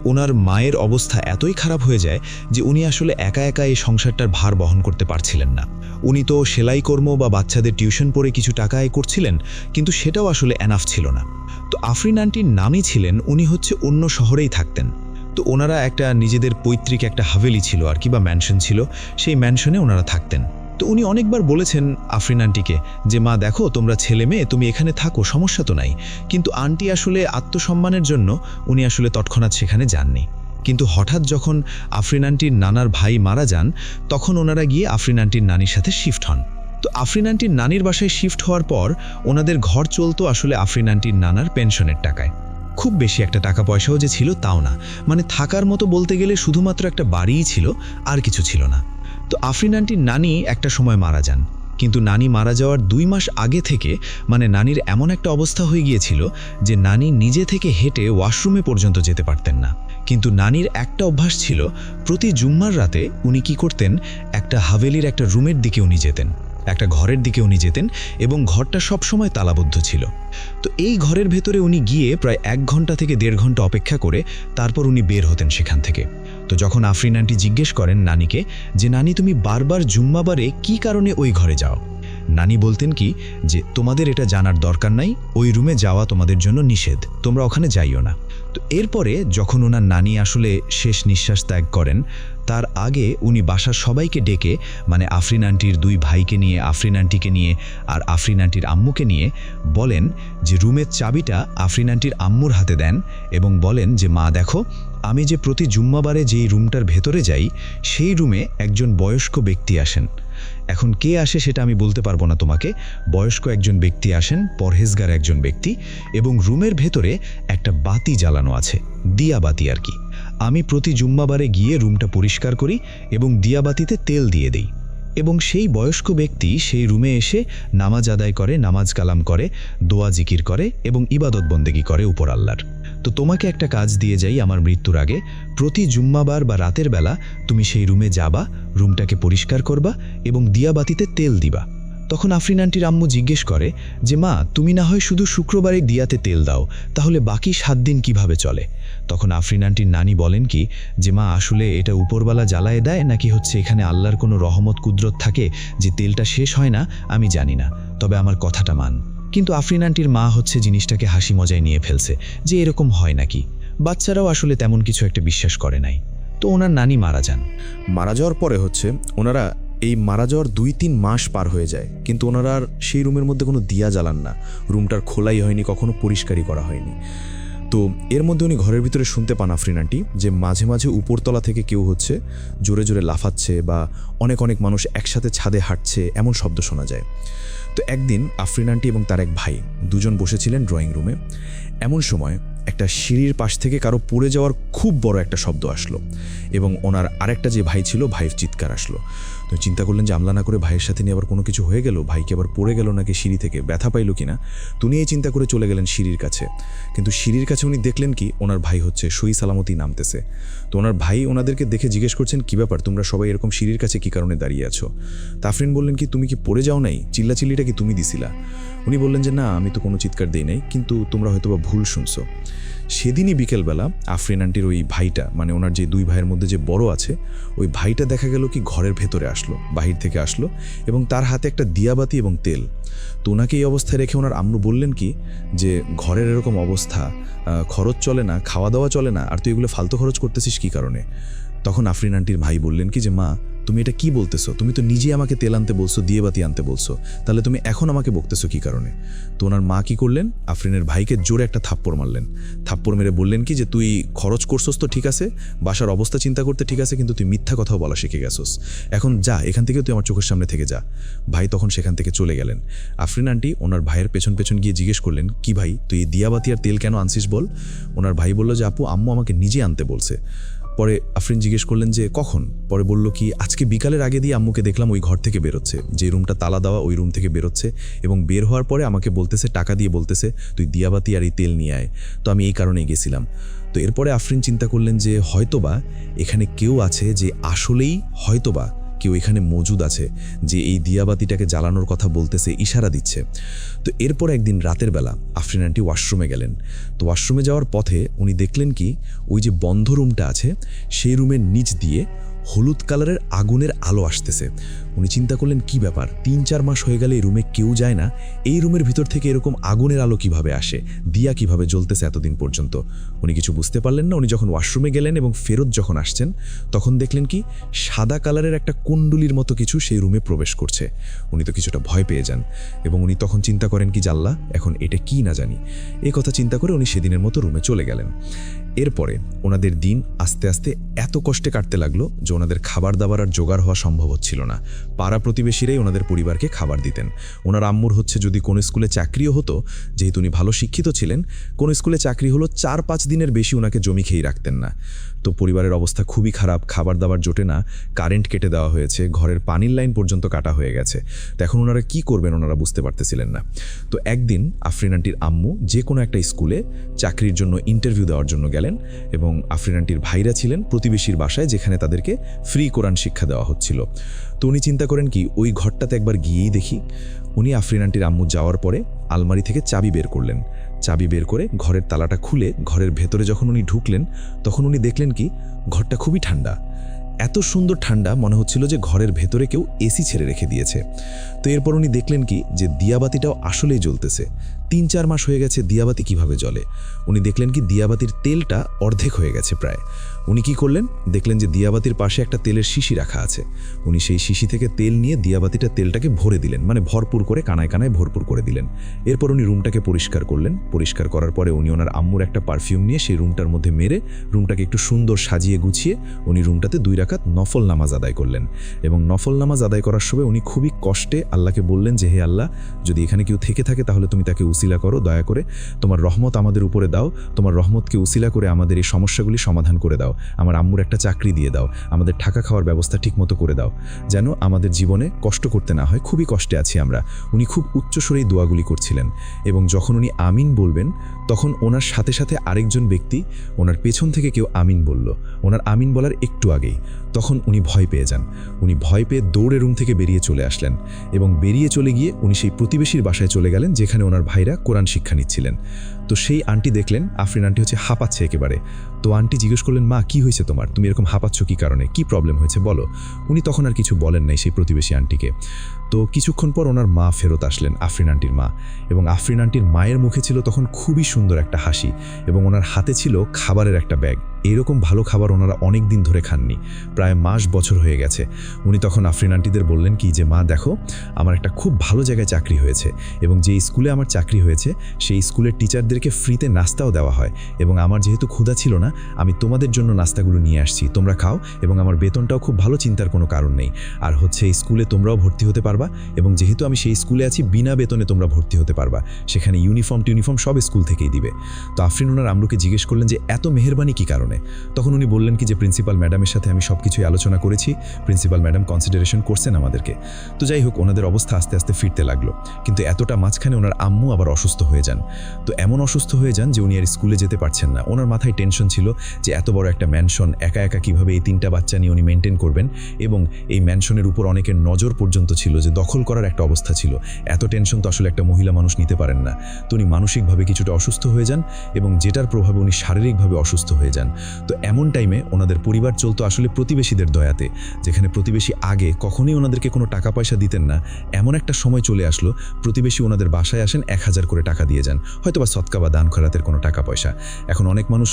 ওনার মায়ের অবস্থা এতই খারাপ হয়ে যায় যে উনি আসলে একা একা এই সংসারটার ভার বহন করতে পারছিলেন না। উনি তো সেলাই কর্ম বা বাচ্চাদের টিউশন পড়ে কিছু টাকা আয় করছিলেন, কিন্তু সেটাও আসলে এনাফ ছিল না। তো আফরিন আন্টির নামই ছিলেন, উনি অন্য শহরেই থাকতেন। তো ওনারা একটা নিজেদের পৈতৃক একটা হাভেলি ছিল আর কি, বা ম্যানশন ছিল, সেই ম্যানশনে ওনারা থাকতেন। তো উনি অনেকবার বলেছেন আফরিন আন্টিকে যে মা দেখো তোমরা ছেলে মেয়ে, তুমি এখানে থাকো, সমস্যা তো নাই। কিন্তু আন্টি আসলে আত্মসম্মানের জন্য উনি আসলে তৎক্ষণাৎ সেখানে যাননি। কিন্তু হঠাৎ যখন আফরিন আন্টির নানার ভাই মারা যান তখন ওনারা গিয়ে আফরিন আন্টির নানির সাথে শিফট হন। তো আফরিন আন্টির নানির বাসায় শিফট হওয়ার পর ওনাদের ঘর চলতো আসলে আফরিন আন্টির নানার পেনশনের টাকায়। খুব বেশি একটা টাকা পয়সাও যে ছিল তাও না, মানে থাকার মতো বলতে গেলে শুধুমাত্র একটা বাড়িই ছিল, আর কিছু ছিল না। তো আফরিন আন্টির নানি একটা সময় মারা যান, কিন্তু নানি মারা যাওয়ার 2 মাস আগে থেকে মানে নানির এমন একটা অবস্থা হয়ে গিয়েছিল যে নানি নিজে থেকে হেঁটে ওয়াশরুমে পর্যন্ত যেতে পারতেন না। কিন্তু নানির একটা অভ্যাস ছিল, প্রতি জুম্মার রাতে উনি কি করতেন, একটা হাভেলির একটা রুমের দিকে উনি যেতেন, একটা ঘরের দিকে উনি যেতেন এবং ঘরটা সবসময় তালাবদ্ধ ছিল। তো এই ঘরের ভেতরে উনি গিয়ে প্রায় 1 ঘন্টা থেকে 1.5 ঘন্টা অপেক্ষা করে তারপর উনি বের হতেন সেখান থেকে। তো যখন আফরিন আন্টি জিজ্ঞেস করেন নানিকে যে নানি তুমি বারবার জুম্মাবারে কি কারণে ওই ঘরে যাও, নানি বলতেন কি যে তোমাদের এটা জানার দরকার নাই, ওই রুমে যাওয়া তোমাদের জন্য নিষেধ, তোমরা ওখানে যাইও না। তো এরপরে যখন ওনার নানি আসলে শেষ নিঃশ্বাস ত্যাগ করেন, তার আগে উনি বাসার সবাইকে ডেকে মানে আফরিন আন্টির 2 ভাইকে নিয়ে, আফরিন আন্টিকে নিয়ে আর আফরিন আন্টির আম্মুকে নিয়ে বলেন যে রুমের চাবিটা আফরিন আন্টির আম্মুর হাতে দেন এবং বলেন যে মা দেখো, আমি যে প্রতি জুম্মাবারে যেই রুমটার ভেতরে যাই সেই রুমে একজন বয়স্ক ব্যক্তি আসেন। এখন কে আসে সেটা আমি বলতে পারবো না তোমাকে, বয়স্ক একজন ব্যক্তি আসেন, পরহেজগার একজন ব্যক্তি, এবং রুমের ভেতরে একটা বাতি জ্বালানো আছে, দিয়া বাতি আর কি। আমি প্রতি জুম্মাবারে গিয়ে রুমটা পরিষ্কার করি এবং দিয়াবাতিতে তেল দিয়ে দেই, এবং সেই বয়স্ক ব্যক্তি সেই রুমে এসে নামাজ আদায় করে, নামাজ কালাম করে, দোয়া জিকির করে এবং ইবাদত বন্দেগী করে উপর আল্লাহর। তো তোমাকে একটা কাজ দিয়ে যাই আমার মৃত্যুর আগে, প্রতি জুম্মাবার বা রাতের বেলা তুমি সেই রুমে যাবা, রুমটাকে পরিষ্কার করবা এবং দিয়াবাতিতে তেল দিবা। তখন আফরিন আন্টির আম্মু জিজ্ঞেস করে যে মা তুমি না হয় শুধু শুক্রবারে দিয়াতে তেল দাও, তাহলে বাকি 7 দিন কিভাবে চলে? তখন আফরিন আন্টির নানি বলেন কি যে মা আসলে এটা উপরওয়ালা জ্বালায় দেয় নাকি হচ্ছে এখানে আল্লাহর কোনো রহমত কুদরত থাকে যে তেলটা শেষ হয় না, আমি জানি না, তবে আমার কথাটা মান। কিন্তু আফরিন আন্টির মা হচ্ছে জিনিসটাকে হাসি মজায় নিয়ে ফেলছে যে এরকম হয় নাকি, বাচ্চারাও আসলে তেমন কিছু একটা বিশ্বাস করে নাই। তো ওনার নানি মারা যান। মারা যাওয়ার পরে হচ্ছে ওনারা এই মারা যাওয়ার 2-3 মাস পার হয়ে যায়, কিন্তু ওনারা আর সেই রুমের মধ্যে কোনো দিয়া জ্বালান না, রুমটার খোলাই হয়নি, কখনো পরিষ্কারই করা হয়নি। তো এর মধ্যে উনি ঘরের ভিতরে শুনতে পান আফরিন আন্টি যে মাঝে মাঝে উপরতলা থেকে কেউ হচ্ছে জোরে জোরে লাফাচ্ছে বা অনেক অনেক মানুষ একসাথে ছাদে হাঁটছে, এমন শব্দ শোনা যায়। তো একদিন আফরিন আন্টি এবং তার এক ভাই দুজন বসেছিলেন ড্রয়িং রুমে, এমন সময় একটা সিঁড়ির পাশ থেকে কারো পড়ে যাওয়ার খুব বড় একটা শব্দ আসলো এবং ওনার আরেকটা যে ভাই ছিল ভাইয়ের চিৎকার আসলো। তো চিন্তা করলেন যে আমলা না করে ভাইয়ের সাথে নিয়ে আবার কোনো কিছু হয়ে গেল, ভাইকে আবার পড়ে গেল নাকি সিঁড়ি থেকে ব্যথা পাইল কিনা। তো উনি এই চিন্তা করে চলে গেলেন সিঁড়ির কাছে, কিন্তু সিঁড়ির কাছে উনি দেখলেন কি ওনার ভাই হচ্ছে সই সালামতি নামতেছে। তো ওনার ভাই ওনাদেরকে দেখে জিজ্ঞেস করছেন কি ব্যাপার, তোমরা সবাই এরকম সিঁড়ির কাছে কি কারণে দাঁড়িয়ে আছো? তা আফরিন বললেন কি তুমি কি পড়ে যাও নাই, চিল্লাচিল্লিটা কি তুমি দিছিলা? উনি বললেন যে না আমি তো কোনো চিৎকার দিই নাই, কিন্তু তোমরা হয়তো বা ভুল শুনছো। সেদিনই বিকেলবেলা আফরিন আন্টির ওই ভাইটা মানে ওনার যে 2 ভাইয়ের মধ্যে যে বড় আছে ওই ভাইটা দেখা গেল কি ঘরের ভেতরে আসলো, বাহির থেকে আসলো এবং তার হাতে একটা দিয়াবাতি এবং তেল। তো ওনাকে এই অবস্থায় রেখে ওনার আম্মু বললেন কি যে ঘরের এরকম অবস্থা, খরচ চলে না, খাওয়া দাওয়া চলে না, আর তুই এগুলো ফালতু খরচ করতেছিস কি কারণে? তখন আফরিন আন্টির ভাই বললেন কি যে মা তুমি এটা কি বলতেছো, তুমি তো নিজে আমাকে তেল আনতে বলছো, দিয়েবাতি আনতে বলছো, তাহলে তুমি এখন আমাকে বকতেছো কি কারণে? তো ওনার মা কি করলেন, আফরিনের ভাইকে জোরে একটা থাপ্পড় মারলেন। থাপ্পড় মেরে বললেন কি যে তুই খরচ করছস তো ঠিক আছে, বাসার অবস্থা চিন্তা করতে ঠিক আছে, কিন্তু তুই মিথ্যা কথাও বলা শিখে গেছস, এখন যা এখান থেকে, তুই আমার চোখের সামনে থেকে যা। ভাই তখন সেখান থেকে চলে গেলেন। আফরিন আন্টি ওনার ভাইয়ের পেছন পেছন গিয়ে জিজ্ঞেস করলেন কি ভাই তুই এই দিয়াবাতি আর তেল কেন আনছিস বল? ওনার ভাই বলল যে আপু আম্মু আমাকে নিজে আনতে বলছে। পরে আফরিন জিজ্ঞেস করলেন যে কখন? পরে বলল কি আজকে বিকালের আগে দিয়ে আম্মুকে দেখলাম ওই ঘর থেকে বেরোচ্ছে, যে রুমটা তালা দেওয়া ওই রুম থেকে বেরোচ্ছে এবং বের হওয়ার পরে আমাকে বলতেছে, টাকা দিয়ে বলতেছে তুই দিয়াবাতি আর এই তেল নিয়ে আয়, তো আমি এই কারণেই গেছিলাম। তো এরপরে আফরিন চিন্তা করলেন যে হয়তোবা এখানে কেউ আছে যে আসলেই হয়তোবা কেউ এখানে মজুদ আছে যে এই দিয়াবাতিটাকে জ্বালানোর কথা বলতেছে, ইশারা দিচ্ছে। তো এরপর একদিন রাতের বেলা আফরিন আন্টি ওয়াশরুমে গেলেন। তো ওয়াশরুমে যাওয়ার পথে উনি দেখলেন কি ওই যে বন্ধ রুমটা আছে সেই রুমের নিচ দিয়ে হলুদ কালারের আগুনের আলো আসতেছে। উনি চিন্তা করলেন কি ব্যাপার, 3-4 মাস হয়ে গেলে এই রুমে কেউ যায় না, এই রুমের ভিতর থেকে এরকম আগুনের আলো কিভাবে আসে, দিয়া কিভাবে জ্বলতেছে এতদিন পর্যন্ত। উনি কিছু বুঝতে পারলেন না। উনি যখন ওয়াশরুমে গেলেন এবং ফেরত যখন আসছেন তখন দেখলেন কি সাদা কালারের একটা কুণ্ডুলির মতো কিছু সেই রুমে প্রবেশ করছে। উনি তো কিছুটা ভয় পেয়ে যান এবং উনি তখন চিন্তা করেন কি জাল্লা এখন এটা কি না জানি। এই কথা চিন্তা করে উনি সেদিনের মতো রুমে চলে গেলেন। এরপরে ওনাদের দিন আস্তে আস্তে এত কষ্টে কাটতে লাগলো যে ওনাদের খাবার দাবার আর জোগাড় হওয়া সম্ভব হচ্ছিল না। পাড়া প্রতিবেশীরাই ওনাদের পরিবারকে খাবার দিতেন। ওনার আম্মুর হচ্ছে যদি কোনো স্কুলে চাকরিও হতো, যেহেতু উনি ভালো শিক্ষিত ছিলেন, কোনো স্কুলে চাকরি হলো 4-5 দিনের বেশি ওনাকে জমি খেয়ে রাখতেন না। তো পরিবারের অবস্থা খুবই খারাপ, খাবার দাবার জোটে না, কারেন্ট কেটে দেওয়া হয়েছে, ঘরের পানির লাইন পর্যন্ত কাটা হয়ে গেছে। তো এখন ওনারা কী করবেন ওনারা বুঝতে পারতেছিলেন না। তো একদিন আফরিন আন্টির আম্মু যে কোনো একটা স্কুলে চাকরির জন্য ইন্টারভিউ দেওয়ার জন্য গেলেন এবং আফরিন আন্টির ভাইরা ছিলেন প্রতিবেশীর বাসায়, যেখানে তাদেরকে ফ্রি কোরআন শিক্ষা দেওয়া হচ্ছিল। তো উনি চিন্তা করেন কি ওই ঘরটাতে একবার গিয়েই দেখি। উনি আফরিন আন্টির আম্মু যাওয়ার পরে আলমারি থেকে চাবি বের করলেন। চাবি বের করে ঘরের তালাটা খুলে ঘরের ভেতরে যখন উনি ঢুকলেন, তখন উনি দেখলেন কি ঘরটা খুবই ঠান্ডা। এত সুন্দর ঠান্ডা, মনে হচ্ছিল যে ঘরের ভেতরে কেউ এসি ছেড়ে রেখে দিয়েছে। তো এরপর উনি দেখলেন কি যে দিয়াবাতিটাও আসলেই জ্বলতেছে। 3-4 মাস হয়ে গেছে দিয়াবাতি কিভাবে জ্বলে। উনি দেখলেন কি দিয়াবাতির তেলটা অর্ধেক হয়ে গেছে প্রায়। উনি কি করলেন, দেখলেন যে দিয়াবাতির পাশে একটা তেলের শিশি রাখা আছে। উনি সেই শিশি থেকে তেল নিয়ে দিয়াবাতিটা তেলটাকে ভরে দিলেন, মানে ভরপুর করে কানায় কানায় ভরপুর করে দিলেন। এরপর উনি রুমটাকে পরিষ্কার করলেন। পরিষ্কার করার পরে উনি ওনার আম্মুর একটা পারফিউম নিয়ে সেই রুমটার মধ্যে মেরে রুমটাকে একটু সুন্দর সাজিয়ে গুছিয়ে উনি রুমটাতে 2 রাকাত নফল নামাজ আদায় করলেন। এবং নফল নামাজ আদায় করার সময় উনি খুবই কষ্টে আল্লাহকে বললেন যে হে আল্লাহ, যদি এখানে কেউ থেকে থাকে তাহলে তুমি তাকে উসিলা করো, দয়া করে তোমার রহমত আমাদের উপরে দাও, তোমার রহমতকে উসিলা করে আমাদের এই সমস্যাগুলি সমাধান করে দাও, আমার আম্মুর একটা চাকরি দিয়ে দাও, আমাদের থাকা খাওয়ার ব্যবস্থা ঠিকমতো করে দাও, যেন আমাদের জীবনে কষ্ট করতে না হয়, খুবই কষ্টে আছি আমরা। উনি খুব উচ্চস্বরেই দোয়াগুলি করছিলেন এবং যখন উনি আমিন বলবেন তখন ওনার সাথে সাথে আরেকজন ব্যক্তি ওনার পেছন থেকে কেউ আমিন বলল, ওনার আমিন বলার একটু আগেই। তখন উনি ভয় পেয়ে যান। উনি ভয় পেয়ে দৌড়ে রুম থেকে বেরিয়ে চলে আসলেন এবং বেরিয়ে চলে গিয়ে উনি সেই প্রতিবেশীর বাসায় চলে গেলেন, যেখানে ওনার ভাইরা কোরআন শিক্ষা নিচ্ছিলেন। তো সেই আন্টি দেখলেন আফরিন আন্টি হচ্ছে হাঁপাচ্ছে একেবারে। তো আন্টি জিজ্ঞেস করলেন, মা কি হয়েছে তোমার, তুমি এরকম হাঁপাচ্ছ কি কারণে, কি প্রবলেম হয়েছে বলো। উনি তখন আর কিছু বলেন নাই সেই প্রতিবেশী আন্টিকে। তো কিছুক্ষণ পর ওনার মা ফেরত আসলেন, আফরিন আন্টির মা, এবং আফরিন আন্টির মায়ের মুখে ছিল তখন খুবই সুন্দর একটা হাসি এবং ওনার হাতে ছিল খাবারের একটা ব্যাগ। এইরকম ভালো খাবার ওনারা অনেক দিন ধরে খাননি, প্রায় মাস বছর হয়ে গেছে। উনি তখন আফরিন আন্টিদের বললেন কি যে মা দেখো, আমার একটা খুব ভালো জায়গায় চাকরি হয়েছে এবং যে স্কুলে আমার চাকরি হয়েছে সেই স্কুলের টিচারদেরকে ফ্রিতে নাস্তাও দেওয়া হয়, এবং আমার যেহেতু ক্ষুধা ছিল না আমি তোমাদের জন্য নাস্তাগুলো নিয়ে আসছি, তোমরা খাও, এবং আমার বেতনটাও খুব ভালো, চিন্তার কোনো কারণ নেই। আর হচ্ছে এই স্কুলে তোমরাও ভর্তি হতে পারবা, এবং যেহেতু আমি সেই স্কুলে আছি বিনা বেতনে তোমরা ভর্তি হতে পারবা, সেখানে ইউনিফর্ম সব স্কুল থেকেই দিবে। তো আফরিন ওনার আম্মুকে জিজ্ঞেস করলেন যে এত মেহেরবানি কি কারণে। তখন উনি বললেন কি যে প্রিন্সিপাল ম্যাডামের সাথে আমি সব কিছুই আলোচনা করেছি, প্রিন্সিপাল ম্যাডাম কনসিডারেশন করছেন আমাদেরকে। তো যাই হোক, ওনাদের অবস্থা আস্তে আস্তে ফিরতে লাগলো, কিন্তু এতটা মাঝখানে ওনার আম্মু আবার অসুস্থ হয়ে যান। তো এমন অসুস্থ হয়ে যান যে উনি আর স্কুলে যেতে পারছেন না। ওনার মাথায় টেনশন ছিল যে এত বড় একটা ম্যানশন একা একা কিভাবে এই 3টা বাচ্চা নিয়ে উনি মেনটেন করবেন, এবং এই ম্যানশনের উপর অনেকের নজর পর্যন্ত ছিল, যে দখল করার একটা অবস্থা ছিল। এত টেনশন তো আসলে একটা মহিলা মানুষ নিতে পারেন না। তো উনি মানসিকভাবে কিছুটা অসুস্থ হয়ে যান এবং যেটার প্রভাবে উনি শারীরিকভাবে অসুস্থ হয়ে যান। তো এমন টাইমে ওনাদের পরিবার চলতো আসলে প্রতিবেশীদের দয়াতে, যেখানে প্রতিবেশী আগে কখনোই ওনাদেরকে কোনো টাকা পয়সা দিতেন না। এমন একটা সময় চলে আসলো প্রতিবেশী ওনাদের বাসায় আসেন, 1000 করে টাকা দিয়ে যান, হয়তো বা সদকা বা দান খয়রাতের কোনো টাকা পয়সা। এখন অনেক মানুষ,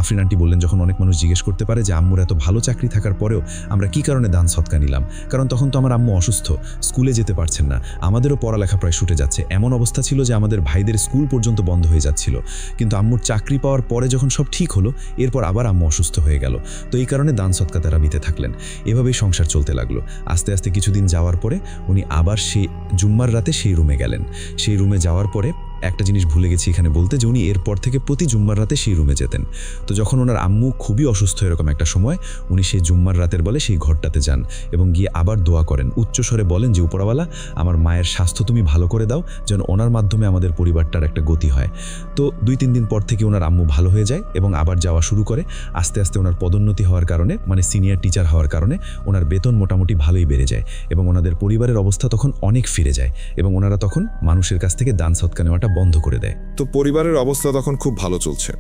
আফরিন আন্টি বললেন, যখন অনেক মানুষ জিজ্ঞেস করতে পারে যে আম্মুর এত ভালো চাকরি থাকার পরেও আমরা কি কারণে দান সদকা নিলাম, কারণ তখন তো আমার আম্মু অসুস্থ, স্কুলে যেতে পারছেন না, আমাদেরও পড়ালেখা প্রায় ছুটে যাচ্ছে, এমন অবস্থা ছিল যে আমাদের ভাইদের স্কুল পর্যন্ত বন্ধ হয়ে যাচ্ছিল। কিন্তু আম্মুর চাকরি পাওয়ার পরে যখন সব ঠিক হলো, এরপর আবার আম্মু অসুস্থ হয়ে গেল। তো এই কারণে দান সদকা তারা দিতে থাকলেন। এভাবেই সংসার চলতে লাগলো। আস্তে আস্তে কিছুদিন যাওয়ার পরে উনি আবার সেই জুম্মার রাতে সেই রুমে গেলেন। সেই রুমে যাওয়ার পরে একটা জিনিস ভুলে গেছি এখানে বলতে, যে উনি এরপর থেকে প্রতি জুম্মার রাতে সেই রুমে যেতেন। তো যখন ওনার আম্মু খুবই অসুস্থ এরকম একটা সময়, উনি সেই জুম্মার রাতের বলে সেই ঘরটাতে যান এবং গিয়ে আবার দোয়া করেন, উচ্চস্বরে বলেন যে উপরওয়ালা আমার মায়ের স্বাস্থ্য তুমি ভালো করে দাও, যেন ওনার মাধ্যমে আমাদের পরিবারটার একটা গতি হয়। তো 2-3 দিন পর থেকে ওনার আম্মু ভালো হয়ে যায় এবং আবার যাওয়া শুরু করে। আস্তে আস্তে ওনার পদোন্নতি হওয়ার কারণে, মানে সিনিয়র টিচার হওয়ার কারণে ওনার বেতন মোটামুটি ভালোই বেড়ে যায় এবং ওনাদের পরিবারের অবস্থা তখন অনেক ফিরে যায় এবং ওনারা তখন মানুষের কাছ থেকে দান সদকা নেওয়াটা বন্ধ করে দেয়। তো পরিবারের অবস্থা তখন খুব ভালো চলছে।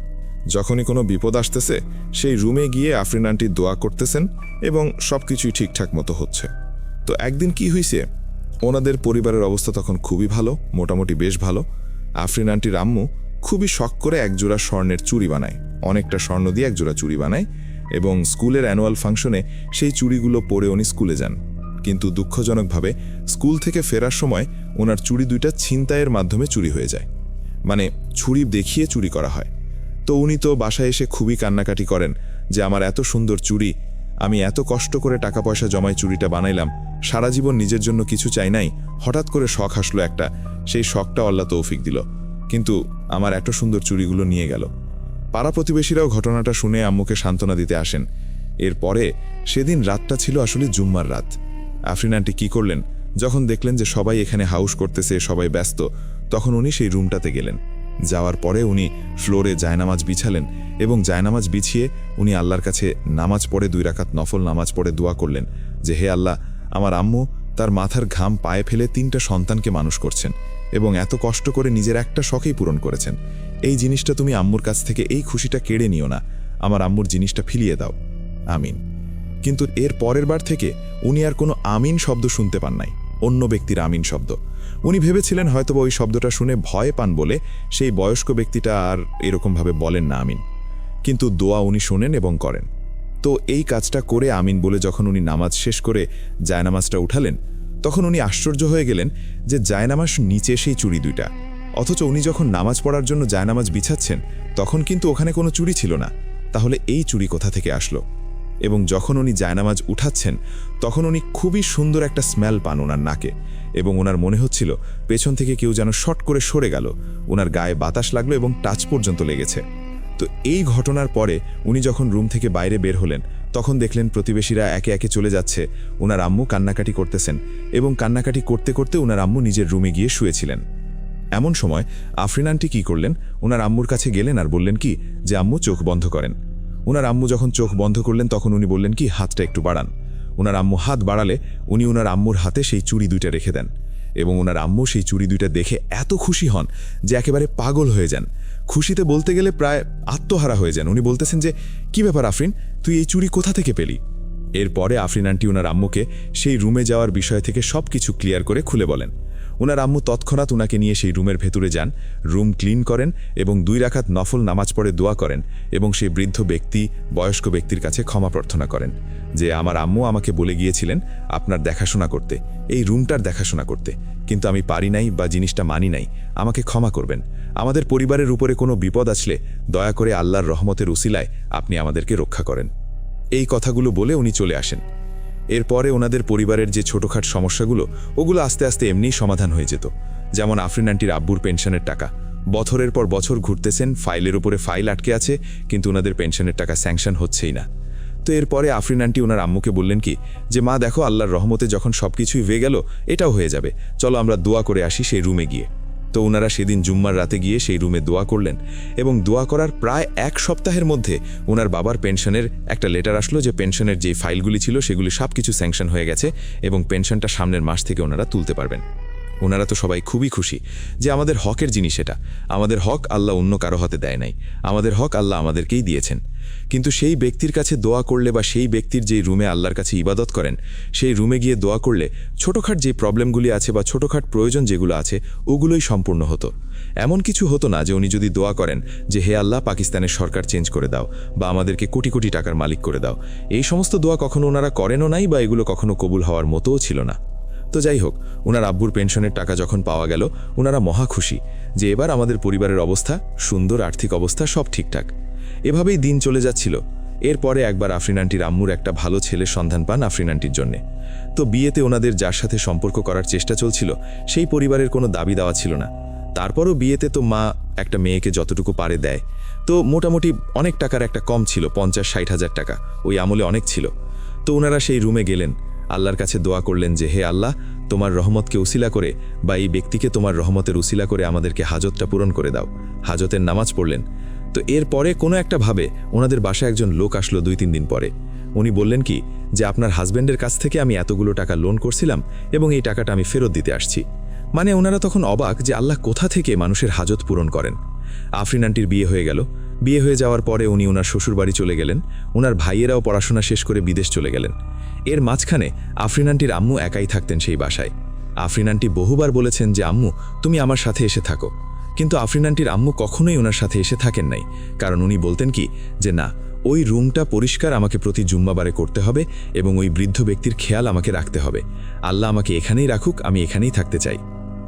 যখনই কোনো বিপদ আসতেছে সেই রুমে গিয়ে আফরিন আন্টি দোয়া করতেছেন এবং সব কিছুই ঠিকঠাক মতো হচ্ছে। তো একদিন কি হয়েছে, ওনাদের পরিবারের অবস্থা তখন খুবই ভালো, মোটামুটি বেশ ভালো। আফরিন আন্টির আম্মু খুবই শখ করে একজোড়া স্বর্ণের চুড়ি বানায়, অনেকটা স্বর্ণ দিয়ে একজোড়া চুড়ি বানায়, এবং স্কুলের অ্যানুয়াল ফাংশনে সেই চুড়িগুলো পরে উনি স্কুলে যান। কিন্তু দুঃখজনকভাবে স্কুল থেকে ফেরার সময় ওনার চুড়ি 2টা ছিনতাইয়ের মাধ্যমে চুরি হয়ে যায়, মানে ছুরি দেখিয়ে চুরি করা হয়। তো উনি তো বাসায় এসে খুবই কান্নাকাটি করেন যে আমার এত সুন্দর চুড়ি আমি এত কষ্ট করে টাকা পয়সা জমায় চুড়িটা বানাইলাম, সারা জীবন নিজের জন্য কিছু চাই নাই, হঠাৎ করে শখ আসলো একটা, সেই শখটা আল্লাহ তৌফিক দিল, কিন্তু আমার এত সুন্দর চুড়িগুলো নিয়ে গেল। পাড়া প্রতিবেশীরাও ঘটনাটা শুনে আম্মুকে সান্ত্বনা দিতে আসেন। এরপরে সেদিন রাতটা ছিল আসলে জুম্মার রাত। আফরিন আন্টি কী করলেন, যখন দেখলেন যে সবাই এখানে হাউস করতেছে, সবাই ব্যস্ত, তখন উনি সেই রুমটাতে গেলেন। যাওয়ার পরে উনি ফ্লোরে জায়নামাজ বিছালেন এবং জায়নামাজ বিছিয়ে উনি আল্লাহর কাছে নামাজ পড়ে 2 রাকাত নফল নামাজ পড়ে দোয়া করলেন যে, হে আল্লাহ, আমার আম্মু তার মাথার ঘাম পায়ে ফেলে 3টা সন্তানকে মানুষ করছেন এবং এত কষ্ট করে নিজের একটা শখই পূরণ করেছেন। এই জিনিসটা তুমি আম্মুর কাছ থেকে এই খুশিটা কেড়ে নিও না, আমার আম্মুর জিনিসটা ফিরিয়ে দাও, আমিন। কিন্তু এর পরের বার থেকে উনি আর কোনো আমিন শব্দ শুনতে পান নাই, অন্য ব্যক্তির আমিন শব্দ। উনি ভেবেছিলেন হয়তোবা ওই শব্দটা শুনে ভয় পান বলে সেই বয়স্ক ব্যক্তিটা আর এরকমভাবে বলেন না আমিন, কিন্তু দোয়া উনি শোনেন এবং করেন। তো এই কাজটা করে আমিন বলে যখন উনি নামাজ শেষ করে জায়নামাজটা উঠালেন, তখন উনি আশ্চর্য হয়ে গেলেন যে জায়নামাজ নিচে সেই চুড়ি 2টা, অথচ উনি যখন নামাজ পড়ার জন্য জায়নামাজ বিছাচ্ছেন তখন কিন্তু ওখানে কোনো চুড়ি ছিল না। তাহলে এই চুড়ি কোথা থেকে আসলো? এবং যখন উনি জায়নামাজ উঠাচ্ছেন তখন উনি খুবই সুন্দর একটা স্মেল পান ওনার নাকে, এবং ওনার মনে হচ্ছিল পেছন থেকে কেউ যেন শট করে সরে গেল, ওনার গায়ে বাতাস লাগলো এবং টাচ পর্যন্ত লেগেছে। তো এই ঘটনার পরে উনি যখন রুম থেকে বাইরে বের হলেন তখন দেখলেন প্রতিবেশীরা একে একে চলে যাচ্ছে, ওনার আম্মু কান্নাকাটি করতেছেন এবং কান্নাকাটি করতে করতে ওনার আম্মু নিজের রুমে গিয়ে শুয়েছিলেন। এমন সময় আফরিন আন্টি কী করলেন, ওনার আম্মুর কাছে গেলেন আর বললেন কি যে, আম্মু চোখ বন্ধ করেন। ওনার আম্মু যখন চোখ বন্ধ করলেন তখন উনি বললেন কি, হাতটা একটু বাড়ান। ওনার আম্মু হাত বাড়ালে উনি ওনার আম্মুর হাতে সেই চুড়ি 2টা রেখে দেন এবং ওনার আম্মু সেই চুড়ি 2টা দেখে এত খুশি হন যে একেবারে পাগল হয়ে যান, খুশিতে বলতে গেলে প্রায় আত্মহারা হয়ে যান। উনি বলতেছেন যে, কি ব্যাপার আফরিন, তুই এই চুড়ি কোথা থেকে পেলি? এরপরে আফরিন আন্টি ওনার আম্মুকে সেই রুমে যাওয়ার বিষয় থেকে সব কিছু ক্লিয়ার করে খুলে বলেন। ওনার আম্মু তৎক্ষণাৎ ওনাকে নিয়ে সেই রুমের ভেতরে যান, রুম ক্লিন করেন এবং 2 রাকাত নফল নামাজ পড়ে দোয়া করেন এবং সেই বৃদ্ধ ব্যক্তি বয়স্ক ব্যক্তির কাছে ক্ষমা প্রার্থনা করেন যে, আমার আম্মু আমাকে বলে গিয়েছিলেন আপনার দেখাশোনা করতে, এই রুমটার দেখাশোনা করতে, কিন্তু আমি পারি নাই বা জিনিসটা মানি নাই, আমাকে ক্ষমা করবেন। আমাদের পরিবারের উপরে কোনো বিপদ আসলে দয়া করে আল্লাহর রহমতের উসিলায় আপনি আমাদেরকে রক্ষা করেন। এই কথাগুলো বলে উনি চলে আসেন। এরপরে ওনাদের পরিবারের যে ছোটোখাট সমস্যাগুলো ওগুলো আস্তে আস্তে এমনিই সমাধান হয়ে যেত। যেমন আফরিন আন্টির আব্বুর পেনশনের টাকা, বছরের পর বছর ঘুরতেছেন, ফাইলের উপরে ফাইল আটকে আছে, কিন্তু ওনাদের পেনশনের টাকা স্যাংশন হচ্ছেই না। তো এরপরে আফরিন আন্টি ওনার আম্মুকে বললেন কি যে, মা দেখো, আল্লাহর রহমতে যখন সব কিছুই হয়ে গেল, এটাও হয়ে যাবে, চলো আমরা দোয়া করে আসি সেই রুমে গিয়ে। তো ওনারা সেদিন জুম্মার রাতে গিয়ে সেই রুমে দোয়া করলেন এবং দোয়া করার প্রায় 1 সপ্তাহের মধ্যে ওনার বাবার পেনশনের একটা লেটার আসলো যে পেনশনের যে ফাইলগুলি ছিল সেগুলি সব কিছু স্যাংশন হয়ে গেছে এবং পেনশনটা সামনের মাস থেকে ওনারা তুলতে পারবেন। ওনারা তো সবাই খুবই খুশি যে আমাদের হকের জিনিস এটা, আমাদের হক আল্লাহ অন্য কারো হাতে দেয় নাই, আমাদের হক আল্লাহ আমাদেরকেই দিয়েছেন। কিন্তু সেই ব্যক্তির কাছে দোয়া করলে বা সেই ব্যক্তির যেই রুমে আল্লাহর কাছে ইবাদত করেন সেই রুমে গিয়ে দোয়া করলে ছোটোখাট যে প্রবলেমগুলি আছে বা ছোটোখাট প্রয়োজন যেগুলো আছে ওগুলোই সম্পূর্ণ হতো। এমন কিছু হতো না যে উনি যদি দোয়া করেন যে, হে আল্লাহ, পাকিস্তানের সরকার চেঞ্জ করে দাও বা আমাদেরকে কোটি কোটি টাকার মালিক করে দাও, এই সমস্ত দোয়া কখনো ওনারা করেনও নাই বা এগুলো কখনো কবুল হওয়ার মতোও ছিল না। তো যাই হোক, ওনার আব্বুর পেনশনের টাকা যখন পাওয়া গেল ওনারা মহা খুশি যে এবার আমাদের পরিবারের অবস্থা সুন্দর, আর্থিক অবস্থা সব ঠিকঠাক। এভাবেই দিন চলে যাচ্ছিল। এরপরে একবার আফরিন আন্টির আম্মুর একটা ভালো ছেলের সন্ধান পান আফরিন আন্টির জন্যে। তো বিয়েতে ওনাদের যার সাথে সম্পর্ক করার চেষ্টা চলছিল সেই পরিবারের কোনো দাবি দেওয়া ছিল না। তারপরও বিয়েতে তো মা একটা মেয়েকে যতটুকু পারে দেয়, তো মোটামুটি অনেক টাকার একটা কম ছিল, 50-60 হাজার টাকা, ওই আমলে অনেক ছিল। তো ওনারা সেই রুমে গেলেন, আল্লাহর কাছে দোয়া করলেন যে, হে আল্লাহ, তোমার রহমতকে উসিলা করে বা এই ব্যক্তিকে তোমার রহমতের উসিলা করে আমাদেরকে হাজতটা পূরণ করে দাও। হাজতের নামাজ পড়লেন। তো এরপরে কোনো একটা ভাবে ওনাদের বাসায় একজন লোক আসলো 2-3 দিন পরে। উনি বললেন কি যে, আপনার হাজব্যান্ডের কাছ থেকে আমি এতগুলো টাকা লোন করছিলাম এবং এই টাকাটা আমি ফেরত দিতে আসছি। মানে ওনারা তখন অবাক যে আল্লাহ কোথা থেকে মানুষের হাজত পূরণ করেন। আফরিন আন্টির বিয়ে হয়ে গেল। বিয়ে হয়ে যাওয়ার পরে উনি ওনার শ্বশুর বাড়ি চলে গেলেন। ওনার ভাইয়েরাও পড়াশোনা শেষ করে বিদেশ চলে গেলেন। এর মাঝখানে আফরিন আন্টির আম্মু একাই থাকতেন সেই বাসায়। আফরিন আন্টি বহুবার বলেছেন যে, আম্মু তুমি আমার সাথে এসে থাকো, কিন্তু আফরিন আন্টির আম্মু কখনোই ওনার সাথে এসে থাকেন নাই। কারণ উনি বলতেন কি যে, না, ওই রুমটা পরিষ্কার আমাকে প্রতি জুম্মাবারে করতে হবে এবং ওই বৃদ্ধ ব্যক্তির খেয়াল আমাকে রাখতে হবে। আল্লাহ আমাকে এখানেই রাখুক, আমি এখানেই থাকতে চাই।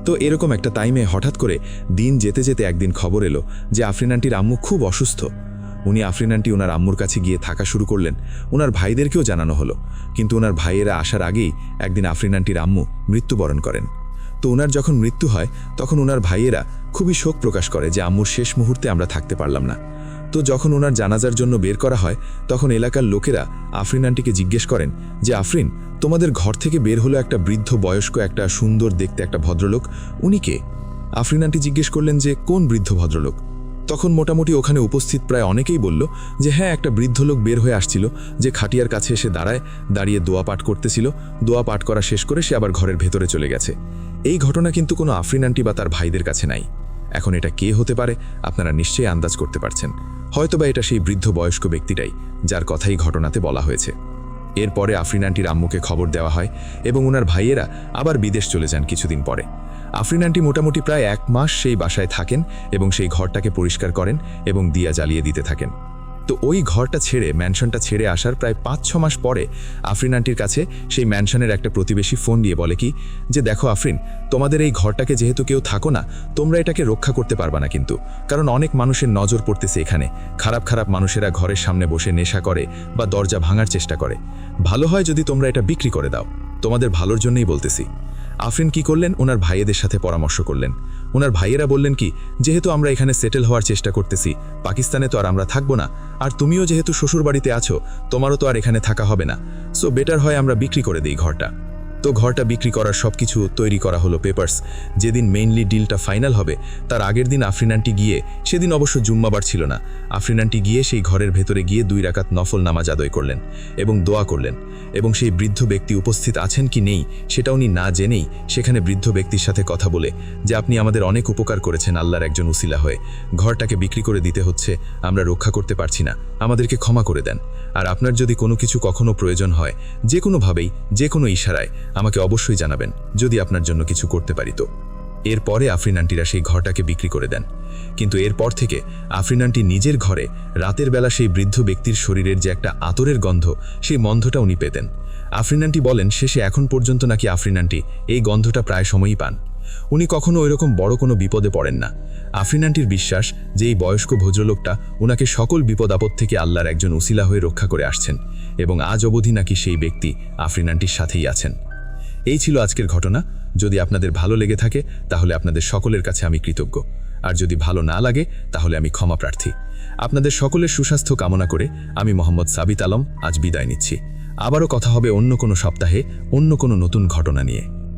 তো এরকম একটা টাইমে হঠাৎ করে দিন যেতে যেতে একদিন খবর এলো যে আফরিন আন্টির আম্মু খুব অসুস্থ। উনি আফরিন আন্টি ওনার আম্মুর কাছে গিয়ে থাকা শুরু করলেন। ওনার ভাইদেরকেও জানানো হলো, কিন্তু ওনার ভাইয়েরা আসার আগেই একদিন আফরিন আন্টির আম্মু মৃত্যুবরণ করেন। তো ওনার যখন মৃত্যু হয় তখন ওনার ভাইয়েরা খুবই শোক প্রকাশ করে যে আম্মুর শেষ মুহূর্তে আমরা থাকতে পারলাম না। তো যখন ওনার জানাজার জন্য বের করা হয় তখন এলাকার লোকেরা আফরিন আন্টিকে জিজ্ঞেস করেন যে আফরিন, তোমাদের ঘর থেকে বের হলো একটা বৃদ্ধ বয়স্ক একটা সুন্দর দেখতে একটা ভদ্রলোক, উনি কে? আফরিন আন্টি জিজ্ঞেস করলেন যে কোন বৃদ্ধ ভদ্রলোক? তখন মোটামুটি ওখানে উপস্থিত প্রায় অনেকেই বলল যে হ্যাঁ, একটা বৃদ্ধ লোক বের হয়ে আসছিল, যে খাটিয়ার কাছে এসে দাঁড়িয়ে দোয়া পাঠ করতেছিল। দোয়া পাঠ করা শেষ করে সে আবার ঘরের ভেতরে চলে গেছে। এই ঘটনা কিন্তু কোনো আফরিন আন্টি বা তার ভাইদের কাছে নাই। এখন এটা কে হতে পারে আপনারা নিশ্চয়ই আন্দাজ করতে পারছেন। হয়তোবা এটা সেই বৃদ্ধ বয়স্ক ব্যক্তিটাই যার কথাই ঘটনাতে বলা হয়েছে। এরপরে আফরিন আন্টির আম্মুকে খবর দেওয়া হয় এবং ওনার ভাইয়েরা আবার বিদেশ চলে যান কিছুদিন পরে। আফরিন আন্টি মোটামুটি প্রায় 1 মাস সেই বাসায় থাকেন এবং সেই ঘরটাকে পরিষ্কার করেন এবং দিয়া জ্বালিয়ে দিতে থাকেন। তো ওই ঘরটা ছেড়ে ম্যানশনটা ছেড়ে আসার প্রায় 5-6 মাস পরে আফরিন আন্টির কাছে সেই ম্যানশনের একটা প্রতিবেশী ফোন দিয়ে বলে কি যে দেখো আফরিন, তোমাদের এই ঘরটাকে যেহেতু কেউ থাকো না, তোমরা এটাকে রক্ষা করতে পারবা না কিন্তু, কারণ অনেক মানুষের নজর পড়তেছে এখানে। খারাপ খারাপ মানুষেরা ঘরের সামনে বসে নেশা করে বা দরজা ভাঙার চেষ্টা করে। ভালো হয় যদি তোমরা এটা বিক্রি করে দাও, তোমাদের ভালোর জন্যই বলতেছি। আফরিন কি করলেন, ওনার ভাইয়েদের সাথে পরামর্শ করলেন। ওনার ভাইয়েরা বললেন কি, যেহেতু আমরা এখানে সেটেল হওয়ার চেষ্টা করতেছি, পাকিস্তানে তো আর আমরা থাকবো না, আর তুমিও যেহেতু শ্বশুর বাড়িতে আছো, তোমারও তো আর এখানে থাকা হবে না, সো বেটার হয় আমরা বিক্রি করে দিই ঘরটা। তো ঘরটা বিক্রি করার সব কিছু তৈরি করা হলো, পেপারস। যেদিন মেইনলি ডিলটা ফাইনাল হবে তার আগের দিন আফরিন আন্টি গিয়ে, সেদিন অবশ্য জুম্মাবার ছিল না, আফরিন আন্টি গিয়ে সেই ঘরের ভেতরে গিয়ে 2 রাকাত নফল নামাজ আদায় করলেন এবং দোয়া করলেন। এবং সেই বৃদ্ধ ব্যক্তি উপস্থিত আছেন কি নেই সেটা উনি না জেনেই সেখানে বৃদ্ধ ব্যক্তির সাথে কথা বলে যে আপনি আমাদের অনেক উপকার করেছেন, আল্লাহর একজন উসিলা হয়ে ঘরটাকে বিক্রি করে দিতে হচ্ছে, আমরা রক্ষা করতে পারছি না, আমাদেরকে ক্ষমা করে দেন। আর আপনার যদি কোনো কিছু কখনো প্রয়োজন হয়, যে কোনোভাবেই যে কোনো ইশারায় আমাকে অবশ্যই জানাবেন, যদি আপনার জন্য কিছু করতে পারি। তো এরপরে আফরিন আন্টিরা সেই ঘরটাকে বিক্রি করে দেন। কিন্তু এরপর থেকে আফরিন আন্টি নিজের ঘরে রাতের বেলা সেই বৃদ্ধ ব্যক্তির শরীরের যে একটা আতরের গন্ধ, সেই গন্ধটা উনি পেতেন। আফরিন আন্টি বলেন শেষে এখন পর্যন্ত নাকি আফরিন আন্টি এই গন্ধটা প্রায় সময়ই পান। উনি কখনো ওইরকম বড় কোনো বিপদে পড়েন না। আফরিন আন্টির বিশ্বাস যে এই বয়স্ক ভদ্রলোকটা ওনাকে সকল বিপদ আপদ থেকে আল্লাহর একজন উসিলা হয়ে রক্ষা করে আসছেন এবং আজ অবধি নাকি সেই ব্যক্তি আফরিন আন্টির সাথেই আছেন। এই ছিল আজকের ঘটনা। যদি আপনাদের ভালো লেগে থাকে তাহলে আপনাদের সকলের কাছে আমি কৃতজ্ঞ, আর যদি ভালো না লাগে তাহলে আমি ক্ষমা প্রার্থী। আপনাদের সকলের সুস্বাস্থ্য কামনা করে আমি মোহাম্মদ সাবিত আলম আজ বিদায় নিচ্ছি। আবারও কথা হবে অন্য কোনো সপ্তাহে অন্য কোনো নতুন ঘটনা নিয়ে।